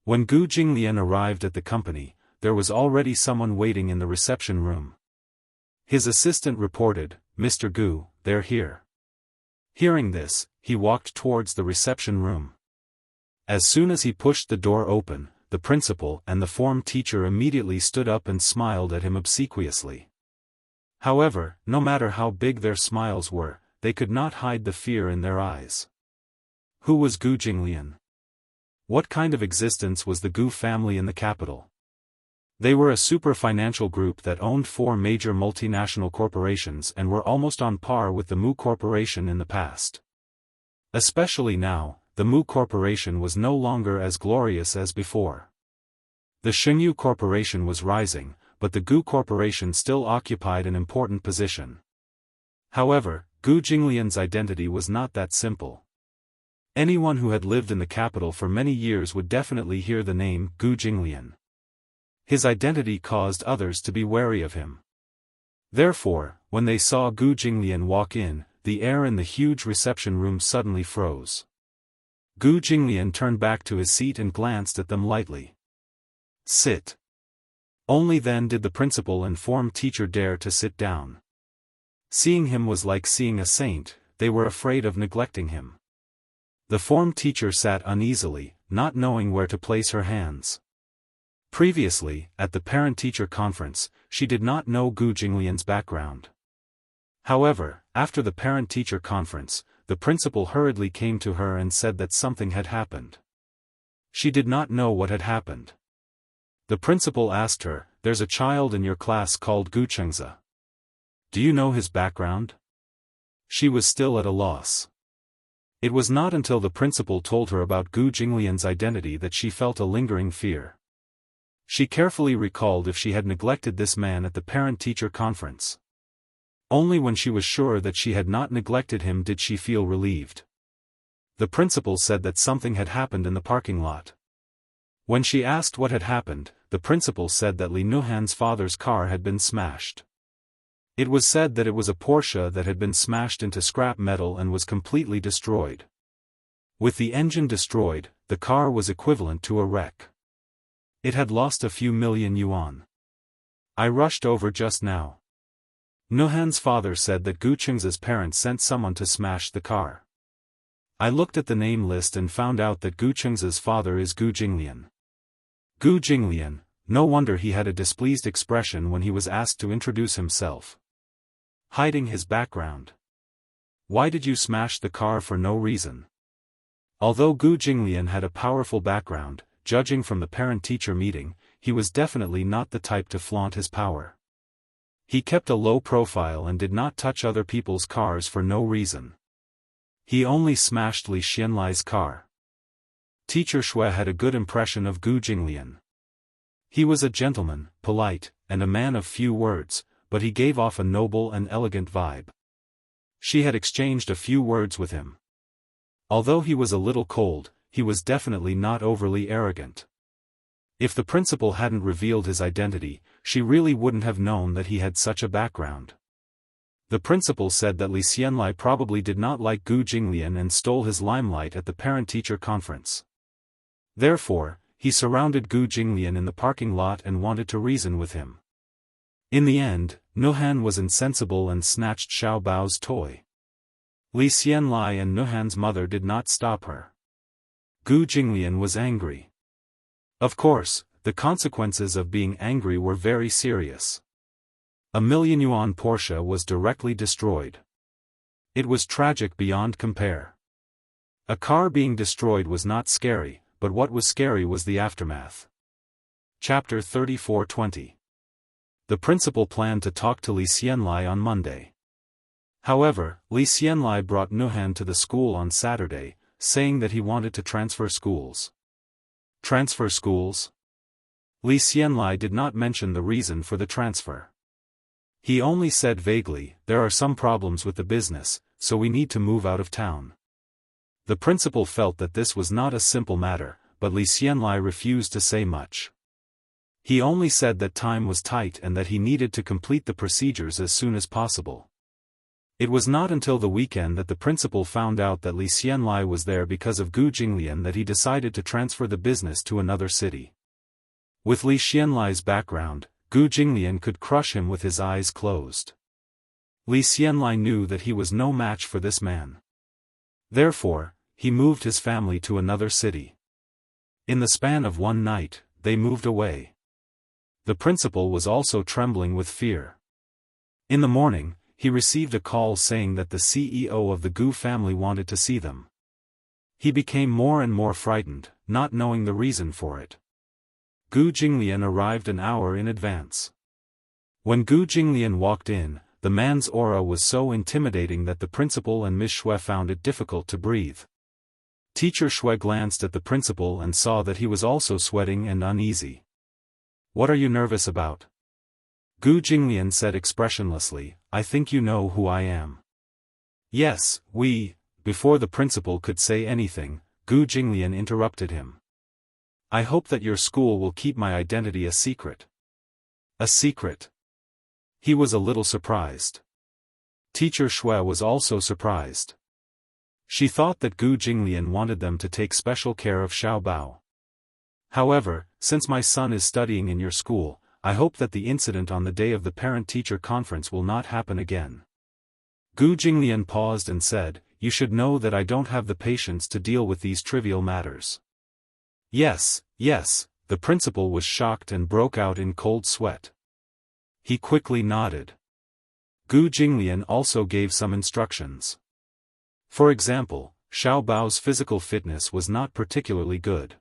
When Gu Jinglian arrived at the company, there was already someone waiting in the reception room. His assistant reported, Mr. Gu, they're here. Hearing this, he walked towards the reception room. As soon as he pushed the door open, the principal and the form teacher immediately stood up and smiled at him obsequiously. However, no matter how big their smiles were, they could not hide the fear in their eyes. Who was Gu Jinglian? What kind of existence was the Gu family in the capital? They were a super financial group that owned 4 major multinational corporations and were almost on par with the Mu Corporation in the past. Especially now, the Mu Corporation was no longer as glorious as before. The Xingyu Corporation was rising, but the Gu Corporation still occupied an important position. However, Gu Jinglian's identity was not that simple. Anyone who had lived in the capital for many years would definitely hear the name Gu Jinglian. His identity caused others to be wary of him. Therefore, when they saw Gu Jinglian walk in, the air in the huge reception room suddenly froze. Gu Jinglian turned back to his seat and glanced at them lightly. "Sit." Only then did the principal and form teacher dare to sit down. Seeing him was like seeing a saint, they were afraid of neglecting him. The form teacher sat uneasily, not knowing where to place her hands. Previously, at the parent-teacher conference, she did not know Gu Jinglian's background. However, after the parent-teacher conference, the principal hurriedly came to her and said that something had happened. She did not know what had happened. The principal asked her, "There's a child in your class called Gu Xianxia. Do you know his background?" She was still at a loss. It was not until the principal told her about Gu Jinglian's identity that she felt a lingering fear. She carefully recalled if she had neglected this man at the parent-teacher conference. Only when she was sure that she had not neglected him did she feel relieved. The principal said that something had happened in the parking lot. When she asked what had happened, the principal said that Li Nuhan's father's car had been smashed. It was said that it was a Porsche that had been smashed into scrap metal and was completely destroyed. With the engine destroyed, the car was equivalent to a wreck. It had lost a few million yuan. I rushed over just now. Nuhan's father said that Gu Qings's parents sent someone to smash the car. I looked at the name list and found out that Gu Qings's father is Gu Jinglian. Gu Jinglian, no wonder he had a displeased expression when he was asked to introduce himself. Hiding his background. Why did you smash the car for no reason? Although Gu Jinglian had a powerful background, judging from the parent-teacher meeting, he was definitely not the type to flaunt his power. He kept a low profile and did not touch other people's cars for no reason. He only smashed Li Xianlai's car. Teacher Shui had a good impression of Gu Jinglian. He was a gentleman, polite, and a man of few words, but he gave off a noble and elegant vibe. She had exchanged a few words with him. Although he was a little cold, he was definitely not overly arrogant. If the principal hadn't revealed his identity, she really wouldn't have known that he had such a background. The principal said that Li Xianlai probably did not like Gu Jinglian and stole his limelight at the parent-teacher conference. Therefore, he surrounded Gu Jinglian in the parking lot and wanted to reason with him. In the end, Nuhan was insensible and snatched Xiao Bao's toy. Li Xianlai and Nuhan's mother did not stop her. Gu Jinglian was angry. Of course, the consequences of being angry were very serious. A million yuan Porsche was directly destroyed. It was tragic beyond compare. A car being destroyed was not scary, but what was scary was the aftermath. Chapter 34:20. The principal planned to talk to Li Xianlai on Monday. However, Li Xianlai brought Nuhan to the school on Saturday, saying that he wanted to transfer schools. Transfer schools? Li Xianlai did not mention the reason for the transfer. He only said vaguely, "There are some problems with the business, so we need to move out of town." The principal felt that this was not a simple matter, but Li Xianlai refused to say much. He only said that time was tight and that he needed to complete the procedures as soon as possible. It was not until the weekend that the principal found out that Li Xianlai was there because of Gu Jinglian that he decided to transfer the business to another city. With Li Xianlai's background, Gu Jinglian could crush him with his eyes closed. Li Xianlai knew that he was no match for this man. Therefore, he moved his family to another city. In the span of one night, they moved away. The principal was also trembling with fear. In the morning, he received a call saying that the CEO of the Gu family wanted to see them. He became more and more frightened, not knowing the reason for it. Gu Jinglian arrived an hour in advance. When Gu Jinglian walked in, the man's aura was so intimidating that the principal and Miss Shui found it difficult to breathe. Teacher Shui glanced at the principal and saw that he was also sweating and uneasy. "What are you nervous about?" Gu Jinglian said expressionlessly, "I think you know who I am." "Yes, we..." Before the principal could say anything, Gu Jinglian interrupted him. "I hope that your school will keep my identity a secret." "A secret?" He was a little surprised. Teacher Shui was also surprised. She thought that Gu Jinglian wanted them to take special care of Xiao Bao. "However, since my son is studying in your school, I hope that the incident on the day of the parent-teacher conference will not happen again." Gu Jinglian paused and said, "You should know that I don't have the patience to deal with these trivial matters." "Yes, yes," the principal was shocked and broke out in cold sweat. He quickly nodded. Gu Jinglian also gave some instructions. For example, Xiao Bao's physical fitness was not particularly good.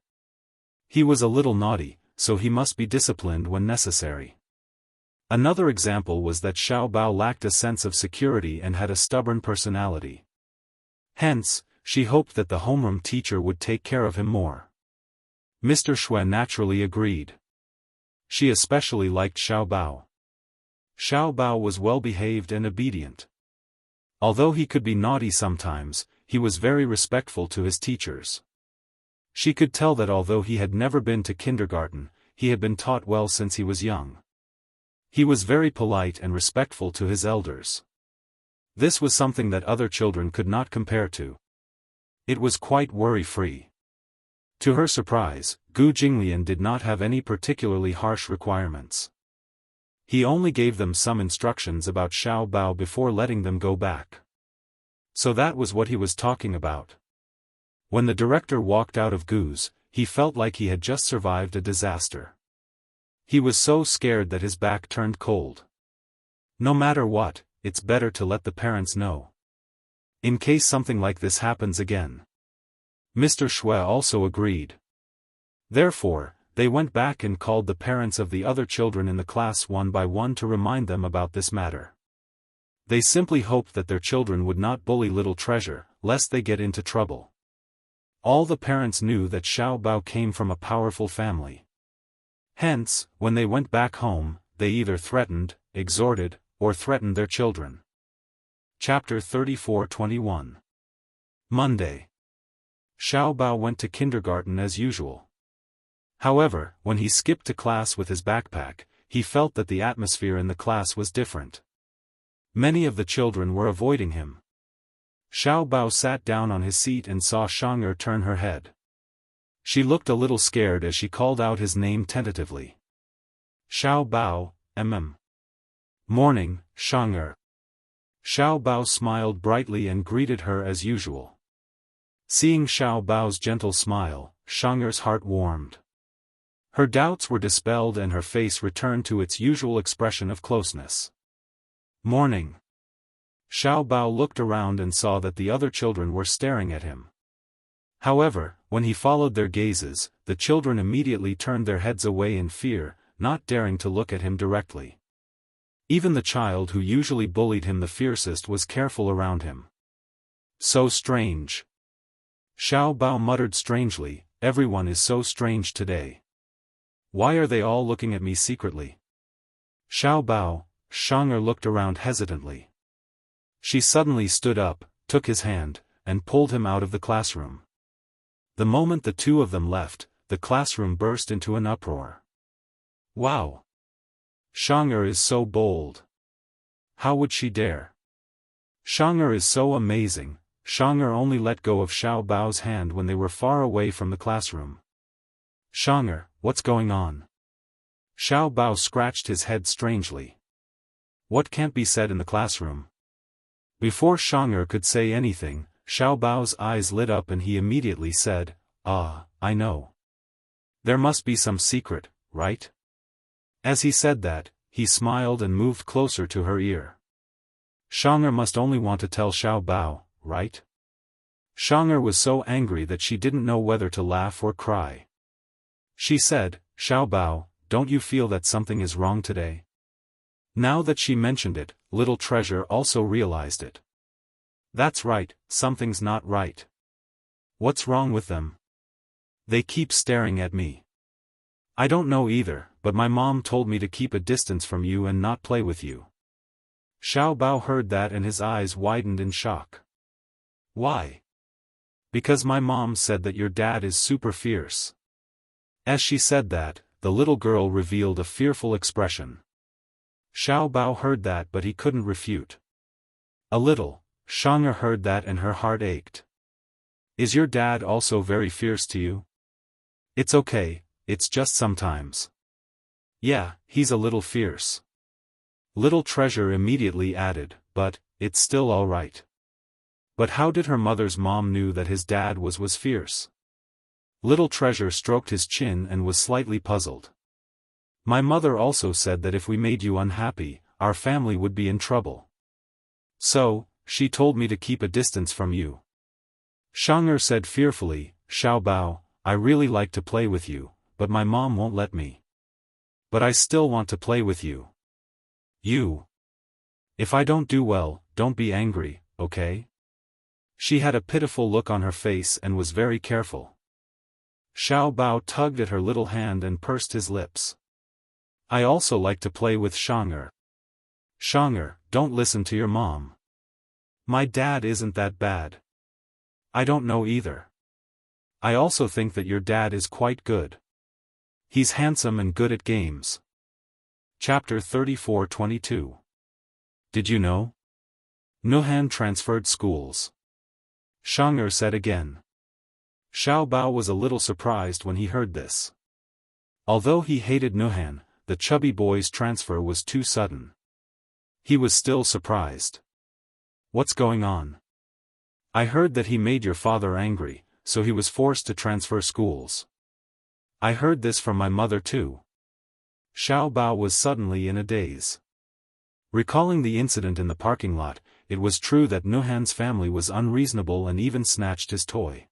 He was a little naughty, so he must be disciplined when necessary. Another example was that Xiao Bao lacked a sense of security and had a stubborn personality. Hence, she hoped that the homeroom teacher would take care of him more. Mr. Shui naturally agreed. She especially liked Xiao Bao. Xiao Bao was well-behaved and obedient. Although he could be naughty sometimes, he was very respectful to his teachers. She could tell that although he had never been to kindergarten, he had been taught well since he was young. He was very polite and respectful to his elders. This was something that other children could not compare to. It was quite worry-free. To her surprise, Gu Jinglian did not have any particularly harsh requirements. He only gave them some instructions about Xiao Bao before letting them go back. So that was what he was talking about. When the director walked out of Gu's, he felt like he had just survived a disaster. He was so scared that his back turned cold. No matter what, it's better to let the parents know. In case something like this happens again. Mr. Shui also agreed. Therefore, they went back and called the parents of the other children in the class one by one to remind them about this matter. They simply hoped that their children would not bully little treasure, lest they get into trouble. All the parents knew that Xiao Bao came from a powerful family. Hence, when they went back home, they either threatened, exhorted, or threatened their children. Chapter 34-21 Monday. Xiao Bao went to kindergarten as usual. However, when he skipped to class with his backpack, he felt that the atmosphere in the class was different. Many of the children were avoiding him. Xiao Bao sat down on his seat and saw Xianxia turn her head. She looked a little scared as she called out his name tentatively. "Xiao Bao, Morning, Xianxia." Xiao Bao smiled brightly and greeted her as usual. Seeing Xiao Bao's gentle smile, Xianxia's heart warmed. Her doubts were dispelled and her face returned to its usual expression of closeness. "Morning." Xiao Bao looked around and saw that the other children were staring at him. However, when he followed their gazes, the children immediately turned their heads away in fear, not daring to look at him directly. Even the child who usually bullied him the fiercest was careful around him. So strange. Xiao Bao muttered strangely, "Everyone is so strange today. Why are they all looking at me secretly?" "Xiao Bao," Xianxia looked around hesitantly. She suddenly stood up, took his hand, and pulled him out of the classroom. The moment the two of them left, the classroom burst into an uproar. "Wow! Xianxia is so bold. How would she dare? Xianxia is so amazing." Xianxia only let go of Xiao Bao's hand when they were far away from the classroom. "Xianxia, what's going on?" Xiao Bao scratched his head strangely. What can't be said in the classroom? Before Xianxia could say anything, Xiao Bao's eyes lit up and he immediately said, "Ah, I know. There must be some secret, right?" As he said that, he smiled and moved closer to her ear. "Xianxia must only want to tell Xiao Bao, right?" Xianxia was so angry that she didn't know whether to laugh or cry. She said, "Xiao Bao, don't you feel that something is wrong today?" Now that she mentioned it, little treasure also realized it. "That's right, something's not right. What's wrong with them? They keep staring at me. I don't know either, but my mom told me to keep a distance from you and not play with you. Xiao Bao heard that and his eyes widened in shock. Why? Because my mom said that your dad is super fierce. As she said that, the little girl revealed a fearful expression. Xiao Bao heard that but he couldn't refute. A little, Xianxia heard that and her heart ached. Is your dad also very fierce to you? It's okay, it's just sometimes. Yeah, he's a little fierce. Little Treasure immediately added, but, it's still all right. But how did her mother's mom knew that his dad was fierce? Little Treasure stroked his chin and was slightly puzzled. My mother also said that if we made you unhappy, our family would be in trouble. So, she told me to keep a distance from you. Xianxia said fearfully, Xiao Bao, I really like to play with you, but my mom won't let me. But I still want to play with you. You. If I don't do well, don't be angry, okay? She had a pitiful look on her face and was very careful. Xiao Bao tugged at her little hand and pursed his lips. I also like to play with Xianxia. Xianxia, don't listen to your mom. My dad isn't that bad. I don't know either. I also think that your dad is quite good. He's handsome and good at games. Chapter 34-22. Did you know? Nuhan transferred schools. Xianxia said again. Xiao Bao was a little surprised when he heard this. Although he hated Nuhan, the chubby boy's transfer was too sudden. He was still surprised. What's going on? I heard that he made your father angry, so he was forced to transfer schools. I heard this from my mother too. Xiao Bao was suddenly in a daze. Recalling the incident in the parking lot, it was true that Nuhan's family was unreasonable and even snatched his toy.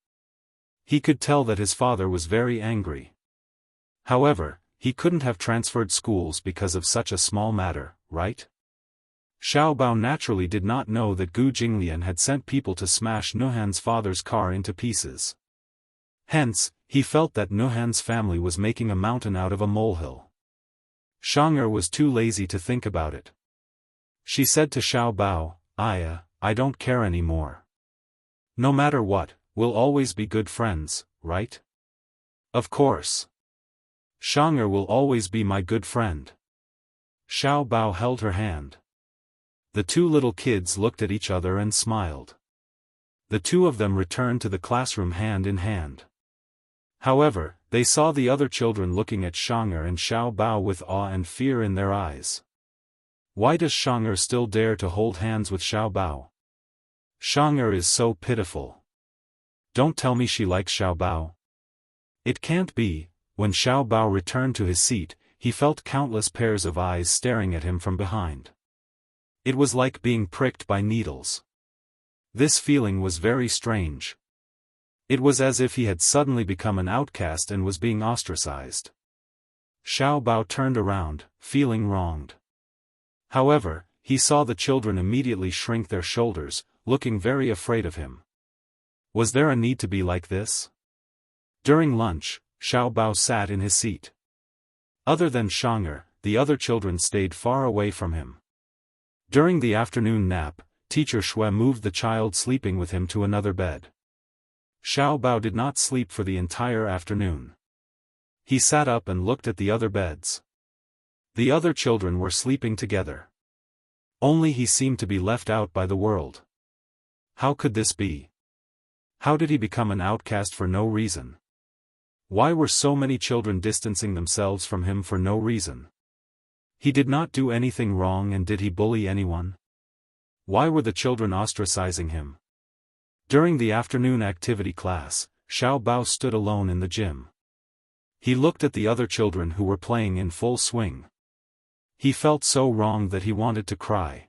He could tell that his father was very angry. However, he couldn't have transferred schools because of such a small matter, right? Xiao Bao naturally did not know that Gu Jinglian had sent people to smash Nuhan's father's car into pieces. Hence, he felt that Nuhan's family was making a mountain out of a molehill. Xianxia was too lazy to think about it. She said to Xiao Bao, I don't care anymore. No matter what, we'll always be good friends, right? Of course. Xianxia will always be my good friend. Xiao Bao held her hand. The two little kids looked at each other and smiled. The two of them returned to the classroom hand in hand. However, they saw the other children looking at Xianxia and Xiao Bao with awe and fear in their eyes. Why does Xianxia still dare to hold hands with Xiao Bao? Xianxia is so pitiful. Don't tell me she likes Xiao Bao. It can't be. When Xiao Bao returned to his seat, he felt countless pairs of eyes staring at him from behind. It was like being pricked by needles. This feeling was very strange. It was as if he had suddenly become an outcast and was being ostracized. Xiao Bao turned around, feeling wronged. However, he saw the children immediately shrink their shoulders, looking very afraid of him. Was there a need to be like this? During lunch, Xiao Bao sat in his seat. Other than Xianxia, the other children stayed far away from him. During the afternoon nap, Teacher Shui moved the child sleeping with him to another bed. Xiao Bao did not sleep for the entire afternoon. He sat up and looked at the other beds. The other children were sleeping together. Only he seemed to be left out by the world. How could this be? How did he become an outcast for no reason? Why were so many children distancing themselves from him for no reason? He did not do anything wrong, and did he bully anyone? Why were the children ostracizing him? During the afternoon activity class, Xiao Bao stood alone in the gym. He looked at the other children who were playing in full swing. He felt so wrong that he wanted to cry.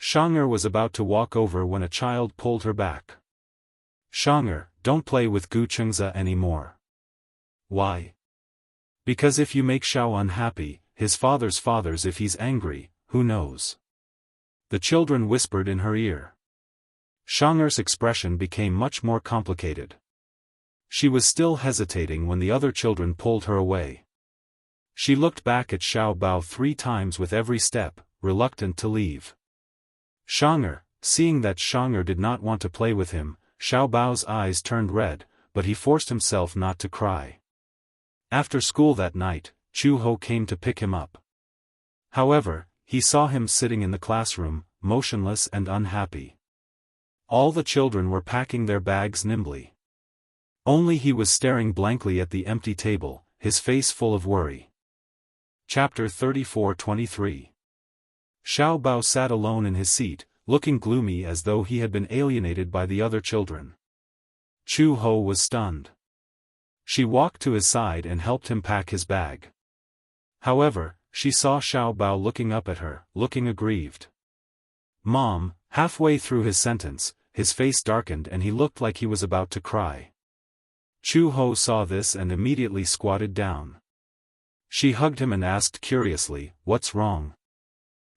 Xianxia was about to walk over when a child pulled her back. Xianxia, don't play with Gu Jinglian anymore. Why? Because if you make Xiao unhappy, his father's if he's angry, who knows? The children whispered in her ear. Xianxia's expression became much more complicated. She was still hesitating when the other children pulled her away. She looked back at Xiao Bao 3 times with every step, reluctant to leave. Xianxia, seeing that Xianxia did not want to play with him, Xiao Bao's eyes turned red, but he forced himself not to cry. After school that night, Chu Ho came to pick him up. However, he saw him sitting in the classroom, motionless and unhappy. All the children were packing their bags nimbly. Only he was staring blankly at the empty table, his face full of worry. Chapter 34-23. Xiao Bao sat alone in his seat, looking gloomy as though he had been alienated by the other children. Chu Ho was stunned. She walked to his side and helped him pack his bag. However, she saw Xiao Bao looking up at her, looking aggrieved. "Mom," halfway through his sentence, his face darkened and he looked like he was about to cry. Chu Ho saw this and immediately squatted down. She hugged him and asked curiously, "What's wrong?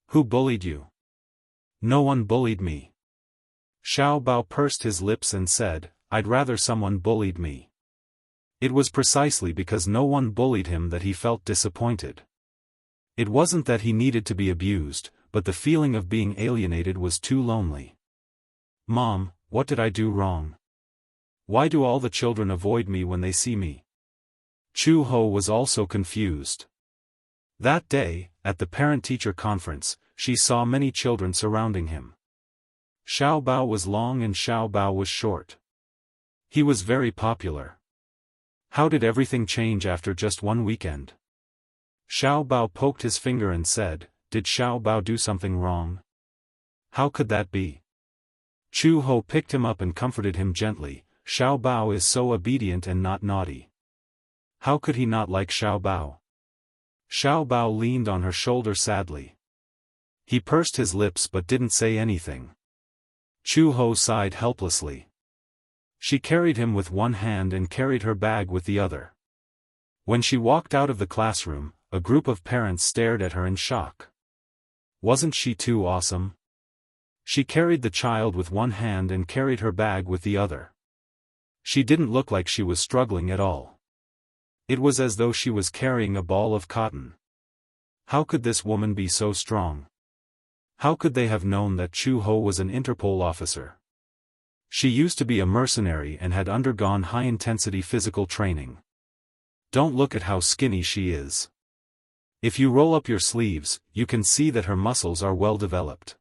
Who bullied you?" "No one bullied me." Xiao Bao pursed his lips and said, "I'd rather someone bullied me." It was precisely because no one bullied him that he felt disappointed. It wasn't that he needed to be abused, but the feeling of being alienated was too lonely. "Mom, what did I do wrong? Why do all the children avoid me when they see me?" Chu Ho was also confused. That day, at the parent-teacher conference, she saw many children surrounding him. Xiao Bao was long and Xiao Bao was short. He was very popular. How did everything change after just one weekend? Xiao Bao poked his finger and said, "Did Xiao Bao do something wrong? How could that be?" Chu Ho picked him up and comforted him gently. "Xiao Bao is so obedient and not naughty. How could he not like Xiao Bao?" Xiao Bao leaned on her shoulder sadly. He pursed his lips but didn't say anything. Chu Ho sighed helplessly. She carried him with one hand and carried her bag with the other. When she walked out of the classroom, a group of parents stared at her in shock. Wasn't she too awesome? She carried the child with one hand and carried her bag with the other. She didn't look like she was struggling at all. It was as though she was carrying a ball of cotton. How could this woman be so strong? How could they have known that Chu Ho was an Interpol officer? She used to be a mercenary and had undergone high-intensity physical training. Don't look at how skinny she is. If you roll up your sleeves, you can see that her muscles are well developed.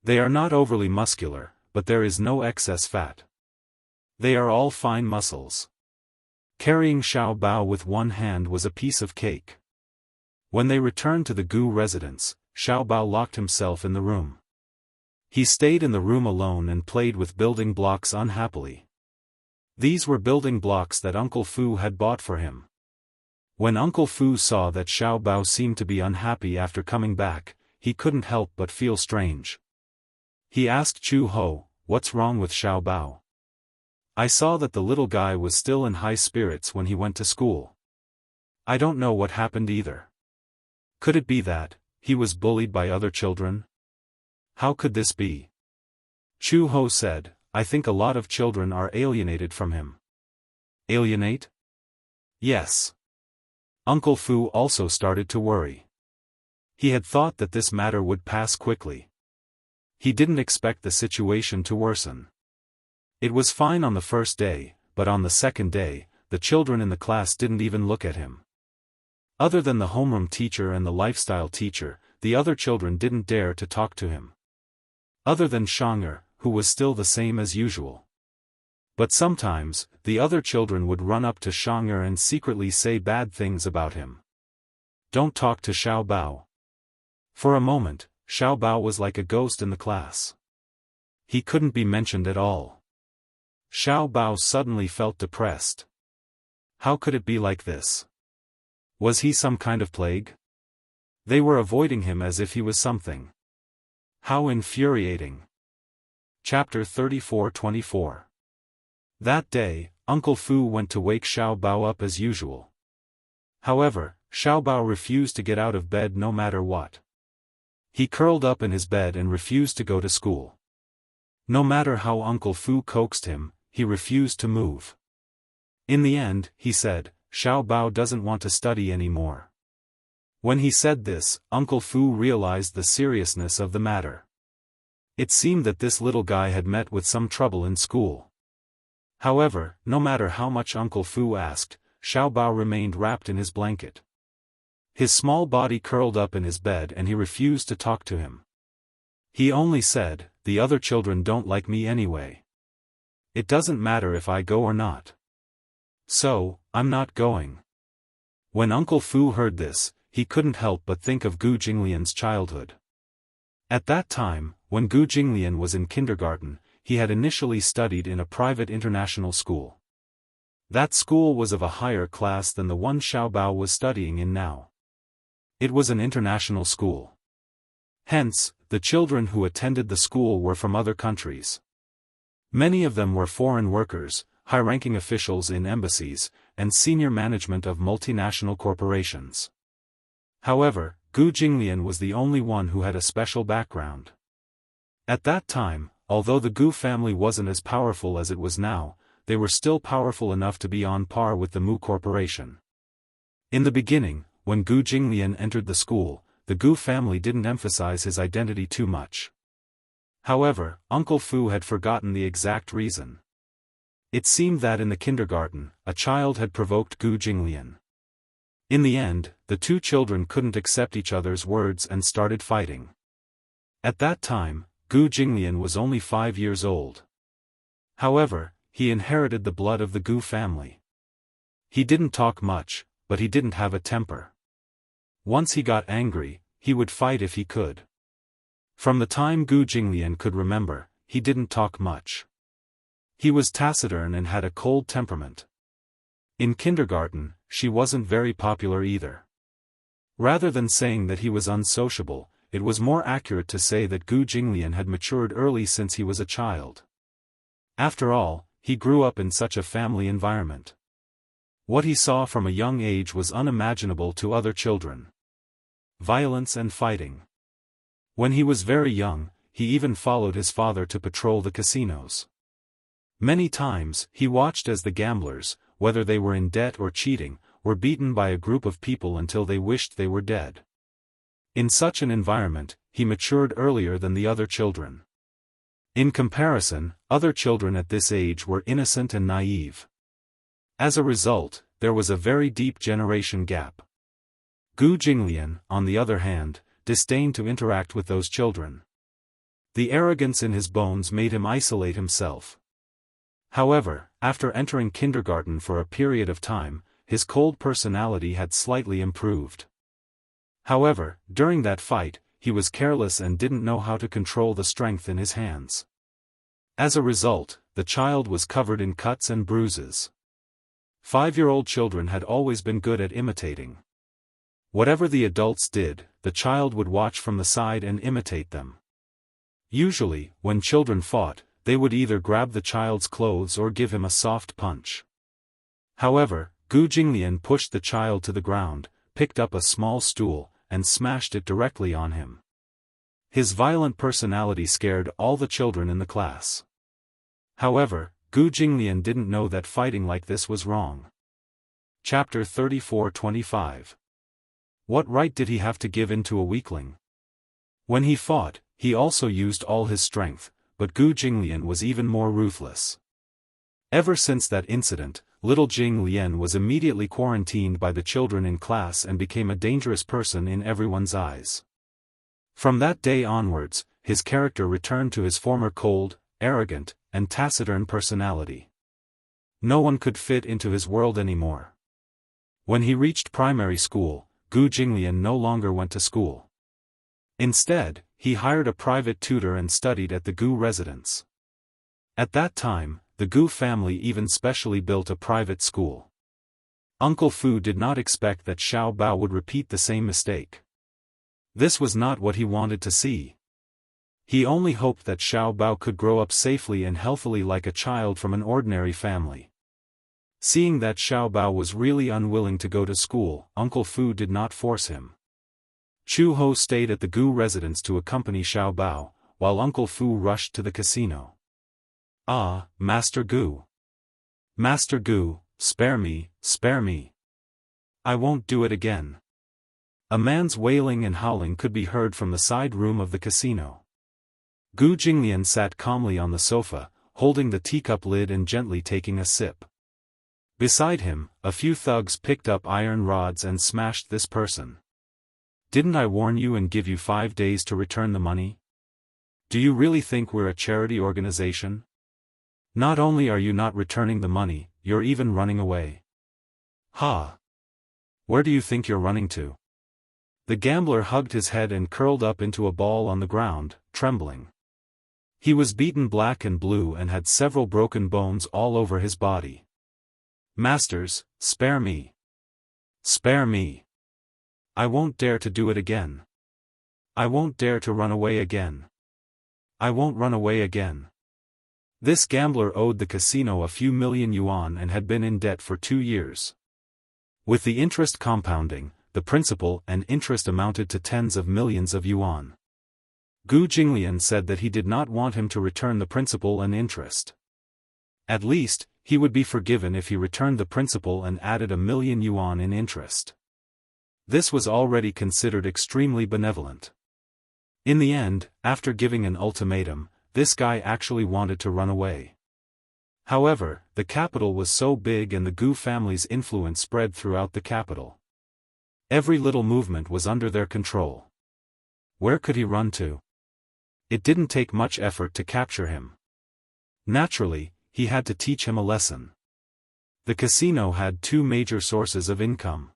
They are not overly muscular, but there is no excess fat. They are all fine muscles. Carrying Xiao Bao with one hand was a piece of cake. When they returned to the Gu residence, Xiao Bao locked himself in the room. He stayed in the room alone and played with building blocks unhappily. These were building blocks that Uncle Fu had bought for him. When Uncle Fu saw that Xiao Bao seemed to be unhappy after coming back, he couldn't help but feel strange. He asked Chu Ho, "What's wrong with Xiao Bao? I saw that the little guy was still in high spirits when he went to school. I don't know what happened either. Could it be that he was bullied by other children? How could this be?" Chu Ho said, "I think a lot of children are alienated from him." Alienate? Yes. Uncle Fu also started to worry. He had thought that this matter would pass quickly. He didn't expect the situation to worsen. It was fine on the first day, but on the second day, the children in the class didn't even look at him. Other than the homeroom teacher and the lifestyle teacher, the other children didn't dare to talk to him. Other than Xianxia, who was still the same as usual. But sometimes, the other children would run up to Xianxia and secretly say bad things about him. "Don't talk to Xiao Bao." For a moment, Xiao Bao was like a ghost in the class. He couldn't be mentioned at all. Xiao Bao suddenly felt depressed. How could it be like this? Was he some kind of plague? They were avoiding him as if he was something. How infuriating. Chapter 34-24. That day, Uncle Fu went to wake Xiao Bao up as usual. However, Xiao Bao refused to get out of bed no matter what. He curled up in his bed and refused to go to school. No matter how Uncle Fu coaxed him, he refused to move. In the end, he said, "Xiao Bao doesn't want to study anymore." When he said this, Uncle Fu realized the seriousness of the matter. It seemed that this little guy had met with some trouble in school. However, no matter how much Uncle Fu asked, Xiao Bao remained wrapped in his blanket. His small body curled up in his bed and he refused to talk to him. He only said, "The other children don't like me anyway. It doesn't matter if I go or not. So, I'm not going." When Uncle Fu heard this, he couldn't help but think of Gu Jinglian's childhood. At that time, when Gu Jinglian was in kindergarten, he had initially studied in a private international school. That school was of a higher class than the one Xiao Bao was studying in now. It was an international school. Hence, the children who attended the school were from other countries. Many of them were foreign workers, high-ranking officials in embassies, and senior management of multinational corporations. However, Gu Jinglian was the only one who had a special background. At that time, although the Gu family wasn't as powerful as it was now, they were still powerful enough to be on par with the Mu Corporation. In the beginning, when Gu Jinglian entered the school, the Gu family didn't emphasize his identity too much. However, Uncle Fu had forgotten the exact reason. It seemed that in the kindergarten, a child had provoked Gu Jinglian. In the end, the two children couldn't accept each other's words and started fighting. At that time, Gu Jinglian was only 5 years old. However, he inherited the blood of the Gu family. He didn't talk much, but he didn't have a temper. Once he got angry, he would fight if he could. From the time Gu Jinglian could remember, he didn't talk much. He was taciturn and had a cold temperament. In kindergarten, she wasn't very popular either. Rather than saying that he was unsociable, it was more accurate to say that Gu Jinglian had matured early since he was a child. After all, he grew up in such a family environment. What he saw from a young age was unimaginable to other children. Violence and fighting. When he was very young, he even followed his father to patrol the casinos. Many times, he watched as the gamblers, whether they were in debt or cheating, were beaten by a group of people until they wished they were dead. In such an environment, he matured earlier than the other children. In comparison, other children at this age were innocent and naive. As a result, there was a very deep generation gap. Gu Jinglian, on the other hand, disdained to interact with those children. The arrogance in his bones made him isolate himself. However, after entering kindergarten for a period of time, his cold personality had slightly improved. However, during that fight, he was careless and didn't know how to control the strength in his hands. As a result, the child was covered in cuts and bruises. 5-year-old children had always been good at imitating. Whatever the adults did, the child would watch from the side and imitate them. Usually, when children fought, they would either grab the child's clothes or give him a soft punch. However, Gu Jinglian pushed the child to the ground, picked up a small stool, and smashed it directly on him. His violent personality scared all the children in the class. However, Gu Jinglian didn't know that fighting like this was wrong. Chapter 34-25. What right did he have to give in to a weakling? When he fought, he also used all his strength, but Gu Jinglian was even more ruthless. Ever since that incident, little Jing Lian was immediately quarantined by the children in class and became a dangerous person in everyone's eyes. From that day onwards, his character returned to his former cold, arrogant, and taciturn personality. No one could fit into his world anymore. When he reached primary school, Gu Jinglian no longer went to school. Instead, he hired a private tutor and studied at the Gu residence. At that time, the Gu family even specially built a private school. Uncle Fu did not expect that Xiao Bao would repeat the same mistake. This was not what he wanted to see. He only hoped that Xiao Bao could grow up safely and healthily like a child from an ordinary family. Seeing that Xiao Bao was really unwilling to go to school, Uncle Fu did not force him. Chu Ho stayed at the Gu residence to accompany Xiao Bao, while Uncle Fu rushed to the casino. "Ah, Master Gu! Master Gu, spare me, spare me! I won't do it again." A man's wailing and howling could be heard from the side room of the casino. Gu Jinglian sat calmly on the sofa, holding the teacup lid and gently taking a sip. Beside him, a few thugs picked up iron rods and smashed this person. "Didn't I warn you and give you 5 days to return the money? Do you really think we're a charity organization? Not only are you not returning the money, you're even running away. Ha! Where do you think you're running to?" The gambler hugged his head and curled up into a ball on the ground, trembling. He was beaten black and blue and had several broken bones all over his body. "Masters, spare me! Spare me! I won't dare to do it again. I won't dare to run away again. I won't run away again." This gambler owed the casino a few million yuan and had been in debt for 2 years. With the interest compounding, the principal and interest amounted to tens of millions of yuan. Gu Jinglian said that he did not want him to return the principal and interest. At least, he would be forgiven if he returned the principal and added 1 million yuan in interest. This was already considered extremely benevolent. In the end, after giving an ultimatum, this guy actually wanted to run away. However, the capital was so big and the Gu family's influence spread throughout the capital. Every little movement was under their control. Where could he run to? It didn't take much effort to capture him. Naturally, he had to teach him a lesson. The casino had 2 major sources of income.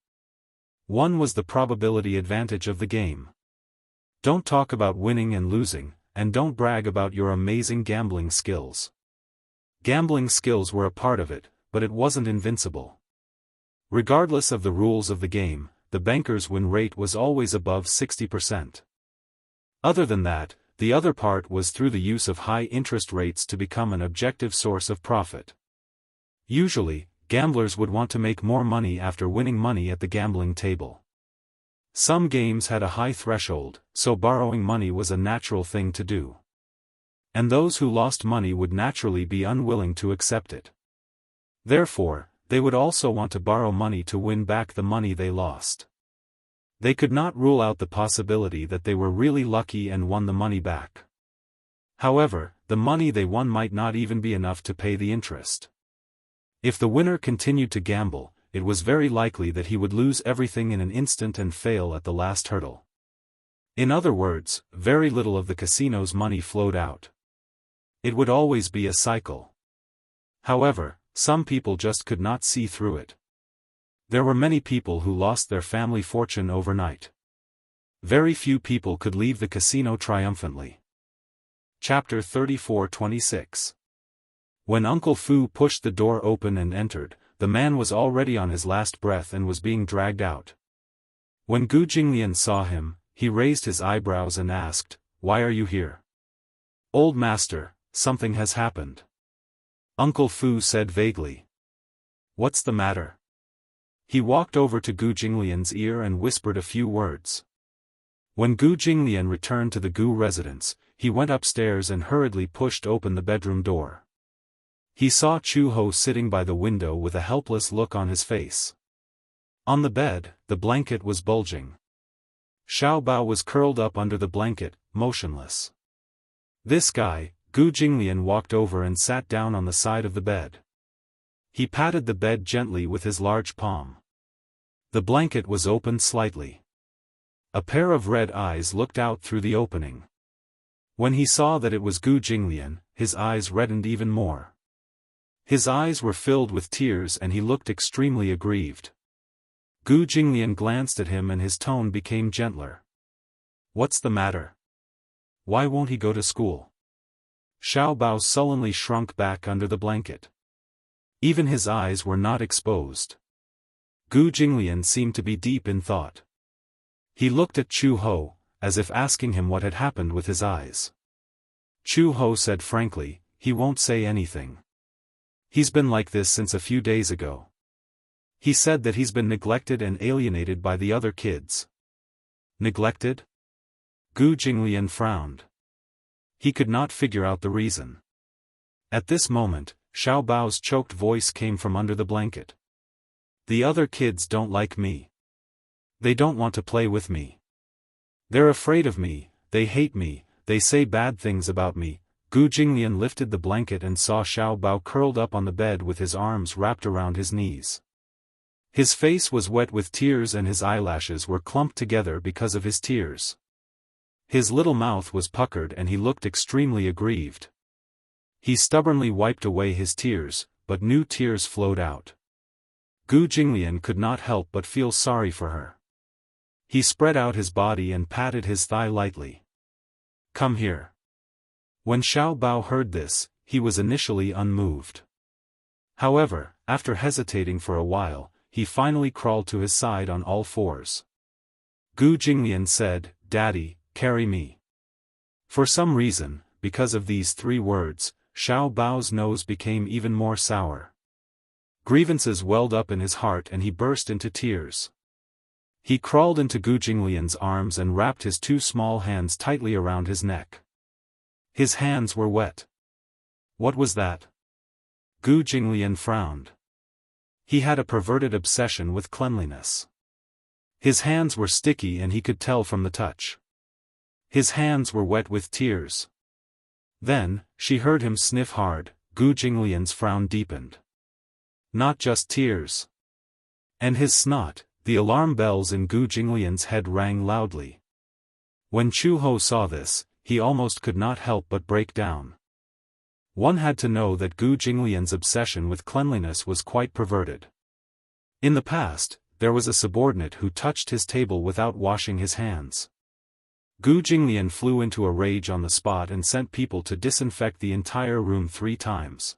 One was the probability advantage of the game. Don't talk about winning and losing, and don't brag about your amazing gambling skills. Gambling skills were a part of it, but it wasn't invincible. Regardless of the rules of the game, the banker's win rate was always above 60%. Other than that, the other part was through the use of high interest rates to become an objective source of profit. Usually, gamblers would want to make more money after winning money at the gambling table. Some games had a high threshold, so borrowing money was a natural thing to do. And those who lost money would naturally be unwilling to accept it. Therefore, they would also want to borrow money to win back the money they lost. They could not rule out the possibility that they were really lucky and won the money back. However, the money they won might not even be enough to pay the interest. If the winner continued to gamble, it was very likely that he would lose everything in an instant and fail at the last hurdle. In other words, very little of the casino's money flowed out. It would always be a cycle. However, some people just could not see through it. There were many people who lost their family fortune overnight. Very few people could leave the casino triumphantly. Chapter 34-26. When Uncle Fu pushed the door open and entered, the man was already on his last breath and was being dragged out. When Gu Jinglian saw him, he raised his eyebrows and asked, "Why are you here?" "Old master, something has happened." Uncle Fu said vaguely. "What's the matter?" He walked over to Gu Jinglian's ear and whispered a few words. When Gu Jinglian returned to the Gu residence, he went upstairs and hurriedly pushed open the bedroom door. He saw Chu Ho sitting by the window with a helpless look on his face. On the bed, the blanket was bulging. Xiao Bao was curled up under the blanket, motionless. This guy, Gu Jinglian walked over and sat down on the side of the bed. He patted the bed gently with his large palm. The blanket was opened slightly. A pair of red eyes looked out through the opening. When he saw that it was Gu Jinglian, his eyes reddened even more. His eyes were filled with tears and he looked extremely aggrieved. Gu Jinglian glanced at him and his tone became gentler. "What's the matter? Why won't he go to school?" Xiao Bao sullenly shrunk back under the blanket. Even his eyes were not exposed. Gu Jinglian seemed to be deep in thought. He looked at Chu Ho, as if asking him what had happened with his eyes. Chu Ho said frankly, "He won't say anything. He's been like this since a few days ago. He said that he's been neglected and alienated by the other kids." "Neglected?" Gu Jinglian frowned. He could not figure out the reason. At this moment, Xiao Bao's choked voice came from under the blanket. The other kids don't like me. They don't want to play with me. They're afraid of me, they hate me, they say bad things about me. Gu Jinglian lifted the blanket and saw Xiao Bao curled up on the bed with his arms wrapped around his knees. His face was wet with tears and his eyelashes were clumped together because of his tears. His little mouth was puckered and he looked extremely aggrieved. He stubbornly wiped away his tears, but new tears flowed out. Gu Jinglian could not help but feel sorry for her. He spread out his body and patted his thigh lightly. Come here. When Xiao Bao heard this, he was initially unmoved. However, after hesitating for a while, he finally crawled to his side on all fours. Gu Jinglian said, "Daddy, carry me." For some reason, because of these 3 words, Xiao Bao's nose became even more sour. Grievances welled up in his heart and he burst into tears. He crawled into Gu Jinglian's arms and wrapped his 2 small hands tightly around his neck. His hands were wet. What was that? Gu Jinglian frowned. He had a perverted obsession with cleanliness. His hands were sticky and he could tell from the touch. His hands were wet with tears. Then, she heard him sniff hard. Gu Jinglian's frown deepened. Not just tears. And his snot. The alarm bells in Gu Jinglian's head rang loudly. When Chu Ho saw this, he almost could not help but break down. One had to know that Gu Jinglian's obsession with cleanliness was quite perverted. In the past, there was a subordinate who touched his table without washing his hands. Gu Jinglian flew into a rage on the spot and sent people to disinfect the entire room 3 times.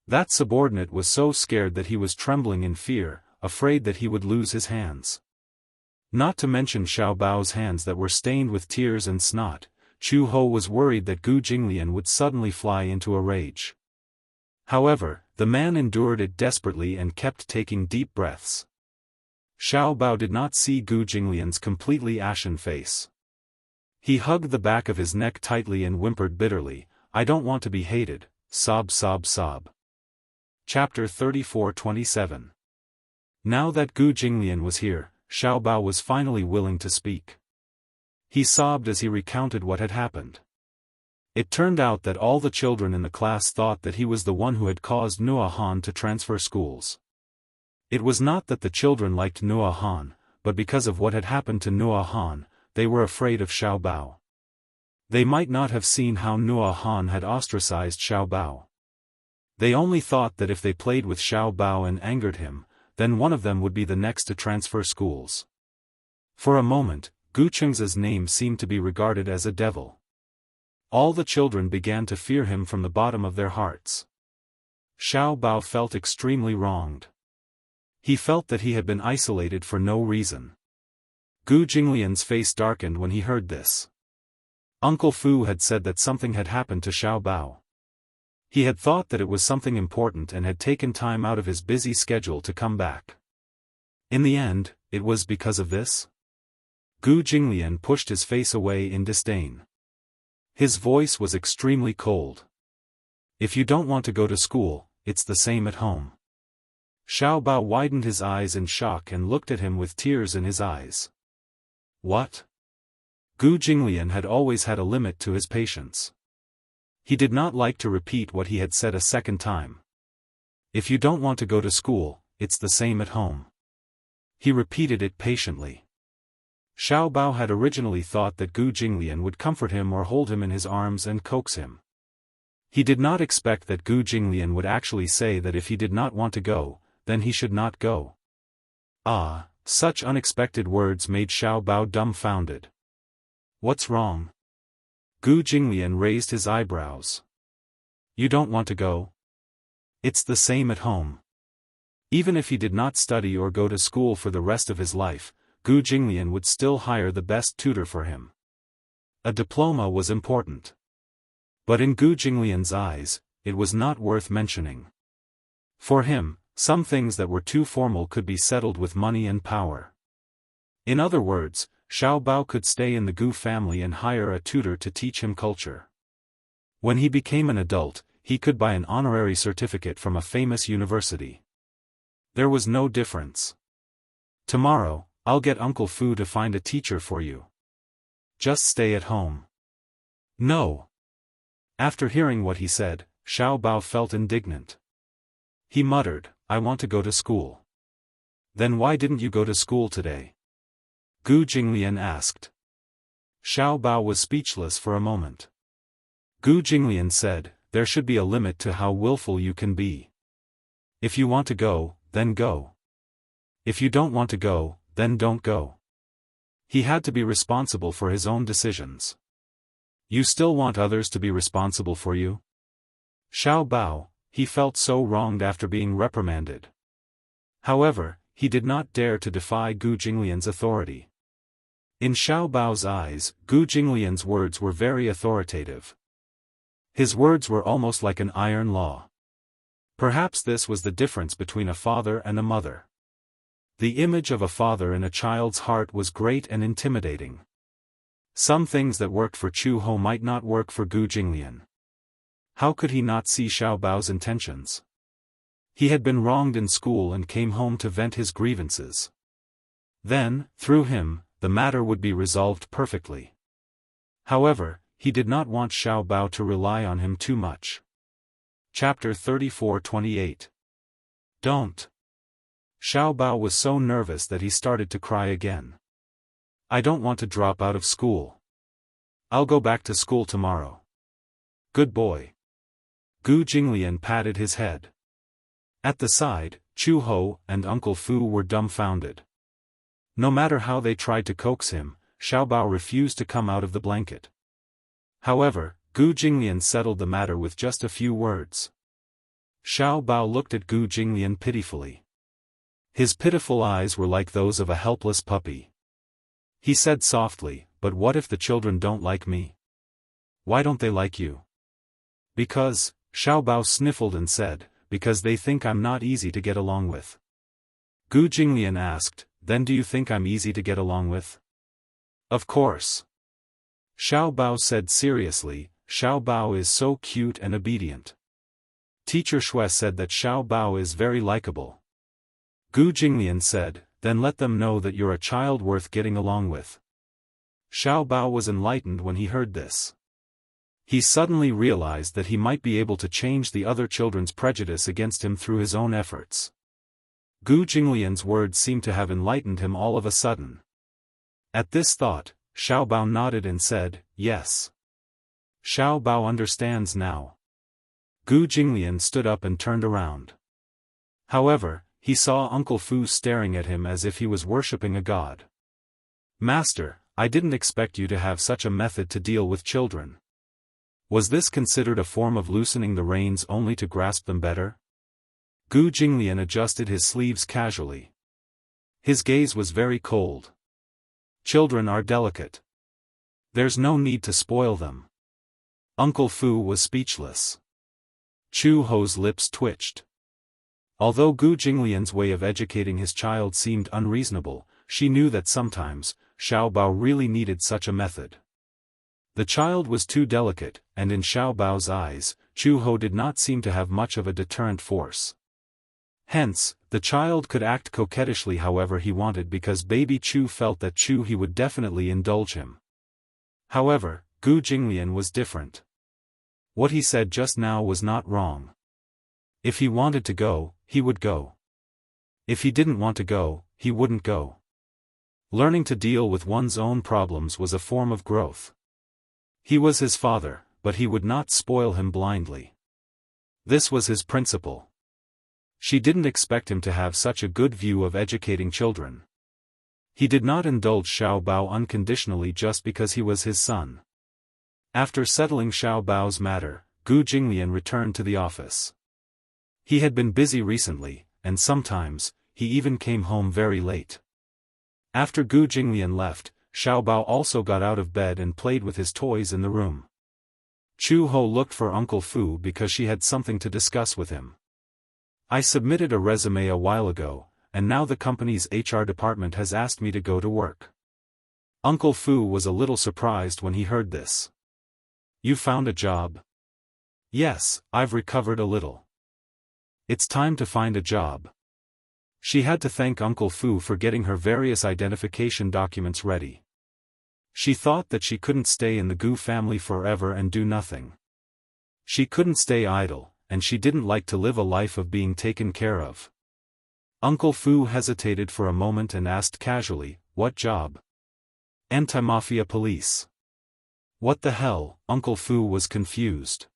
That subordinate was so scared that he was trembling in fear, afraid that he would lose his hands. Not to mention Xiao Bao's hands that were stained with tears and snot, Chu Ho was worried that Gu Jinglian would suddenly fly into a rage. However, the man endured it desperately and kept taking deep breaths. Xiao Bao did not see Gu Jinglian's completely ashen face. He hugged the back of his neck tightly and whimpered bitterly, "I don't want to be hated, sob sob sob." Chapter 34:27. Now that Gu Jinglian was here, Xiao Bao was finally willing to speak. He sobbed as he recounted what had happened. It turned out that all the children in the class thought that he was the one who had caused Nua Han to transfer schools. It was not that the children liked Nua Han, but because of what had happened to Nua Han, they were afraid of Xiao Bao. They might not have seen how Nua Han had ostracized Xiao Bao. They only thought that if they played with Xiao Bao and angered him, then one of them would be the next to transfer schools. For a moment, Gu Cheng's name seemed to be regarded as a devil. All the children began to fear him from the bottom of their hearts. Xiao Bao felt extremely wronged. He felt that he had been isolated for no reason. Gu Jinglian's face darkened when he heard this. Uncle Fu had said that something had happened to Xiao Bao. He had thought that it was something important and had taken time out of his busy schedule to come back. In the end, it was because of this? Gu Jinglian pushed his face away in disdain. His voice was extremely cold. If you don't want to go to school, it's the same at home. Xiao Bao widened his eyes in shock and looked at him with tears in his eyes. What? Gu Jinglian had always had a limit to his patience. He did not like to repeat what he had said a second time. If you don't want to go to school, it's the same at home. He repeated it patiently. Xiao Bao had originally thought that Gu Jinglian would comfort him or hold him in his arms and coax him. He did not expect that Gu Jinglian would actually say that if he did not want to go, then he should not go. Ah, such unexpected words made Xiao Bao dumbfounded. What's wrong? Gu Jinglian raised his eyebrows. You don't want to go? It's the same at home. Even if he did not study or go to school for the rest of his life, Gu Jinglian would still hire the best tutor for him. A diploma was important. But in Gu Jinglian's eyes, it was not worth mentioning. For him, some things that were too formal could be settled with money and power. In other words, Xiao Bao could stay in the Gu family and hire a tutor to teach him culture. When he became an adult, he could buy an honorary certificate from a famous university. There was no difference. Tomorrow, I'll get Uncle Fu to find a teacher for you. Just stay at home. No. After hearing what he said, Xiao Bao felt indignant. He muttered, I want to go to school. Then why didn't you go to school today? Gu Jinglian asked. Xiao Bao was speechless for a moment. Gu Jinglian said, there should be a limit to how willful you can be. If you want to go, then go. If you don't want to go, then don't go. He had to be responsible for his own decisions. You still want others to be responsible for you? Xiao Bao, he felt so wronged after being reprimanded. However, he did not dare to defy Gu Jinglian's authority. In Xiao Bao's eyes, Gu Jinglian's words were very authoritative. His words were almost like an iron law. Perhaps this was the difference between a father and a mother. The image of a father in a child's heart was great and intimidating. Some things that worked for Chu Ho might not work for Gu Jinglian. How could he not see Xiao Bao's intentions? He had been wronged in school and came home to vent his grievances. Then, through him, the matter would be resolved perfectly. However, he did not want Xiao Bao to rely on him too much. Chapter 34:28. Don't. Xiao Bao was so nervous that he started to cry again. I don't want to drop out of school. I'll go back to school tomorrow. Good boy. Gu Jinglian patted his head. At the side, Chu Ho and Uncle Fu were dumbfounded. No matter how they tried to coax him, Xiao Bao refused to come out of the blanket. However, Gu Jinglian settled the matter with just a few words. Xiao Bao looked at Gu Jinglian pitifully. His pitiful eyes were like those of a helpless puppy. He said softly, but what if the children don't like me? Why don't they like you? Because, Xiao Bao sniffled and said, because they think I'm not easy to get along with. Gu Jinglian asked, then do you think I'm easy to get along with? Of course. Xiao Bao said seriously, Xiao Bao is so cute and obedient. Teacher Shui said that Xiao Bao is very likable. Gu Jinglian said, then let them know that you're a child worth getting along with. Xiao Bao was enlightened when he heard this. He suddenly realized that he might be able to change the other children's prejudice against him through his own efforts. Gu Jinglian's words seemed to have enlightened him all of a sudden. At this thought, Xiao Bao nodded and said, yes. Xiao Bao understands now. Gu Jinglian stood up and turned around. However, he saw Uncle Fu staring at him as if he was worshipping a god. Master, I didn't expect you to have such a method to deal with children. Was this considered a form of loosening the reins only to grasp them better? Gu Jinglian adjusted his sleeves casually. His gaze was very cold. Children are delicate. There's no need to spoil them. Uncle Fu was speechless. Chu Ho's lips twitched. Although Gu Jinglian's way of educating his child seemed unreasonable, she knew that sometimes, Xiao Bao really needed such a method. The child was too delicate, and in Xiao Bao's eyes, Chu Ho did not seem to have much of a deterrent force. Hence, the child could act coquettishly however he wanted because baby Chu felt that he would definitely indulge him. However, Gu Jinglian was different. What he said just now was not wrong. If he wanted to go, he would go. If he didn't want to go, he wouldn't go. Learning to deal with one's own problems was a form of growth. He was his father, but he would not spoil him blindly. This was his principle. She didn't expect him to have such a good view of educating children. He did not indulge Xiao Bao unconditionally just because he was his son. After settling Xiao Bao's matter, Gu Jinglian returned to the office. He had been busy recently, and sometimes, he even came home very late. After Gu Jinglian left, Xiao Bao also got out of bed and played with his toys in the room. Chu Ho looked for Uncle Fu because she had something to discuss with him. I submitted a resume a while ago, and now the company's HR department has asked me to go to work. Uncle Fu was a little surprised when he heard this. You found a job? Yes, I've recovered a little. It's time to find a job. She had to thank Uncle Fu for getting her various identification documents ready. She thought that she couldn't stay in the Gu family forever and do nothing. She couldn't stay idle, and she didn't like to live a life of being taken care of. Uncle Fu hesitated for a moment and asked casually, "What job?" "Anti-mafia police." What the hell? Uncle Fu was confused.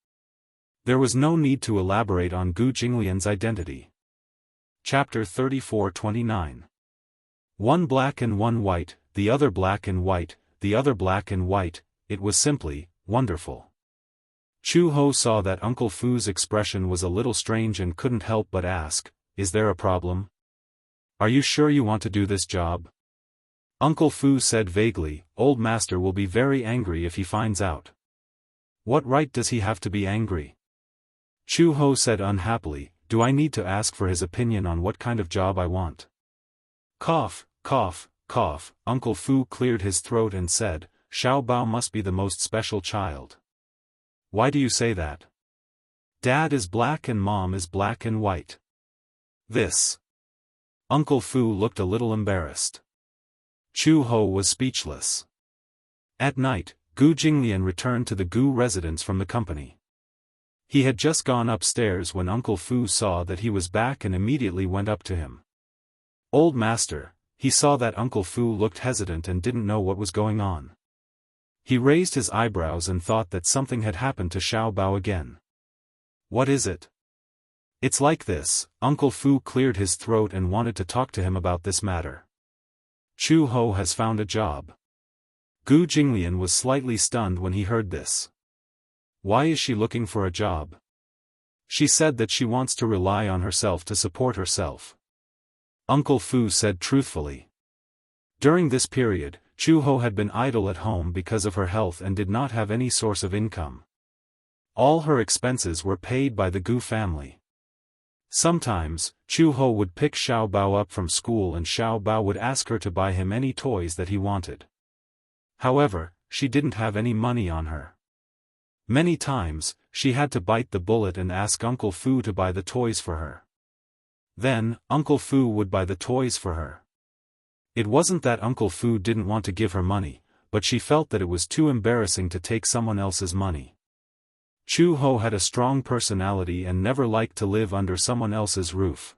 There was no need to elaborate on Gu Jinglian's identity. Chapter 34-29. One black and one white, the other black and white, the other black and white, it was simply wonderful. Chu Ho saw that Uncle Fu's expression was a little strange and couldn't help but ask, "Is there a problem? Are you sure you want to do this job?" Uncle Fu said vaguely, "Old master will be very angry if he finds out." "What right does he have to be angry?" Chu Ho said unhappily, "Do I need to ask for his opinion on what kind of job I want?" Cough, cough, cough, Uncle Fu cleared his throat and said, "Xiao Bao must be the most special child." "Why do you say that?" "Dad is black and Mom is black and white." This. Uncle Fu looked a little embarrassed. Chu Ho was speechless. At night, Gu Jinglian returned to the Gu residence from the company. He had just gone upstairs when Uncle Fu saw that he was back and immediately went up to him. "Old master." He saw that Uncle Fu looked hesitant and didn't know what was going on. He raised his eyebrows and thought that something had happened to Xiao Bao again. "What is it?" "It's like this." Uncle Fu cleared his throat and wanted to talk to him about this matter. "Chu Ho has found a job." Gu Jinglian was slightly stunned when he heard this. "Why is she looking for a job?" "She said that she wants to rely on herself to support herself." Uncle Fu said truthfully. During this period, Chu Ho had been idle at home because of her health and did not have any source of income. All her expenses were paid by the Gu family. Sometimes, Chu Ho would pick Xiao Bao up from school and Xiao Bao would ask her to buy him any toys that he wanted. However, she didn't have any money on her. Many times, she had to bite the bullet and ask Uncle Fu to buy the toys for her. Then, Uncle Fu would buy the toys for her. It wasn't that Uncle Fu didn't want to give her money, but she felt that it was too embarrassing to take someone else's money. Chu Ho had a strong personality and never liked to live under someone else's roof.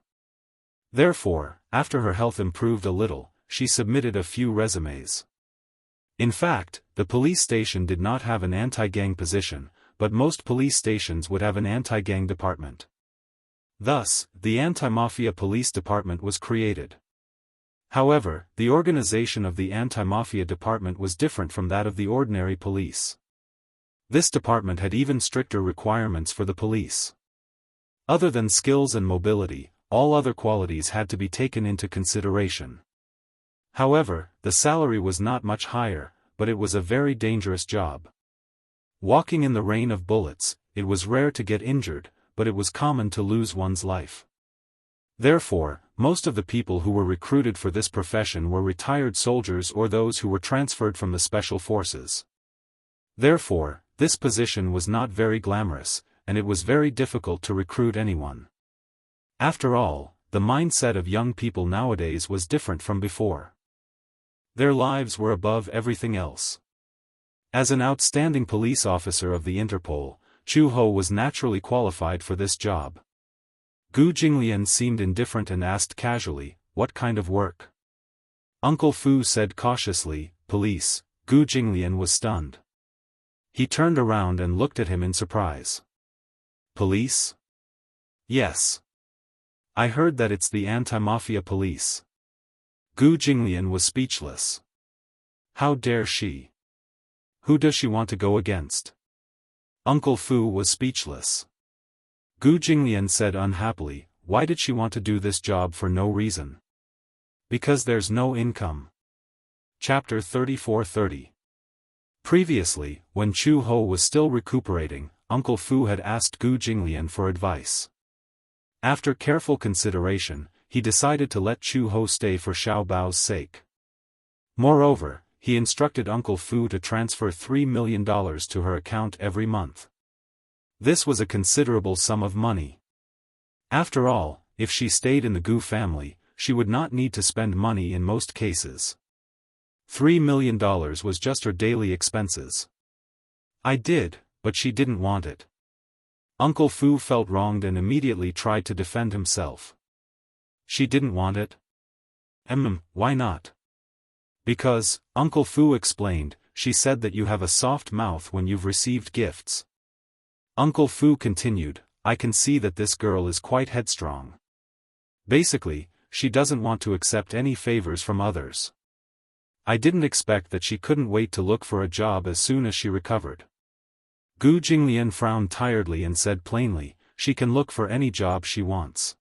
Therefore, after her health improved a little, she submitted a few resumes. In fact, the police station did not have an anti-gang position, but most police stations would have an anti-gang department. Thus, the anti-mafia police department was created. However, the organization of the anti-mafia department was different from that of the ordinary police. This department had even stricter requirements for the police. Other than skills and mobility, all other qualities had to be taken into consideration. However, the salary was not much higher, but it was a very dangerous job. Walking in the rain of bullets, it was rare to get injured, but it was common to lose one's life. Therefore, most of the people who were recruited for this profession were retired soldiers or those who were transferred from the special forces. Therefore, this position was not very glamorous, and it was very difficult to recruit anyone. After all, the mindset of young people nowadays was different from before. Their lives were above everything else. As an outstanding police officer of the Interpol, Chu Ho was naturally qualified for this job. Gu Jinglian seemed indifferent and asked casually, "What kind of work?" Uncle Fu said cautiously, "Police." Gu Jinglian was stunned. He turned around and looked at him in surprise. "Police?" "Yes. I heard that it's the anti-mafia police." Gu Jinglian was speechless. How dare she? Who does she want to go against? Uncle Fu was speechless. Gu Jinglian said unhappily, "Why did she want to do this job for no reason?" "Because there's no income." Chapter 34-30. Previously, when Chu Ho was still recuperating, Uncle Fu had asked Gu Jinglian for advice. After careful consideration, he decided to let Chu Ho stay for Xiao Bao's sake. Moreover, he instructed Uncle Fu to transfer $3 million to her account every month. This was a considerable sum of money. After all, if she stayed in the Gu family, she would not need to spend money in most cases. $3 million was just her daily expenses. I did, but she didn't want it. Uncle Fu felt wronged and immediately tried to defend himself. She didn't want it? Why not? Because, Uncle Fu explained, she said that you have a soft mouth when you've received gifts. Uncle Fu continued, I can see that this girl is quite headstrong. Basically, she doesn't want to accept any favors from others. I didn't expect that she couldn't wait to look for a job as soon as she recovered. Gu Jinglian frowned tiredly and said plainly, she can look for any job she wants.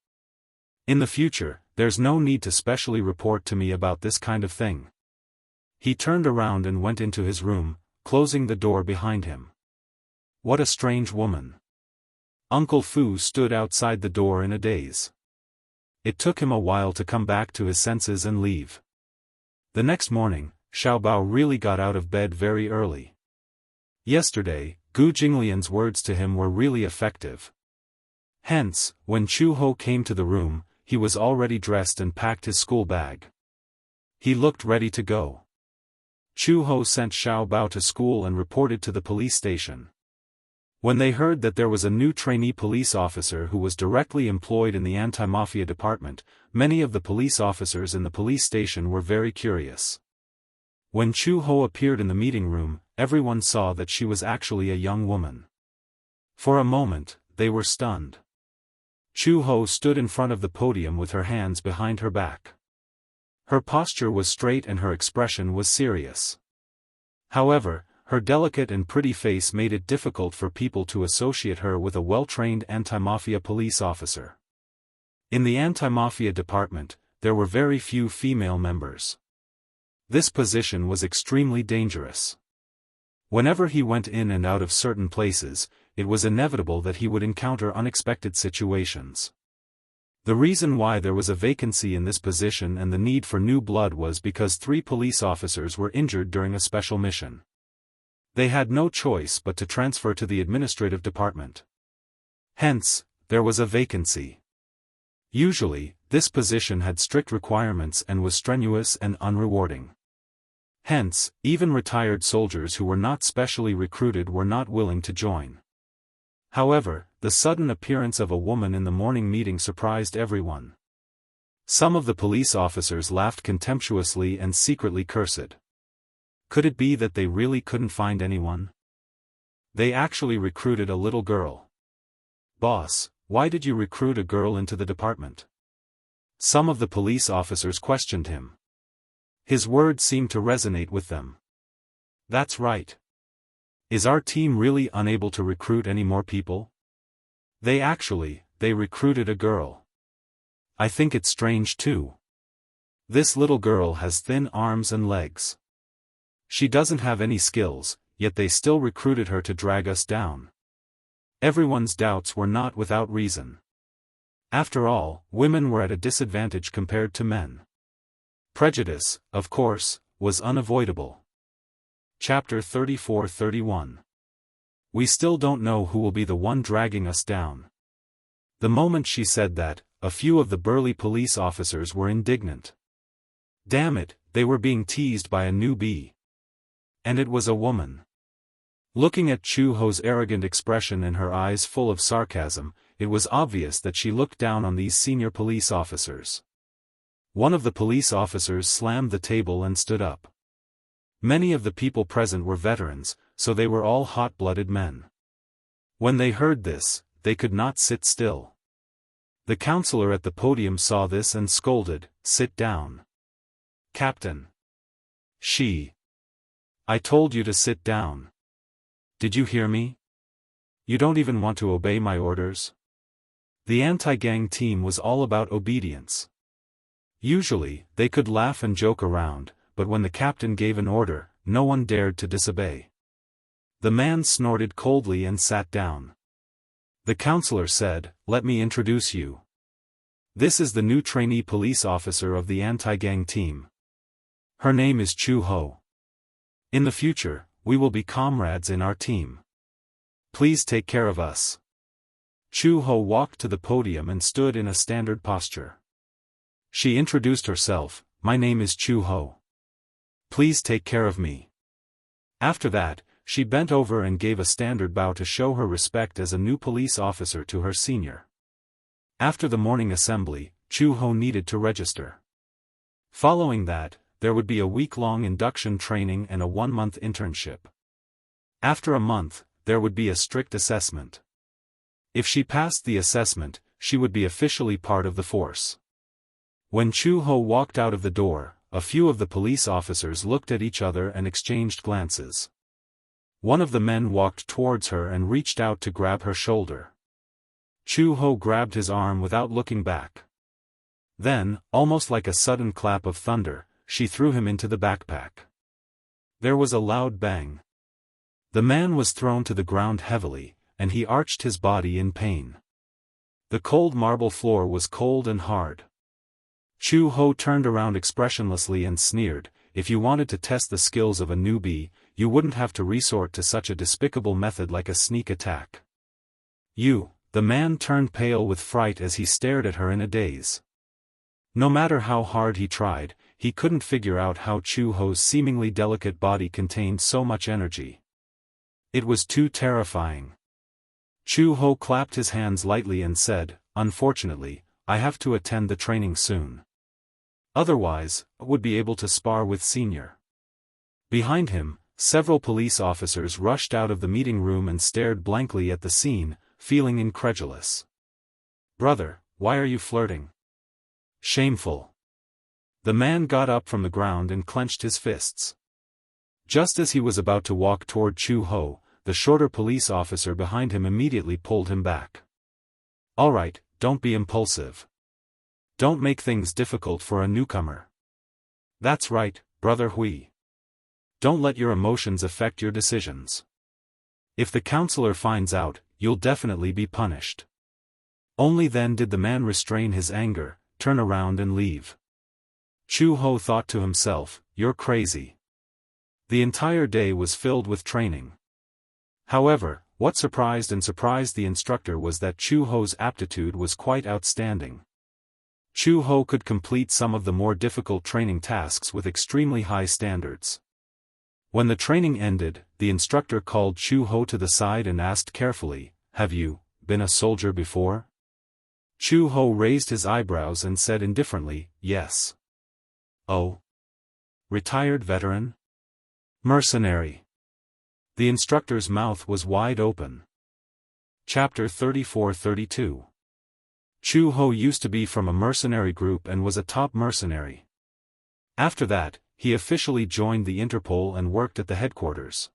In the future, there's no need to specially report to me about this kind of thing. He turned around and went into his room, closing the door behind him. What a strange woman. Uncle Fu stood outside the door in a daze. It took him a while to come back to his senses and leave. The next morning, Xiaobao really got out of bed very early. Yesterday, Gu Jinglian's words to him were really effective. Hence, when Chu Ho came to the room, he was already dressed and packed his school bag. He looked ready to go. Chu Ho sent Xiaobao to school and reported to the police station. When they heard that there was a new trainee police officer who was directly employed in the anti-mafia department, many of the police officers in the police station were very curious. When Chu Ho appeared in the meeting room, everyone saw that she was actually a young woman. For a moment, they were stunned. Chu Ho stood in front of the podium with her hands behind her back. Her posture was straight and her expression was serious. However, her delicate and pretty face made it difficult for people to associate her with a well-trained anti-mafia police officer. In the anti-mafia department, there were very few female members. This position was extremely dangerous. Whenever he went in and out of certain places, it was inevitable that he would encounter unexpected situations. The reason why there was a vacancy in this position and the need for new blood was because 3 police officers were injured during a special mission. They had no choice but to transfer to the administrative department. Hence, there was a vacancy. Usually, this position had strict requirements and was strenuous and unrewarding. Hence, even retired soldiers who were not specially recruited were not willing to join. However, the sudden appearance of a woman in the morning meeting surprised everyone. Some of the police officers laughed contemptuously and secretly cursed. Could it be that they really couldn't find anyone? They actually recruited a little girl. Boss, why did you recruit a girl into the department? Some of the police officers questioned him. His words seemed to resonate with them. That's right. Is our team really unable to recruit any more people? They recruited a girl. I think it's strange too. This little girl has thin arms and legs. She doesn't have any skills, yet they still recruited her to drag us down. Everyone's doubts were not without reason. After all, women were at a disadvantage compared to men. Prejudice, of course, was unavoidable. Chapter 34-31. We still don't know who will be the one dragging us down. The moment she said that, a few of the burly police officers were indignant. Damn it, they were being teased by a newbie. And it was a woman. Looking at Chu Ho's arrogant expression and her eyes full of sarcasm, it was obvious that she looked down on these senior police officers. One of the police officers slammed the table and stood up. Many of the people present were veterans, so they were all hot-blooded men. When they heard this, they could not sit still. The counselor at the podium saw this and scolded, "Sit down. Captain. I told you to sit down. Did you hear me? You don't even want to obey my orders?" The anti-gang team was all about obedience. Usually, they could laugh and joke around, but when the captain gave an order, no one dared to disobey. The man snorted coldly and sat down. The counselor said, "Let me introduce you. This is the new trainee police officer of the anti-gang team. Her name is Chu Ho. In the future, we will be comrades in our team." Please take care of us. Chu Ho walked to the podium and stood in a standard posture. She introduced herself, "My name is Chu Ho. Please take care of me." After that, she bent over and gave a standard bow to show her respect as a new police officer to her senior. After the morning assembly, Chu Ho needed to register. Following that, there would be a week-long induction training and a 1-month internship. After a month, there would be a strict assessment. If she passed the assessment, she would be officially part of the force. When Chu Ho walked out of the door, a few of the police officers looked at each other and exchanged glances. One of the men walked towards her and reached out to grab her shoulder. Chu Ho grabbed his arm without looking back. Then, almost like a sudden clap of thunder, she threw him into the backpack. There was a loud bang. The man was thrown to the ground heavily, and he arched his body in pain. The cold marble floor was cold and hard. Chu Ho turned around expressionlessly and sneered, "If you wanted to test the skills of a newbie, you wouldn't have to resort to such a despicable method like a sneak attack." The man turned pale with fright as he stared at her in a daze. No matter how hard he tried, he couldn't figure out how Chu Ho's seemingly delicate body contained so much energy. It was too terrifying. Chu Ho clapped his hands lightly and said, "Unfortunately, I have to attend the training soon. Otherwise, I would be able to spar with senior." Behind him, several police officers rushed out of the meeting room and stared blankly at the scene, feeling incredulous. "Brother, why are you flirting? Shameful." The man got up from the ground and clenched his fists. Just as he was about to walk toward Chu Ho, the shorter police officer behind him immediately pulled him back. "All right, don't be impulsive. Don't make things difficult for a newcomer." "That's right, Brother Hui. Don't let your emotions affect your decisions. If the counselor finds out, you'll definitely be punished." Only then did the man restrain his anger, turn around and leave. Chu Ho thought to himself, "You're crazy." The entire day was filled with training. However, what surprised the instructor was that Chu Ho's aptitude was quite outstanding. Chu Ho could complete some of the more difficult training tasks with extremely high standards. When the training ended, the instructor called Chu Ho to the side and asked carefully, "Have you been a soldier before?" Chu Ho raised his eyebrows and said indifferently, "Yes." "Oh? Retired veteran? Mercenary?" The instructor's mouth was wide open. Chapter 34-32. Chu Ho used to be from a mercenary group and was a top mercenary. After that, he officially joined the Interpol and worked at the headquarters.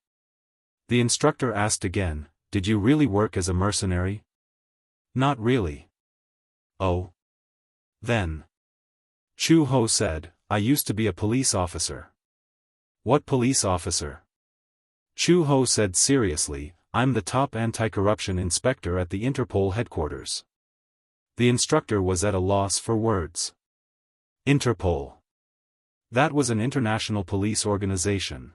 The instructor asked again, "Did you really work as a mercenary?" "Not really." "Oh? Then." Chu Ho said, "I used to be a police officer." "What police officer?" Chu Ho said seriously, "I'm the top anti-corruption inspector at the Interpol headquarters." The instructor was at a loss for words. Interpol. That was an international police organization.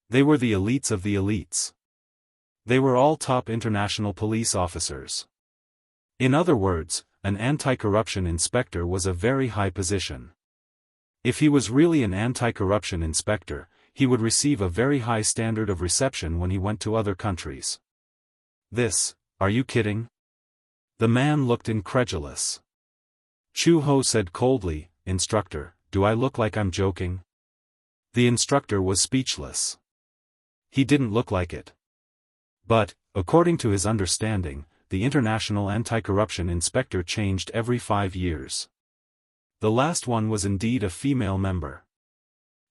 They were the elites of the elites. They were all top international police officers. In other words, an anti-corruption inspector was a very high position. If he was really an anti-corruption inspector, he would receive a very high standard of reception when he went to other countries. Are you kidding?" The man looked incredulous. Chu Ho said coldly, "Instructor, do I look like I'm joking?" The instructor was speechless. He didn't look like it. But, according to his understanding, the International Anti-Corruption Inspector changed every 5 years. The last one was indeed a female member.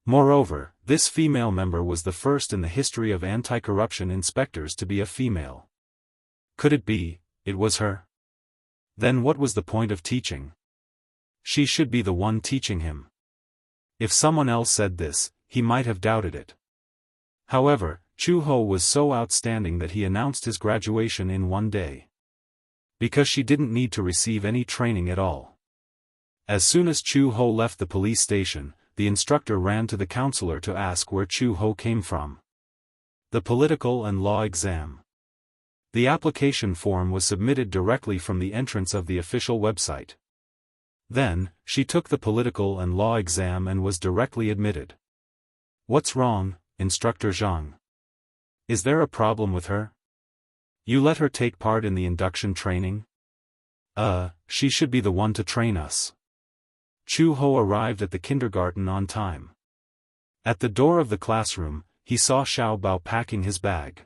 Moreover, this female member was the first in the history of anti-corruption inspectors to be a female. Could it be, it was her? Then what was the point of teaching? She should be the one teaching him. If someone else said this, he might have doubted it. However, Chu Ho was so outstanding that he announced his graduation in one day. Because she didn't need to receive any training at all. As soon as Chu Ho left the police station, the instructor ran to the counselor to ask where Chu Ho came from. The political and law exam. The application form was submitted directly from the entrance of the official website. Then, she took the political and law exam and was directly admitted. What's wrong, Instructor Zhang? Is there a problem with her? You let her take part in the induction training? She should be the one to train us. Chu Ho arrived at the kindergarten on time. At the door of the classroom, he saw Xiao Bao packing his bag.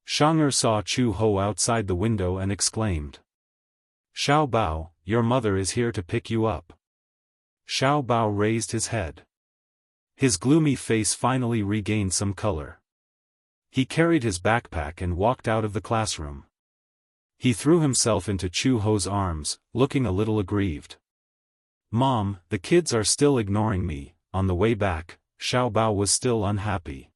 Shang'er saw Chu Ho outside the window and exclaimed. Xiao Bao, your mother is here to pick you up. Xiao Bao raised his head. His gloomy face finally regained some color. He carried his backpack and walked out of the classroom. He threw himself into Chu Ho's arms, looking a little aggrieved. Mom, the kids are still ignoring me. On the way back, Xiao Bao was still unhappy.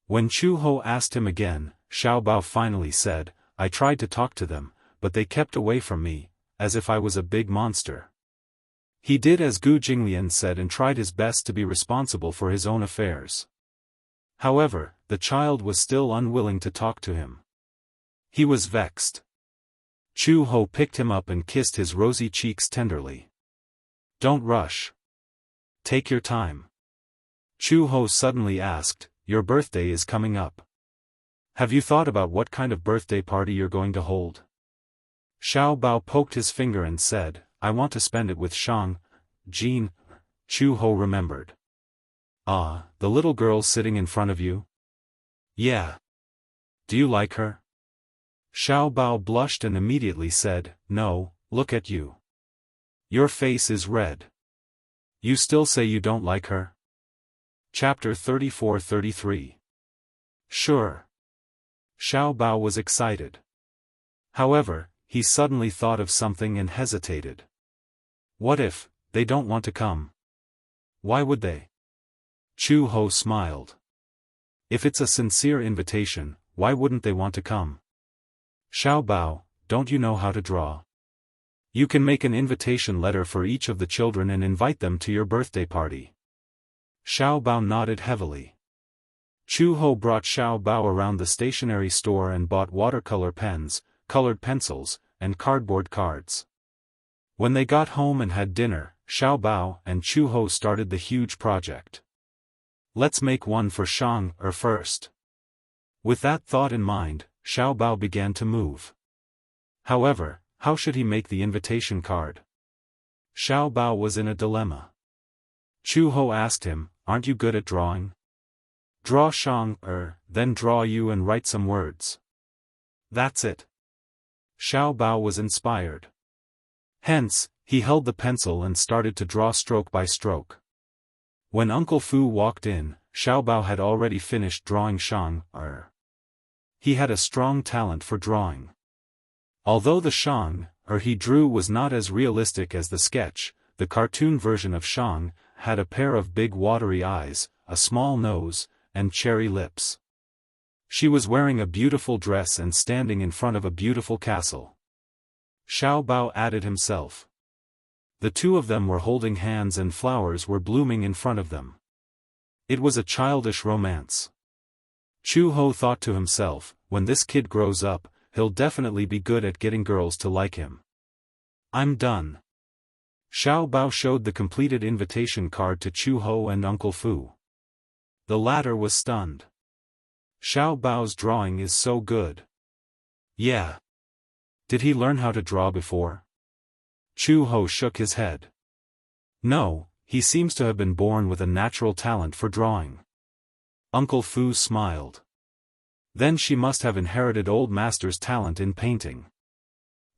When Chu Ho asked him again, Xiao Bao finally said, I tried to talk to them, but they kept away from me, as if I was a big monster. He did as Gu Jinglian said and tried his best to be responsible for his own affairs. However, the child was still unwilling to talk to him. He was vexed. Chu Ho picked him up and kissed his rosy cheeks tenderly. Don't rush. Take your time. Chu Ho suddenly asked, your birthday is coming up. Have you thought about what kind of birthday party you're going to hold? Xiao Bao poked his finger and said, I want to spend it with Shang, Jean. Chu Ho remembered. Ah, the little girl sitting in front of you? Yeah. Do you like her? Xiao Bao blushed and immediately said, no, look at you. Your face is red. You still say you don't like her? Chapter 34-33. Sure. Xiao Bao was excited. However, he suddenly thought of something and hesitated. What if they don't want to come? Why would they? Chu Ho smiled. If it's a sincere invitation, why wouldn't they want to come? Xiao Bao, don't you know how to draw? You can make an invitation letter for each of the children and invite them to your birthday party. Xiao Bao nodded heavily. Chu Ho brought Xiao Bao around the stationery store and bought watercolor pens, colored pencils, and cardboard cards. When they got home and had dinner, Xiao Bao and Chu Ho started the huge project. Let's make one for Shang first. With that thought in mind, Xiao Bao began to move. However, how should he make the invitation card? Xiao Bao was in a dilemma. Chu Ho asked him, aren't you good at drawing? Draw Shang then draw you and write some words. That's it. Xiao Bao was inspired. Hence, he held the pencil and started to draw stroke by stroke. When Uncle Fu walked in, Xiao Bao had already finished drawing Shang He had a strong talent for drawing. Although the Shang he drew was not as realistic as the sketch, the cartoon version of Shang had a pair of big watery eyes, a small nose, and cherry lips. She was wearing a beautiful dress and standing in front of a beautiful castle. Xiao Bao added himself. The two of them were holding hands and flowers were blooming in front of them. It was a childish romance. Chu Ho thought to himself, when this kid grows up, he'll definitely be good at getting girls to like him. I'm done. Xiao Bao showed the completed invitation card to Chu Ho and Uncle Fu. The latter was stunned. Xiao Bao's drawing is so good. Yeah. Did he learn how to draw before? Chu Ho shook his head. No, he seems to have been born with a natural talent for drawing. Uncle Fu smiled. Then she must have inherited old master's talent in painting.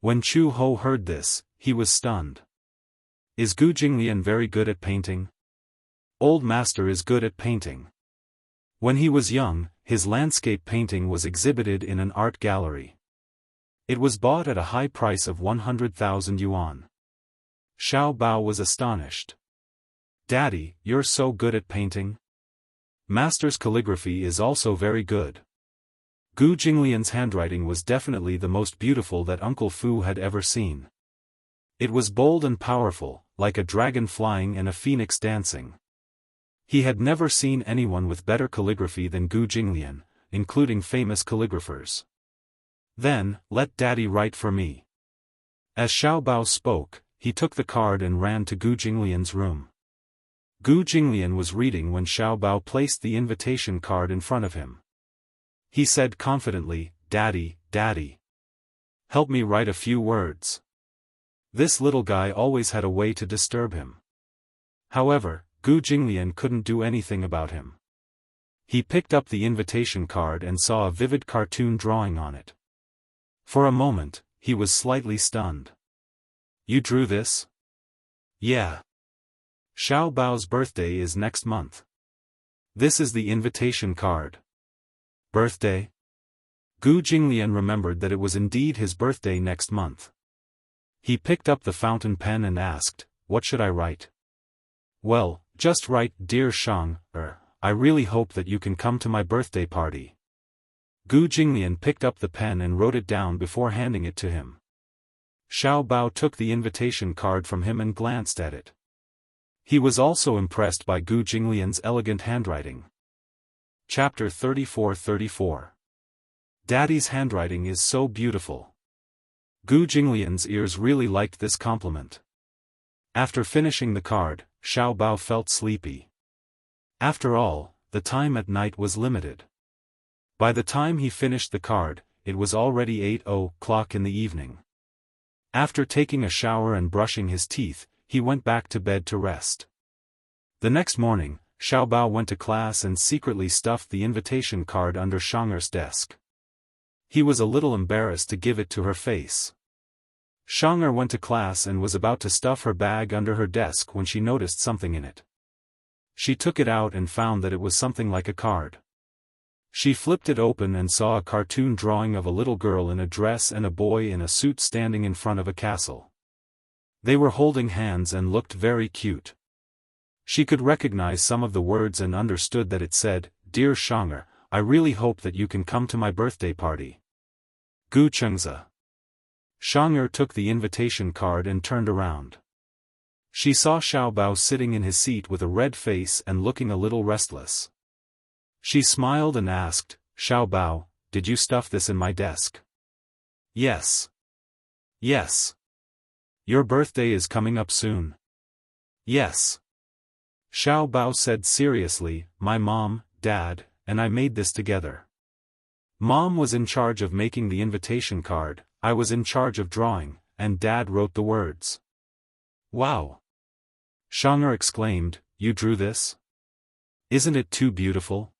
When Chu Ho heard this, he was stunned. Is Gu Jinglian very good at painting? Old master is good at painting. When he was young, his landscape painting was exhibited in an art gallery. It was bought at a high price of 100,000 yuan. Xiao Bao was astonished. Daddy, you're so good at painting? Master's calligraphy is also very good. Gu Jinglian's handwriting was definitely the most beautiful that Uncle Fu had ever seen. It was bold and powerful, like a dragon flying and a phoenix dancing. He had never seen anyone with better calligraphy than Gu Jinglian, including famous calligraphers. Then, let Daddy write for me. As Xiao Bao spoke, he took the card and ran to Gu Jinglian's room. Gu Jinglian was reading when Xiao Bao placed the invitation card in front of him. He said confidently, "Daddy, Daddy. Help me write a few words." This little guy always had a way to disturb him. However, Gu Jinglian couldn't do anything about him. He picked up the invitation card and saw a vivid cartoon drawing on it. For a moment, he was slightly stunned. "You drew this?" "Yeah. Xiao Bao's birthday is next month. This is the invitation card." "Birthday?" Gu Jinglian remembered that it was indeed his birthday next month. He picked up the fountain pen and asked, "What should I write?" "Well, just write, Dear Shang, I really hope that you can come to my birthday party." Gu Jinglian picked up the pen and wrote it down before handing it to him. Xiao Bao took the invitation card from him and glanced at it. He was also impressed by Gu Jinglian's elegant handwriting. Chapter 34-34. Daddy's handwriting is so beautiful. Gu Jinglian's ears really liked this compliment. After finishing the card, Xiao Bao felt sleepy. After all, the time at night was limited. By the time he finished the card, it was already 8:00 in the evening. After taking a shower and brushing his teeth, he went back to bed to rest. The next morning, Xiao Bao went to class and secretly stuffed the invitation card under Shang'er's desk. He was a little embarrassed to give it to her face. Shang'er went to class and was about to stuff her bag under her desk when she noticed something in it. She took it out and found that it was something like a card. She flipped it open and saw a cartoon drawing of a little girl in a dress and a boy in a suit standing in front of a castle. They were holding hands and looked very cute. She could recognize some of the words and understood that it said, "Dear Shang'er, I really hope that you can come to my birthday party. Gu Chengza." Shang'er took the invitation card and turned around. She saw Xiao Bao sitting in his seat with a red face and looking a little restless. She smiled and asked, "Xiao Bao, did you stuff this in my desk?" "Yes." "Yes. Your birthday is coming up soon." "Yes." Xiao Bao said seriously, "My mom, Dad, and I made this together. Mom was in charge of making the invitation card, I was in charge of drawing, and Dad wrote the words." "Wow!" Shang'er exclaimed, "You drew this? Isn't it too beautiful?"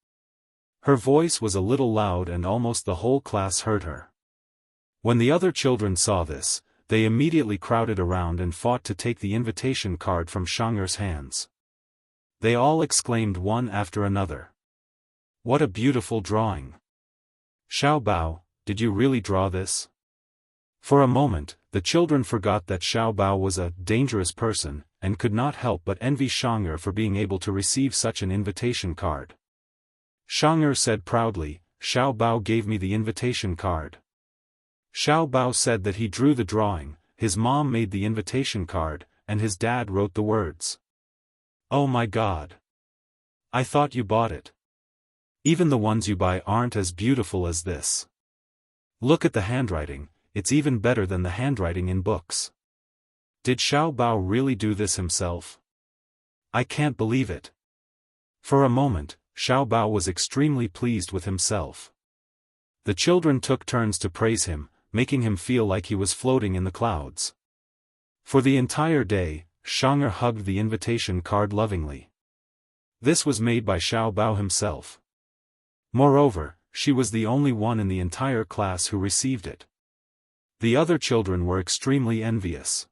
Her voice was a little loud and almost the whole class heard her. When the other children saw this, they immediately crowded around and fought to take the invitation card from Shang'er's hands. They all exclaimed one after another, "What a beautiful drawing! Xiao Bao, did you really draw this?" For a moment, the children forgot that Xiao Bao was a dangerous person, and could not help but envy Shang'er for being able to receive such an invitation card. Shang'er said proudly, "Xiao Bao gave me the invitation card." Xiao Bao said that he drew the drawing, his mom made the invitation card, and his dad wrote the words. "Oh my God! I thought you bought it. Even the ones you buy aren't as beautiful as this. Look at the handwriting, it's even better than the handwriting in books. Did Xiao Bao really do this himself? I can't believe it." For a moment, Xiao Bao was extremely pleased with himself. The children took turns to praise him, making him feel like he was floating in the clouds. For the entire day, Shang'er hugged the invitation card lovingly. This was made by Xiao Bao himself. Moreover, she was the only one in the entire class who received it. The other children were extremely envious.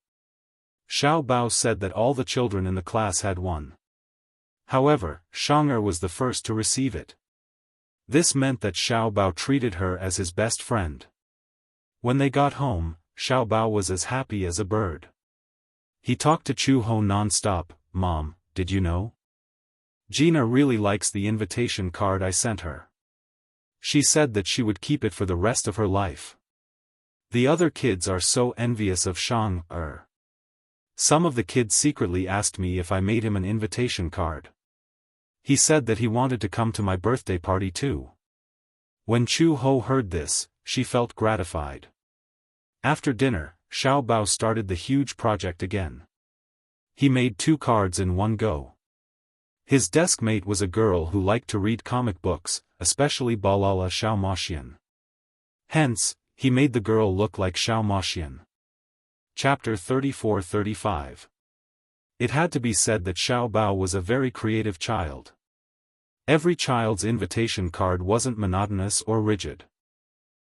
Xiao Bao said that all the children in the class had one. However, Shang'er was the first to receive it. This meant that Xiao Bao treated her as his best friend. When they got home, Xiao Bao was as happy as a bird. He talked to Chu Ho non-stop. "Mom, did you know? Gina really likes the invitation card I sent her. She said that she would keep it for the rest of her life. The other kids are so envious of Shang-er. Some of the kids secretly asked me if I made him an invitation card. He said that he wanted to come to my birthday party too." When Chu Ho heard this, she felt gratified. After dinner, Xiao Bao started the huge project again. He made 2 cards in one go. His desk mate was a girl who liked to read comic books, especially Balala Xiao Moxian. Hence, he made the girl look like Xiao Moxian. Chapter 34-35. It had to be said that Xiao Bao was a very creative child. Every child's invitation card wasn't monotonous or rigid.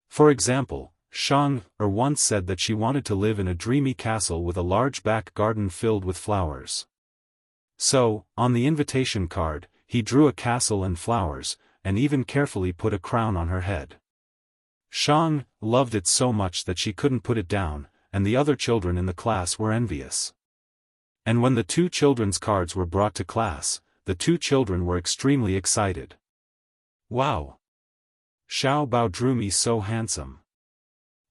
For example, Shang once said that she wanted to live in a dreamy castle with a large back garden filled with flowers. So, on the invitation card, he drew a castle and flowers, and even carefully put a crown on her head. Shang loved it so much that she couldn't put it down, and the other children in the class were envious. And when the 2 children's cards were brought to class, the 2 children were extremely excited. Wow! Xiao Bao drew me so handsome.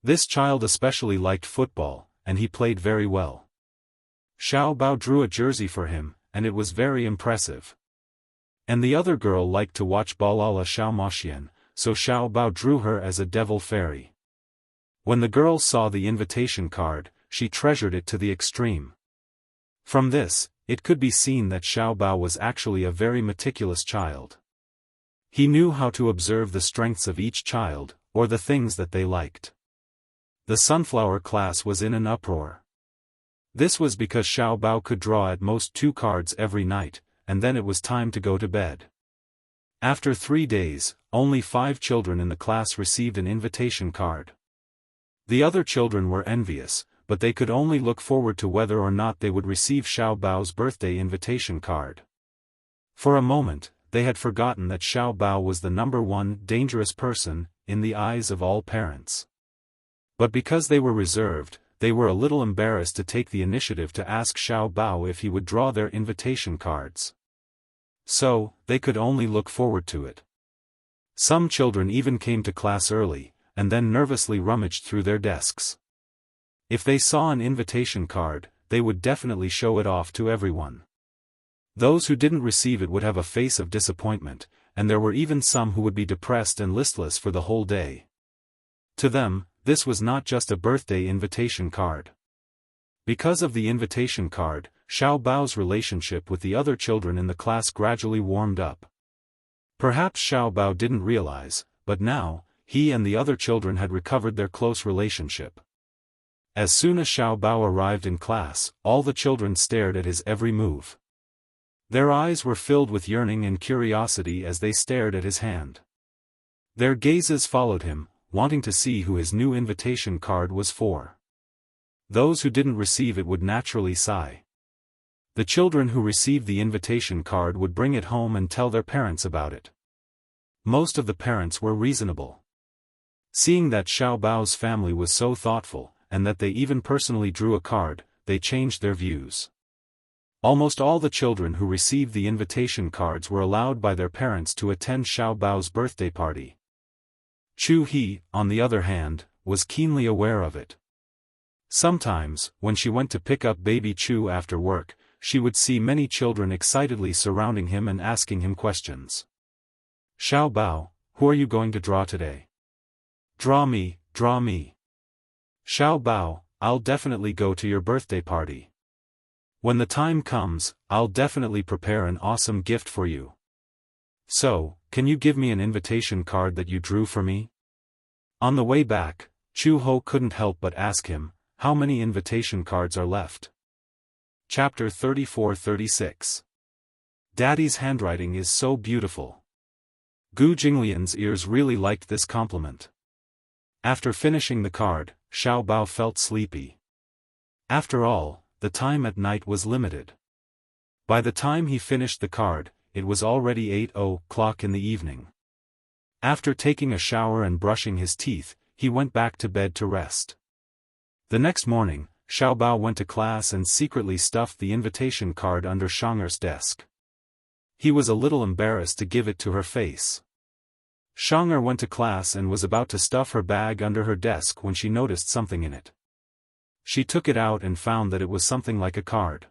This child especially liked football, and he played very well. Xiao Bao drew a jersey for him, and it was very impressive. And the other girl liked to watch Balala Xiao Moxian, so Xiao Bao drew her as a devil fairy. When the girl saw the invitation card, she treasured it to the extreme. From this, it could be seen that Xiao Bao was actually a very meticulous child. He knew how to observe the strengths of each child, or the things that they liked. The sunflower class was in an uproar. This was because Xiao Bao could draw at most 2 cards every night, and then it was time to go to bed. After 3 days, only 5 children in the class received an invitation card. The other children were envious, but they could only look forward to whether or not they would receive Xiao Bao's birthday invitation card. For a moment, they had forgotten that Xiao Bao was the #1 dangerous person, in the eyes of all parents. But because they were reserved, they were a little embarrassed to take the initiative to ask Xiao Bao if he would draw their invitation cards. So, they could only look forward to it. Some children even came to class early, and then nervously rummaged through their desks. If they saw an invitation card, they would definitely show it off to everyone. Those who didn't receive it would have a face of disappointment, and there were even some who would be depressed and listless for the whole day. To them, this was not just a birthday invitation card. Because of the invitation card, Xiao Bao's relationship with the other children in the class gradually warmed up. Perhaps Xiao Bao didn't realize, but now, he and the other children had recovered their close relationship. As soon as Xiao Bao arrived in class, all the children stared at his every move. Their eyes were filled with yearning and curiosity as they stared at his hand. Their gazes followed him, wanting to see who his new invitation card was for. Those who didn't receive it would naturally sigh. The children who received the invitation card would bring it home and tell their parents about it. Most of the parents were reasonable. Seeing that Xiao Bao's family was so thoughtful, and that they even personally drew a card, they changed their views. Almost all the children who received the invitation cards were allowed by their parents to attend Xiao Bao's birthday party. Chu He, on the other hand, was keenly aware of it. Sometimes, when she went to pick up baby Chu after work, she would see many children excitedly surrounding him and asking him questions. "Xiao Bao, who are you going to draw today? Draw me, draw me. Xiao Bao, I'll definitely go to your birthday party. When the time comes, I'll definitely prepare an awesome gift for you. So, can you give me an invitation card that you drew for me?" On the way back, Chu Ho couldn't help but ask him, how many invitation cards are left. Chapter 34-36. Daddy's handwriting is so beautiful. Gu Jinglian's ears really liked this compliment. After finishing the card, Xiao Bao felt sleepy. After all, the time at night was limited. By the time he finished the card, it was already 8:00 in the evening. After taking a shower and brushing his teeth, he went back to bed to rest. The next morning, Xiao Bao went to class and secretly stuffed the invitation card under Shang'er's desk. He was a little embarrassed to give it to her face. Shang'er went to class and was about to stuff her bag under her desk when she noticed something in it. She took it out and found that it was something like a card.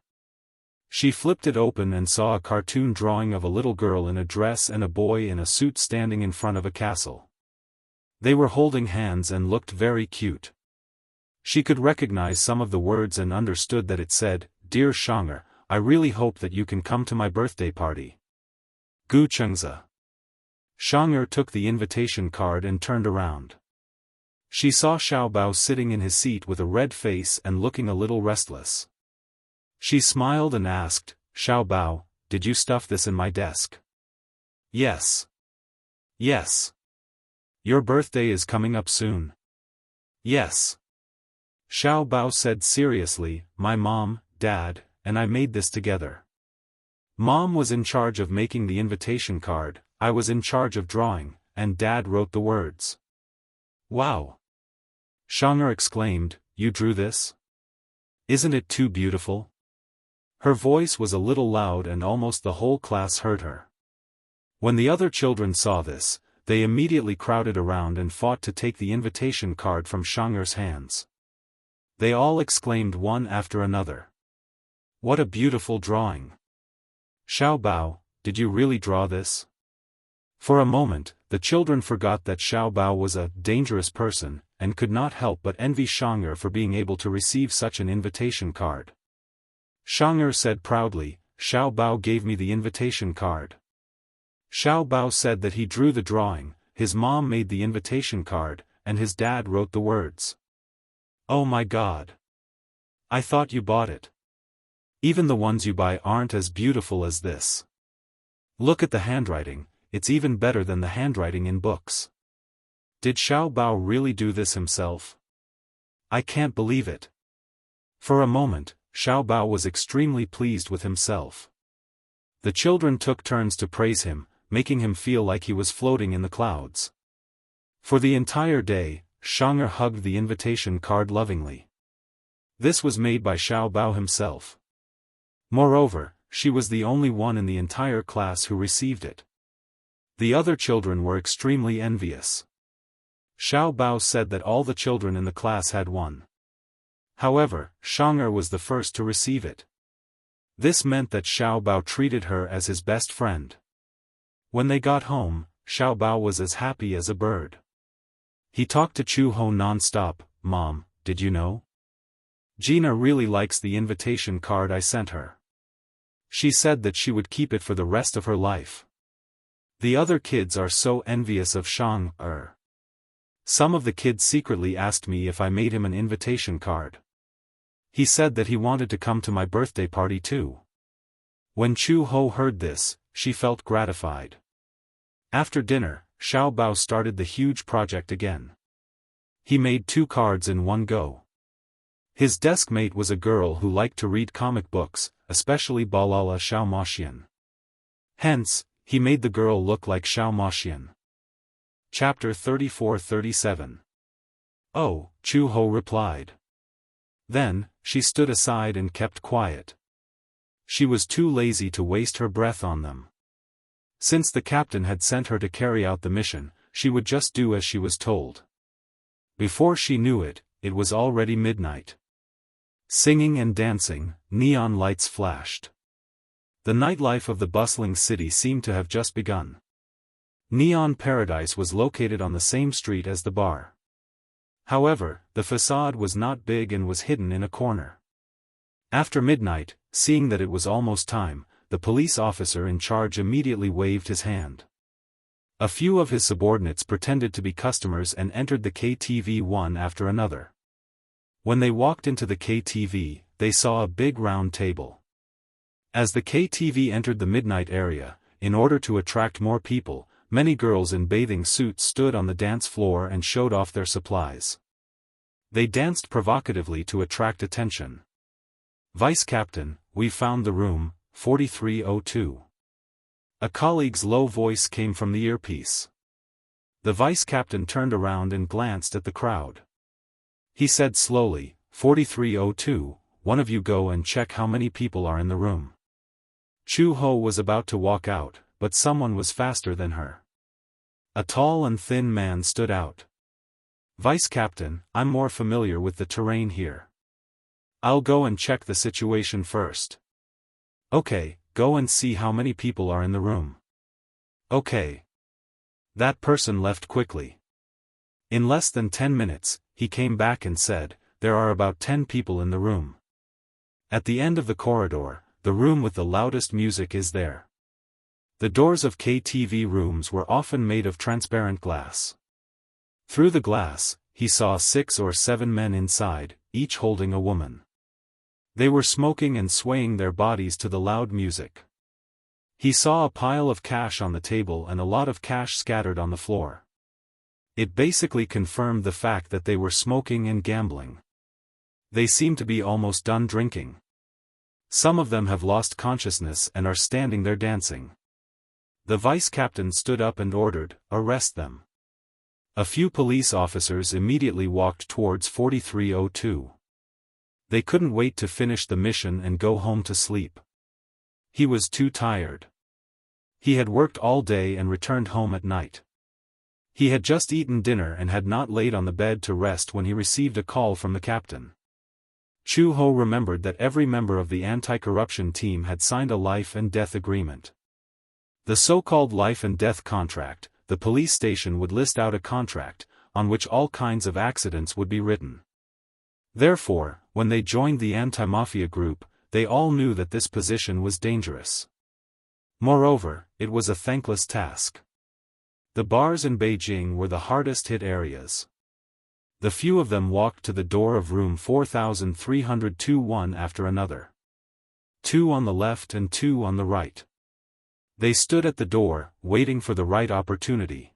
She flipped it open and saw a cartoon drawing of a little girl in a dress and a boy in a suit standing in front of a castle. They were holding hands and looked very cute. She could recognize some of the words and understood that it said, "Dear Xianxia, I really hope that you can come to my birthday party. Gu Chengza." Xianxia took the invitation card and turned around. She saw Xiaobao sitting in his seat with a red face and looking a little restless. She smiled and asked, "Xiaobao, did you stuff this in my desk?" "Yes. Yes. Your birthday is coming up soon." "Yes." Xiaobao said seriously, "My mom, dad, and I made this together. Mom was in charge of making the invitation card, I was in charge of drawing, and Dad wrote the words." "Wow!" Xianxia exclaimed, "You drew this? Isn't it too beautiful?" Her voice was a little loud and almost the whole class heard her. When the other children saw this, they immediately crowded around and fought to take the invitation card from Xiangxia's hands. They all exclaimed one after another, "What a beautiful drawing! Xiaobao, did you really draw this?" For a moment, the children forgot that Xiaobao was a dangerous person, and could not help but envy Xianxia for being able to receive such an invitation card. Xianxia said proudly, "Xiaobao gave me the invitation card." Xiaobao said that he drew the drawing, his mom made the invitation card, and his dad wrote the words. "Oh my God! I thought you bought it. Even the ones you buy aren't as beautiful as this. Look at the handwriting, it's even better than the handwriting in books. Did Xiaobao really do this himself? I can't believe it." For a moment, Xiaobao was extremely pleased with himself. The children took turns to praise him, making him feel like he was floating in the clouds. For the entire day, Xianxia hugged the invitation card lovingly. This was made by Xiaobao himself. Moreover, she was the only one in the entire class who received it. The other children were extremely envious. Xiaobao said that all the children in the class had one. However, Xianxia was the first to receive it. This meant that Xiaobao treated her as his best friend. When they got home, Xiaobao was as happy as a bird. He talked to Chu Ho non-stop. "Mom, did you know? Gina really likes the invitation card I sent her. She said that she would keep it for the rest of her life. The other kids are so envious of Xianxia. Some of the kids secretly asked me if I made him an invitation card. He said that he wanted to come to my birthday party too." When Chu Ho heard this, she felt gratified. After dinner, Xiaobao started the huge project again. He made 2 cards in one go. His desk mate was a girl who liked to read comic books, especially Balala Xiaomaxian. Hence, he made the girl look like Xiaomaxian. Chapter 34-37. "Oh," Chu Ho replied. Then, she stood aside and kept quiet. She was too lazy to waste her breath on them. Since the captain had sent her to carry out the mission, she would just do as she was told. Before she knew it, it was already midnight. Singing and dancing, neon lights flashed. The nightlife of the bustling city seemed to have just begun. Neon Paradise was located on the same street as the bar. However, the facade was not big and was hidden in a corner. After midnight, seeing that it was almost time, the police officer in charge immediately waved his hand. A few of his subordinates pretended to be customers and entered the KTV one after another. When they walked into the KTV, they saw a big round table. As the KTV entered the midnight area, in order to attract more people, many girls in bathing suits stood on the dance floor and showed off their supplies. They danced provocatively to attract attention. "Vice Captain, we found the room, 4302. A colleague's low voice came from the earpiece. The vice captain turned around and glanced at the crowd. He said slowly, 4302, one of you go and check how many people are in the room. Chu Ho was about to walk out, but someone was faster than her. A tall and thin man stood out. Vice Captain, I'm more familiar with the terrain here. I'll go and check the situation first. Okay, go and see how many people are in the room. Okay. That person left quickly. In less than 10 minutes, he came back and said, "There are about 10 people in the room. At the end of the corridor, the room with the loudest music is there." The doors of KTV rooms were often made of transparent glass. Through the glass, he saw 6 or 7 men inside, each holding a woman. They were smoking and swaying their bodies to the loud music. He saw a pile of cash on the table and a lot of cash scattered on the floor. It basically confirmed the fact that they were smoking and gambling. They seem to be almost done drinking. Some of them have lost consciousness and are standing there dancing. The vice captain stood up and ordered, "Arrest them." A few police officers immediately walked towards 4302. They couldn't wait to finish the mission and go home to sleep. He was too tired. He had worked all day and returned home at night. He had just eaten dinner and had not laid on the bed to rest when he received a call from the captain. Chu Ho remembered that every member of the anti-corruption team had signed a life and death agreement. The so-called life and death contract, the police station would list out a contract, on which all kinds of accidents would be written. Therefore, when they joined the anti-mafia group, they all knew that this position was dangerous. Moreover, it was a thankless task. The bars in Beijing were the hardest-hit areas. The few of them walked to the door of room 4302 one after another. 2 on the left and 2 on the right. They stood at the door, waiting for the right opportunity.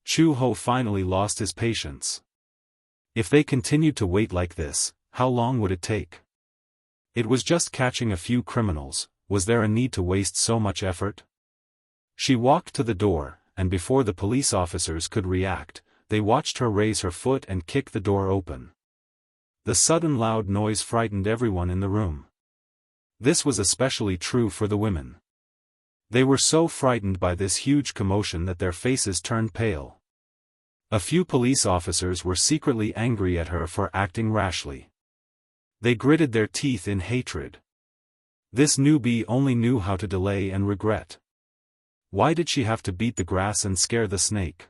Chu Ho finally lost his patience. If they continued to wait like this, how long would it take? It was just catching a few criminals, was there a need to waste so much effort? She walked to the door, and before the police officers could react, they watched her raise her foot and kick the door open. The sudden loud noise frightened everyone in the room. This was especially true for the women. They were so frightened by this huge commotion that their faces turned pale. A few police officers were secretly angry at her for acting rashly. They gritted their teeth in hatred. This newbie only knew how to delay and regret. Why did she have to beat the grass and scare the snake?